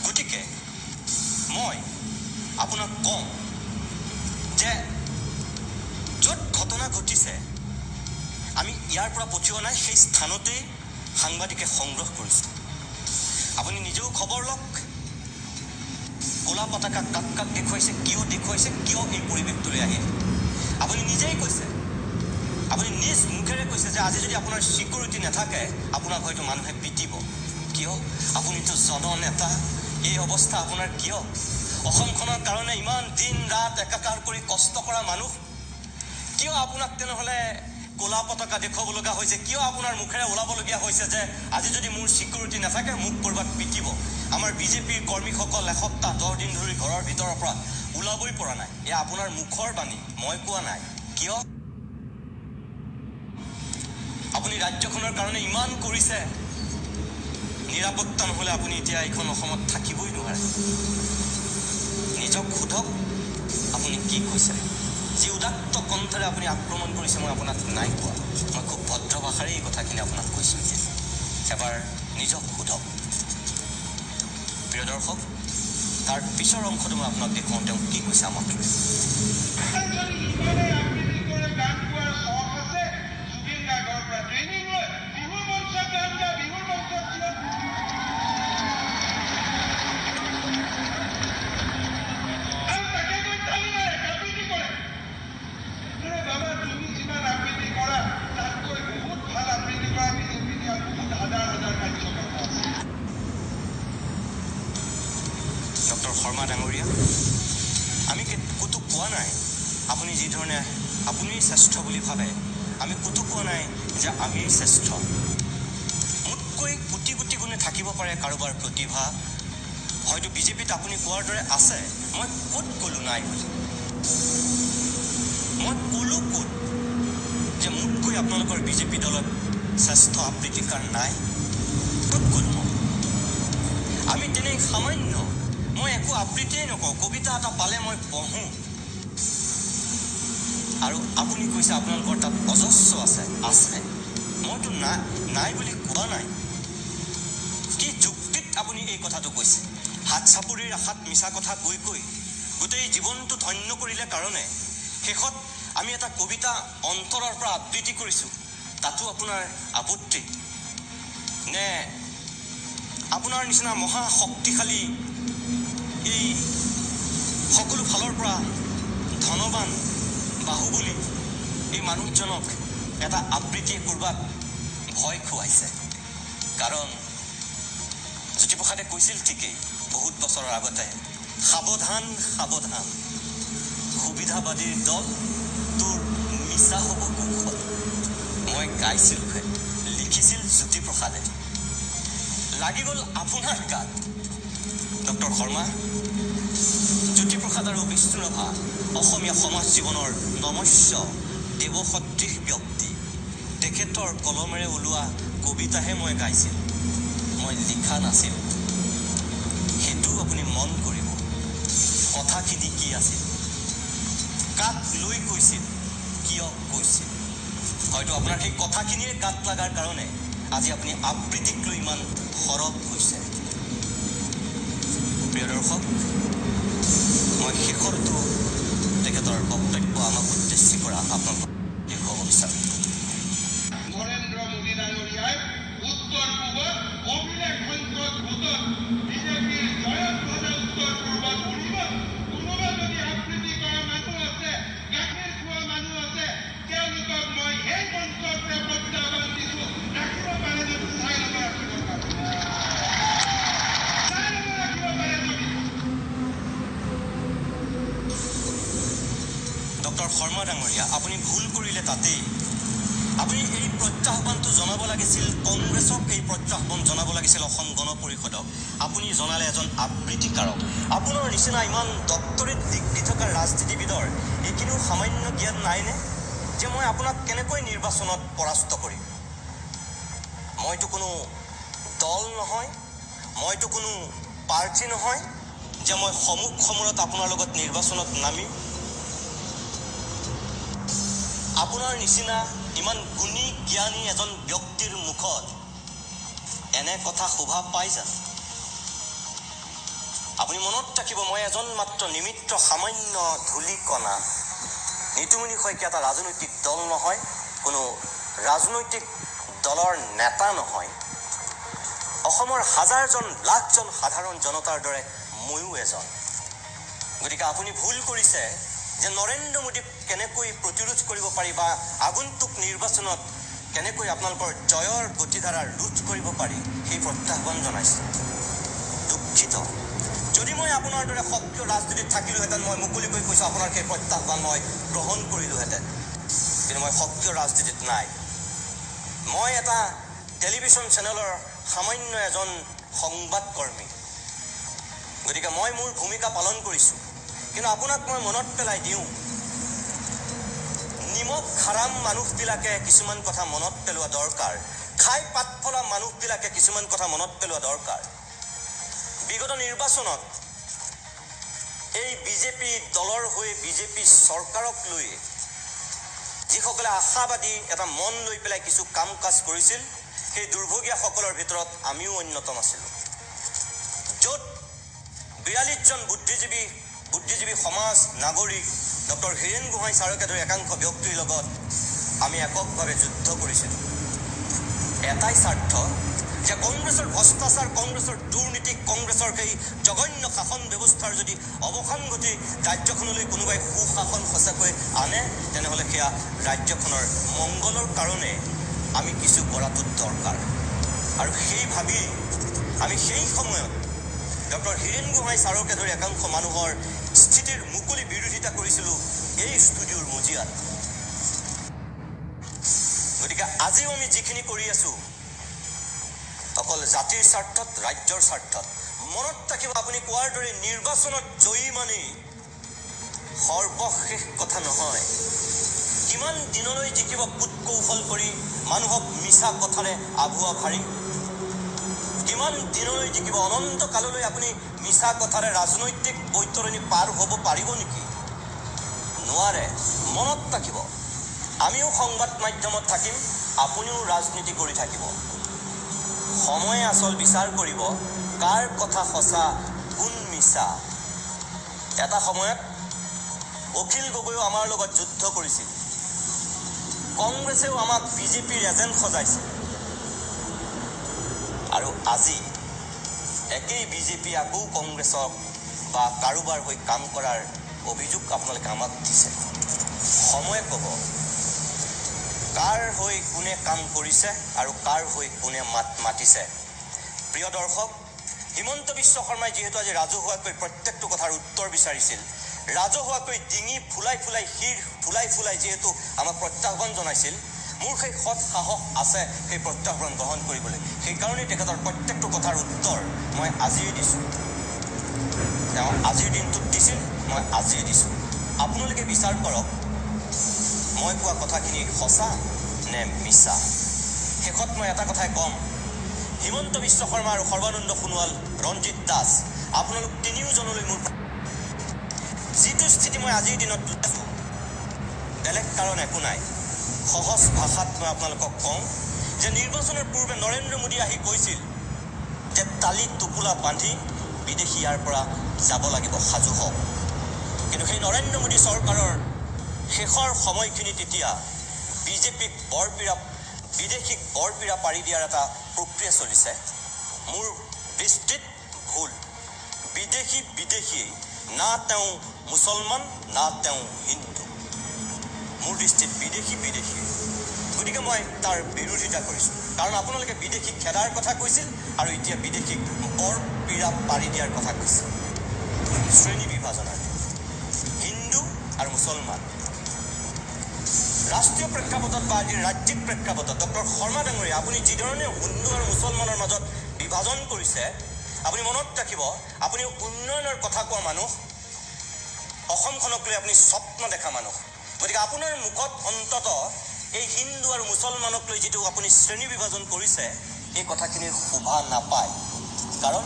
গতিকে মই আপোনাক কওঁ যে য'ত ঘটনা ঘটিছে আমি ইয়াৰ পৰা পঠিওৱা নাই সেই স্থানতেই সাংবাদিকে সংগ্ৰহ কৰিছোঁ আপুনি নিজেও খবৰ লওক ক'লা পতাকা কাক কাক দেখুৱাইছে কিয় এই পৰিৱেশটোলৈ আহিল আপুনি নিজেই কৈছে আপুনি নিজ মুখেৰে কৈছে যে আজি যদি আপোনাৰ ছিকিউৰিটি নাথাকে আপোনাক হয়তো মানুহে পিটিব কিয় আপুনিতো জননেতা এই অৱস্থা আপোনাৰ কিয় অসমখনৰ কাৰণে ইমান দিন ৰাত একাকাৰ কৰি কষ্ট কৰা মানুহ কিয় আপোনাক তেনেহ'লে ক'লা পতাকা দেখুৱাব লগা হৈছে কিয় আপোনাৰ মুখেৰে ওলাবলগীয়া হৈছে যে আজি যদি মোৰ ছিকিউৰিটি নাথাকে মোক ক'ৰবাত পিটিব আমাৰ বিজেপিৰ কৰ্মীসকল এসপ্তাহ 10 দিন ধৰি ঘৰৰ ভিতৰৰ পৰা ওলাবই পৰা নাই এয়া আপোনাৰ মুখৰ বাণী মই কোৱা নাই কিয় আপুনি ৰাজ্যখনৰ কাৰণে ইমান কৰিছে নিৰাপত্তা নহ'লে আপুনি এতিয়া এইখন অসমত থাকিবই নোৱাৰে নিজক সোধক আপুনি কি কৈছে যি উদাত্ত কণ্ঠৰে আপুনি আক্ৰমণ কৰিছে মই আপোনাক নাই কোৱা মই খুব ভদ্ৰ ভাষাৰে এই কথাখিনি আপোনাক কৈছোঁ এবাৰ নিজক সোধক প্ৰিয় দৰ্শক তাৰ পিছৰ অংশটো মই আপোনাক দেখুৱাওঁ তেওঁ কি কৈছে আমাক বাবা তুমি যিমান আবৃত্তি শৰ্মা ডাঙৰীয়া, আমি ক'তো কোৱা নাই আপুনি যি ধৰণে আপুনি শ্ৰেষ্ঠ বুলি ভাবে, আমি ক'তো কোৱা নাই যে আমি শ্ৰেষ্ঠ। মোতকৈ কোটি কোটি গুণে থাকিব পাৰে কাৰোবাৰ প্ৰতিভা, হয়তো বিজেপিত আপুনি কোৱাৰ দৰে আছে, মই ক'ত ক'লো নাই বুলি? মই ক'লো ক'ত যে মোতকৈ আপোনালোকৰ বিজেপি দলত শ্ৰেষ্ঠ আবৃত্তিকাৰ নাই? ক'ত ক'লো মই? আমি তেনেই সামান্য, মই একো আবৃত্তিয়েই নকওঁ, কবিতা এটা পালে মই পঢ়োঁ। আৰু আপুনি কৈছে আপোনালোকৰ তাত অজস্ৰ আছে, আছে, মইতো নাই বুলি কোৱা নাই। কি যুক্তিত আপুনি এই কথাটো কৈছে? হাত চাপৰিৰ আশাত মিছা কথা কৈ গোটেই জীৱনটো ধন্য কৰিলে কাৰণে শেষত আমি এটা কবিতা অন্তৰৰ পৰা আবৃত্তি কৰিছোঁ, তাতো আপোনাৰ আপত্তি নে? আপোনাৰ নিচিনা মহা শক্তিশালী এই সকলো ফালৰ পৰা ধনবান বাহুবলী এই মানুহজনক এটা আবৃত্তিয়ে কৰবাত ভয় খুৱাইছে? কাৰণ জ্যোতিপ্ৰসাদে কৈছিল ঠিকেই বহুত বছৰৰ আগতে, সাৱধান সাৱধান, সুবিধাবাদীৰ দল তোৰ মিছা হ'ব কৌশল। মই গাইছিলোহে, লিখিছিল জ্যোতিপ্ৰসাদে, লাগি গ'ল আপোনাৰ গাত। ডক্টৰ শৰ্মা, জ্যোতিপ্ৰসাদ আৰু বিষ্ণুৰাভা অসমীয়া সমাজ জীৱনৰ নমস্য দেৱসদৃশ ব্যক্তি। তেখেতৰ কলমেৰে ওলোৱা কবিতাহে মই গাইছিলোঁ, মই লিখা নাছিলোঁ। সেইটো আপুনি মন কৰিব, কথাখিনি কি আছিল, কাক লৈ কৈছিল, কিয় কৈছিল। হয়তো আপোনাৰ সেই কথাখিনিৰ গাত লগাৰ কাৰণে আজি আপুনি আবৃত্তিক লৈ ইমান সৰব হৈছে। প্ৰিয় দৰ্শক, মই শেষৰটো তেখেতৰ বক্তব্য আমাক উদ্দেশ্যি কৰা আপোনালোকক দেখুৱাব বিচাৰোঁ। নৰেন্দ্ৰ মোদী ডাঙৰীয়াই উত্তৰ পূবত অভিলেখ সংখ্যক ভোটত বিজেপিৰ জয়ত ভজা উত্তৰ পূৰ্বত উৰিব। কোনোবা যদি আবৃত্তি কৰা মানুহ আছে, গাখীৰ খোৱা মানুহ আছে, তেওঁলোকক মই এই মঞ্চৰ পৰা প্ৰত্যাহ্বান দিছোঁ, ৰাখিব পাৰে যদি চাই ল'ব, ৰাখিব পাৰে, চাই ল'ব, ৰাখিব পাৰে যদি। ডক্টৰ শৰ্মা ডাঙৰীয়া, আপুনি ভুল কৰিলে তাতেই। আপুনি এই প্ৰত্যাহ্বানটো জনাব লাগিছিল কংগ্ৰেছক, এই প্ৰত্যাহ্বান জনাব লাগিছিল অসম গণ পৰিষদক। আপুনি জনালে এজন আবৃত্তিকাৰক। আপোনাৰ নিচিনা ইমান ডক্টৰেট ডিগ্ৰী থকা ৰাজনীতিবিদৰ এইখিনিও সামান্য জ্ঞান নাইনে যে মই আপোনাক কেনেকৈ নিৰ্বাচনত পৰাস্ত কৰিম? মইতো কোনো দল নহয়, মইতো কোনো পাৰ্টি নহয় যে মই সমুখ সমৰত আপোনাৰ লগত নিৰ্বাচনত নামিম। আপোনাৰ নিচিনা ইমান গুণী জ্ঞানী এজন ব্যক্তিৰ মুখত এনে কথা শোভা পায় জানো? আপুনি মনত ৰাখিব, মই এজন মাত্ৰ নিমিত্ৰ সামান্য ধূলিকণা। নিতুমণি শইকীয়া এটা ৰাজনৈতিক দল নহয়, কোনো ৰাজনৈতিক দলৰ নেতা নহয়। অসমৰ হাজাৰজন লাখজন সাধাৰণ জনতাৰ দৰে ময়ো এজন। গতিকে আপুনি ভুল কৰিছে যে নৰেন্দ্ৰ মোদীক কেনেকৈ প্ৰতিৰোধ কৰিব পাৰি বা আগন্তুক নিৰ্বাচনত কেনেকৈ আপোনালোকৰ জয়ৰ গতিধাৰা ৰোধ কৰিব পাৰি সেই প্ৰত্যাহ্বান জনাইছে। দুখিত, যদি মই আপোনাৰ দৰে সক্ৰিয় ৰাজনীতিত থাকিলোহেঁতেন, মই মুকলিকৈ কৈছোঁ আপোনাৰ সেই প্ৰত্যাহ্বান মই গ্ৰহণ কৰিলোহেঁতেন। কিন্তু মই সক্ৰিয় ৰাজনীতিত নাই। মই এটা টেলিভিশ্যন চেনেলৰ সামান্য এজন সংবাদকৰ্মী। গতিকে মই মোৰ ভূমিকা পালন কৰিছোঁ। কিন্তু আপোনাক মই মনত পেলাই দিওঁ, নিমখ খাৰাম মানুহবিলাকে কিছুমান কথা মনত পেলোৱা দৰকাৰ, খাই পাত ফলা মানুহবিলাকে কিছুমান কথা মনত পেলোৱা দৰকাৰ। বিগত নিৰ্বাচনত এই বিজেপি দলৰ হৈ বিজেপি চৰকাৰক লৈ যিসকলে আশাবাদী এটা মন লৈ পেলাই কিছু কাম কাজ কৰিছিল, সেই দুৰ্ভগীয়াসকলৰ ভিতৰত আমিও অন্যতম আছিলোঁ। য'ত 42জন বুদ্ধিজীৱী সমাজ নাগৰিক ডক্টৰ হীৰেণ গোহাঁই ছাৰকে ধৰি একাংশ ব্যক্তিৰ লগত আমি এককভাৱে যুদ্ধ কৰিছিলোঁ। এটাই স্বাৰ্থ যে কংগ্ৰেছৰ ভ্ৰষ্টাচাৰ, কংগ্ৰেছৰ দুৰ্নীতি, কংগ্ৰেছৰ সেই জঘন্য শাসন ব্যৱস্থাৰ যদি অৱসান ঘটি ৰাজ্যখনলৈ কোনোবাই সুশাসন সঁচাকৈ আনে, তেনেহ'লে সেয়া ৰাজ্যখনৰ মংগলৰ কাৰণে আমি কিছু কৰাটো দৰকাৰ। আৰু সেই ভাবি আমি সেই সময়ত ডক্টৰ হীৰেণ গোহাঁই ছাৰকে ধৰি একাংশ মানুহৰ স্থিতিৰ মুকলি বিৰোধিতা কৰিছিলোঁ এই ষ্টুডিঅ'ৰ মজিয়াত। গতিকে আজিও আমি যিখিনি কৰি আছোঁ অকল জাতিৰ স্বাৰ্থত, ৰাজ্যৰ স্বাৰ্থত। মনত ৰাখিব, আপুনি কোৱাৰ দৰে নিৰ্বাচনত জয়ী মানেই সৰ্বশেষ কথা নহয়। কিমান দিনলৈ জিকিব কুট কৌশল কৰি মানুহক মিছা কথাৰে আভুৱা ভাৰি? কিমান দিনলৈ জিকিব? অনন্ত কাললৈ আপুনি মিছা কথাৰে ৰাজনৈতিক বৈতৰণি পাৰ হ'ব পাৰিব নেকি? নোৱাৰে। মনত ৰাখিব, আমিও সংবাদ মাধ্যমত থাকিম, আপুনিও ৰাজনীতি কৰি থাকিব। সময়ে আচল বিচাৰ কৰিব কাৰ কথা সঁচা, কোন মিছা। এটা সময়ত অখিল গগৈও আমাৰ লগত যুদ্ধ কৰিছিল, কংগ্ৰেছেও আমাক বিজেপিৰ এজেণ্ট সজাইছিল, আৰু আজি একেই বিজেপি আকৌ কংগ্ৰেছক বা কাৰোবাৰ হৈ কাম কৰাৰ অভিযোগ আপোনালোকে আমাক দিছে। সময়ে ক'ব কাৰ হৈ কোনে কাম কৰিছে আৰু কাৰ হৈ কোনে মাতিছে। প্ৰিয় দৰ্শক, হিমন্ত বিশ্ব শৰ্মাই যিহেতু আজি ৰাজহুৱাকৈ প্ৰত্যেকটো কথাৰ উত্তৰ বিচাৰিছিল, ৰাজহুৱাকৈ ডিঙি ফুলাই ফুলাই, শিৰ ফুলাই ফুলাই যিহেতু আমাক প্ৰত্যাহ্বান জনাইছিল, মোৰ সেই সৎ সাহস আছে সেই প্ৰত্যাহ্বান গ্ৰহণ কৰিবলৈ। সেইকাৰণেই তেখেতৰ প্ৰত্যেকটো কথাৰ উত্তৰ মই আজিয়ে দিছোঁ। তেওঁ আজিৰ দিনটোত দিছিল, মই আজিয়ে দিছোঁ। আপোনালোকে বিচাৰ কৰক মই কোৱা কথাখিনি সঁচা নে মিছা। শেষত মই এটা কথাই ক'ম, হিমন্ত বিশ্ব শৰ্মা আৰু সৰ্বানন্দ সোণোৱাল, ৰঞ্জিত দাস, আপোনালোক তিনিওজনলৈ মোৰ যিটো স্থিতি মই আজিৰ দিনত লৈছোঁ, বেলেগ কাৰণ একো নাই। সহজ ভাষাত মই আপোনালোকক কওঁ যে নিৰ্বাচনৰ পূৰ্বে নৰেন্দ্ৰ মোদী আহি কৈছিল যে তালি টোপোলা বান্ধি বিদেশী ইয়াৰ পৰা যাব লাগিব, সাজু হওক। কিন্তু সেই নৰেন্দ্ৰ মোদী চৰকাৰৰ শেষৰ সময়খিনি তেতিয়া বিজেপিক বিদেশীক বৰপীৰা পাৰি দিয়াৰ এটা প্ৰক্ৰিয়া চলিছে। মোৰ দৃষ্টিত ভুল। বিদেশী না তেওঁ মুছলমান না তেওঁ হিন্দু, মোৰ দৃষ্টিত বিদেশী। গতিকে মই তাৰ বিৰোধিতা কৰিছোঁ, কাৰণ আপোনালোকে বিদেশীক খেদাৰ কথা কৈছিল আৰু এতিয়া বিদেশীক বৰপীৰা পাৰি দিয়াৰ কথা কৈছিল। শ্ৰেণী বিভাজনৰ হিন্দু আৰু মুছলমান। ৰাষ্ট্ৰীয় প্ৰেক্ষাপটত বা আজি ৰাজ্যিক প্ৰেক্ষাপটত ডক্টৰ শৰ্মা ডাঙৰীয়া, আপুনি যিধৰণে হিন্দু আৰু মুছলমানৰ মাজত বিভাজন কৰিছে, আপুনি মনত ৰাখিব, আপুনি উন্নয়নৰ কথা কোৱা মানুহ, অসমখনক লৈ আপুনি স্বপ্ন দেখা মানুহ। গতিকে আপোনাৰ মুখত অন্তত এই হিন্দু আৰু মুছলমানক লৈ যিটো আপুনি শ্ৰেণী বিভাজন কৰিছে, এই কথাখিনিৰ শোভা নাপায়। কাৰণ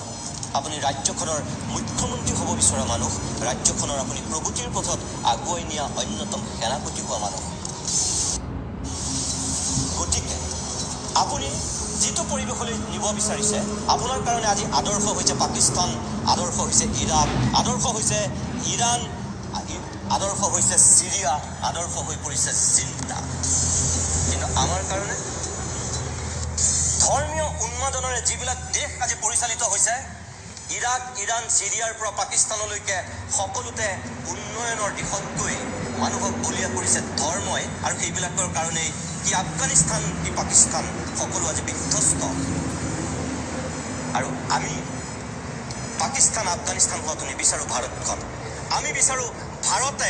আপুনি ৰাজ্যখনৰ মুখ্যমন্ত্ৰী হ'ব বিচৰা মানুহ, ৰাজ্যখনৰ আপুনি প্ৰগতিৰ পথত আগুৱাই নিয়া অন্যতম সেনাপতি হোৱা মানুহ। গতিকে আপুনি যিটো পৰিৱেশলৈ নিব বিচাৰিছে, আপোনাৰ কাৰণে আজি আদৰ্শ হৈছে পাকিস্তান, আদৰ্শ হৈছে ইৰাক, আদৰ্শ হৈছে ইৰাণ, আদৰ্শ হৈছে চিৰিয়া, আদৰ্শ হৈ পৰিছে চিন্তা। কিন্তু আমাৰ কাৰণে ধৰ্মীয় উন্মাদনেৰে যিবিলাক দেশ আজি পৰিচালিত হৈছে, ইৰাক, ইৰাণ, চিৰিয়াৰ পৰা পাকিস্তানলৈকে সকলোতে উন্নয়নৰ দিশত গৈ মানুহক বলীয়া কৰিছে ধৰ্মই, আৰু সেইবিলাকৰ কাৰণেই কি আফগানিস্তান কি পাকিস্তান সকলো আজি বিধ্বস্ত। আৰু আমি পাকিস্তান আফগানিস্তান হোৱাটো নিবিচাৰোঁ। ভাৰতখন আমি বিচাৰোঁ ভাৰতে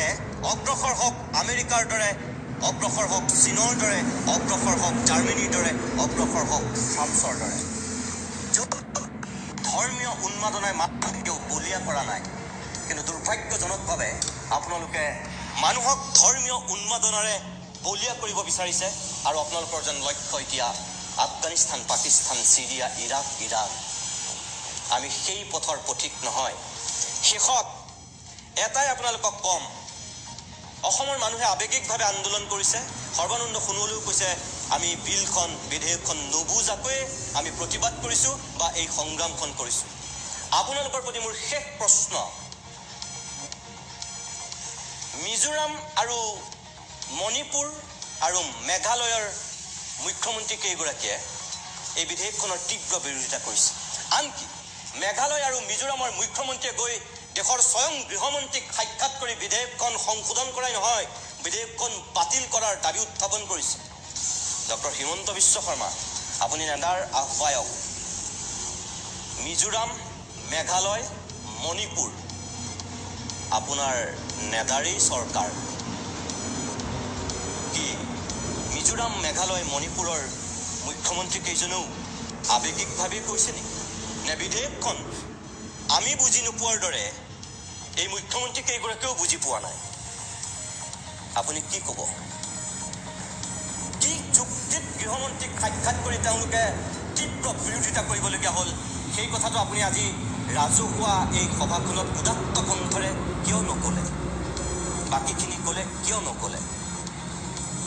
অগ্ৰসৰ হওক আমেৰিকাৰ দৰে, অগ্ৰসৰ হওক চীনৰ দৰে, অগ্ৰসৰ হওক জাৰ্মানীৰ দৰে, অগ্ৰসৰ হওক ফ্ৰান্সৰ দৰে। য'ত ধৰ্মীয় উন্মাদনাই মানুহকেও বলীয়া কৰা নাই, কিন্তু দুৰ্ভাগ্যজনকভাৱে আপোনালোকে মানুহক ধৰ্মীয় উন্মাদনাৰে বলীয়া কৰিব বিচাৰিছে, আৰু আপোনালোকৰ যেন লক্ষ্য এতিয়া আফগানিস্তান, পাকিস্তান, চিৰিয়া, ইৰাক, ইৰাণ। আমি সেই পথৰ পথিক নহয়। শেষত এটাই আপোনালোকক কম, অসমৰ মানুহে আৱেগিকভাৱে আন্দোলন কৰিছে। সৰ্বানন্দ সোণোৱালেও কৈছে আমি বিলখন, বিধেয়কখন নুবুজাকৈ আমি প্ৰতিবাদ কৰিছোঁ বা এই সংগ্ৰামখন কৰিছোঁ। আপোনালোকৰ প্ৰতি মোৰ শেষ প্ৰশ্ন, মিজোৰাম আৰু মণিপুৰ আৰু মেঘালয়ৰ মুখ্যমন্ত্ৰী কেইগৰাকীয়ে এই বিধেয়কখনৰ তীব্ৰ বিৰোধিতা কৰিছে। আনকি মেঘালয় আৰু মিজোৰামৰ মুখ্যমন্ত্ৰীয়ে গৈ দেশৰ স্বয়ং গৃহমন্ত্ৰীক সাক্ষাৎ কৰি বিধেয়কখন সংশোধন কৰাই নহয়, বিধেয়কখন বাতিল কৰাৰ দাবী উত্থাপন কৰিছে। ডক্টৰ হিমন্ত বিশ্ব শৰ্মা, আপুনি নেডাৰ আহ্বায়ক। মিজোৰাম, মেঘালয় মণিপুৰ আপোনাৰ নেদাৰী চৰকাৰ কি মিজোৰাম মেঘালয় মণিপুৰৰ মুখ্যমন্ত্ৰী কেইজনেও আৱেগিকভাৱে কৈছে নেকি নে বিধেয়কখন আমি বুজি নোপোৱাৰ দৰে এই মুখ্যমন্ত্ৰী কেইগৰাকীও বুজি পোৱা নাই আপুনি কি ক'ব কি চুক্তিত গৃহমন্ত্ৰীক সাক্ষাৎ কৰি তেওঁলোকে তীব্ৰ বিৰোধিতা কৰিবলগীয়া হ'ল সেই কথাটো আপুনি আজি ৰাজহুৱা এই সভাখনত উদাত্ত কণ্ঠৰে কিয় নক'লে বাকীখিনি ক'লে কিয় নক'লে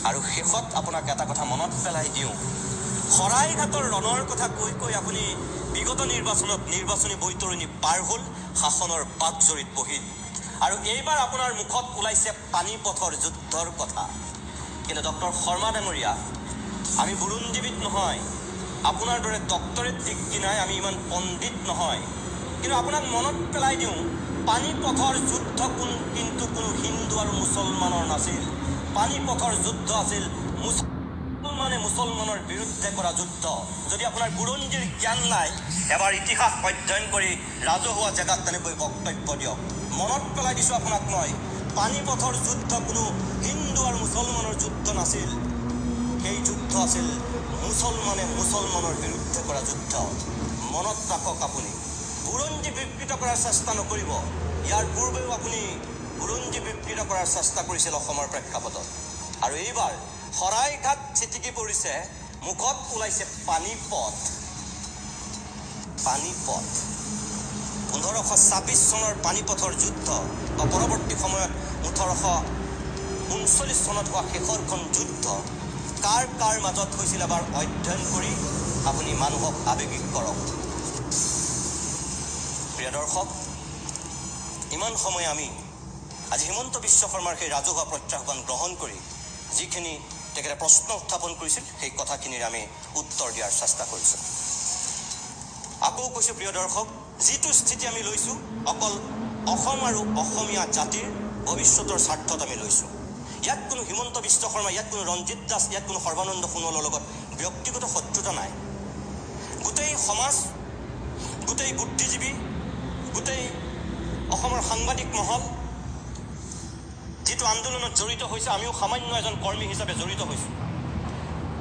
আৰু শেষত আপোনাক এটা কথা মনত পেলাই দিওঁ শৰাইঘাটৰ ৰণৰ কথা কৈ কৈ আপুনি বিগত নিৰ্বাচনত নিৰ্বাচনী বৈতৰণি পাৰ হ'ল শাসনৰ বাকজৰীত বহি আৰু এইবাৰ আপোনাৰ মুখত ওলাইছে পানীপথৰ যুদ্ধৰ কথা কিন্তু ডক্টৰ শৰ্মা ডাঙৰীয়া আমি বুৰঞ্জীবিদ নহয় আপোনাৰ দৰে ডক্টৰেট ডিগ্ৰী নাই আমি ইমান পণ্ডিত নহয় কিন্তু আপোনাক মনত পেলাই দিওঁ পানীপথৰ যুদ্ধ কিন্তু কোনো হিন্দু আৰু মুছলমানৰ নাছিল পানীপথৰ যুদ্ধ আছিল মুছলমানৰ বিৰুদ্ধে কৰা যুদ্ধ যদি আপোনাৰ বুৰঞ্জীৰ জ্ঞান নাই এবাৰ ইতিহাস অধ্যয়ন কৰি ৰাজহুৱা জেগাত তেনেকৈ বক্তব্য দিয়ক মনত পেলাই দিছোঁ আপোনাক মই পানীপথৰ যুদ্ধ কোনো হিন্দু আৰু মুছলমানৰ যুদ্ধ নাছিল সেই যুদ্ধ আছিল মুছলমানৰ বিৰুদ্ধে কৰা যুদ্ধ মনত ৰাখক আপুনি বুৰঞ্জী বিকৃত কৰাৰ চেষ্টা নকৰিব ইয়াৰ পূৰ্বেও আপুনি বুৰঞ্জী বিকৃত কৰাৰ চেষ্টা কৰিছিল অসমৰ প্ৰেক্ষাপটত আৰু এইবাৰ শৰাইঘাট চিটিকি পৰিছে মুখত ওলাইছে পানীপথ 1526 চনৰ পানীপথৰ যুদ্ধ বা পৰৱৰ্তী সময়ত 1839 চনত হোৱা শেষৰখন যুদ্ধ কাৰ মাজত হৈছিল এবাৰ অধ্যয়ন কৰি আপুনি মানুহক আৱেগিক কৰক প্ৰিয় দৰ্শক ইমান সময় আমি আজি হিমন্ত বিশ্ব শৰ্মাৰ সেই ৰাজহুৱা প্ৰত্যাহ্বান গ্ৰহণ কৰি যিখিনি তেখেতে প্ৰশ্ন উত্থাপন কৰিছিল সেই কথাখিনিৰ আমি উত্তৰ দিয়াৰ চেষ্টা কৰিছোঁ আকৌ কৈছোঁ প্ৰিয় দৰ্শক যিটো স্থিতি আমি লৈছোঁ অকল অসম আৰু অসমীয়া জাতিৰ ভৱিষ্যতৰ স্বাৰ্থত আমি লৈছোঁ ইয়াত কোনো হিমন্ত বিশ্ব শৰ্মা ইয়াত কোনো ৰঞ্জিত দাস ইয়াত কোনো সৰ্বানন্দ সোণোৱালৰ লগত ব্যক্তিগত শত্ৰুতা নাই গোটেই সমাজ গোটেই বুদ্ধিজীৱী গোটেই অসমৰ সাংবাদিক মহল যিটো আন্দোলনত জড়িত হৈছে আমিও সামান্য এজন কৰ্মী হিচাপে জড়িত হৈছোঁ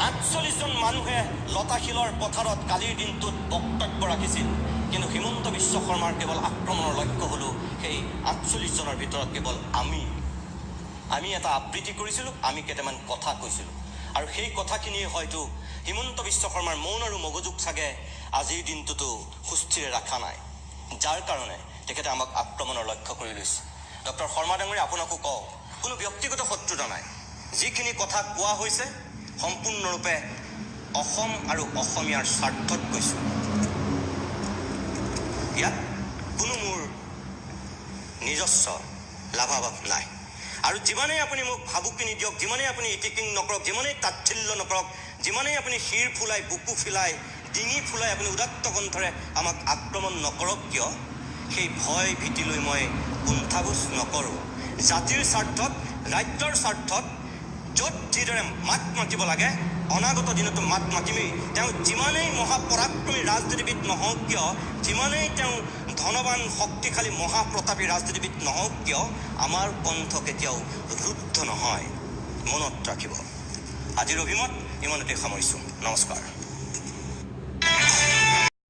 ৪৮ জন মানুহে লতাশিলৰ পথাৰত কালিৰ দিনটোত বক্তব্য ৰাখিছিল কিন্তু হিমন্ত বিশ্ব শৰ্মাৰ কেৱল আক্ৰমণৰ লক্ষ্য হ'লো সেই ৪৮ জনৰ ভিতৰত কেৱল আমি এটা আবৃত্তি কৰিছিলোঁ আমি কেইটামান কথা কৈছিলোঁ আৰু সেই কথাখিনিয়ে হয়তো হিমন্ত বিশ্ব শৰ্মাৰ মন আৰু মগজুক চাগে আজিৰ দিনটোতো সুস্থিৰে ৰখা নাই যাৰ কাৰণে তেখেতে আমাক আক্ৰমণৰ লক্ষ্য কৰি লৈছে ডক্টৰ শৰ্মা ডাঙৰীয়া আপোনাকো কওঁ কোনো ব্যক্তিগত শত্ৰুতা নাই যিখিনি কথা কোৱা হৈছে সম্পূৰ্ণৰূপে অসম আৰু অসমীয়াৰ স্বাৰ্থত কৈছোঁ ইয়াত কোনো মোৰ নিজস্ব লাভালাভ নাই আৰু যিমানেই আপুনি মোক ভাবুকি নিদিয়ক যিমানেই আপুনি ইটিকিং নকৰক যিমানেই তাচ্ছিল্য নকৰক যিমানেই আপুনি শিৰ ফুলাই বুকু ফুলাই ডিঙি ফুলাই আপুনি উদাত্ত কণ্ঠৰে আমাক আক্ৰমণ নকৰক কিয় সেই ভয় ভীতিলৈ মই কুণ্ঠাবোধ নকৰোঁ জাতিৰ স্বাৰ্থত ৰাজ্যৰ স্বাৰ্থত য'ত যিদৰে মাত মাতিব লাগে অনাগত দিনতো মাত মাতিমেই তেওঁ যিমানেই মহাপৰাক্ৰমী ৰাজনীতিবিদ নহওক কিয় যিমানেই তেওঁ ধনবান শক্তিশালী মহাপ্ৰতাপী ৰাজনীতিবিদ নহওক কিয় আমাৰ কণ্ঠ কেতিয়াও ৰুদ্ধ নহয় মনত ৰাখিব আজিৰ অভিমত ইমানতে সামৰিছোঁ নমস্কাৰ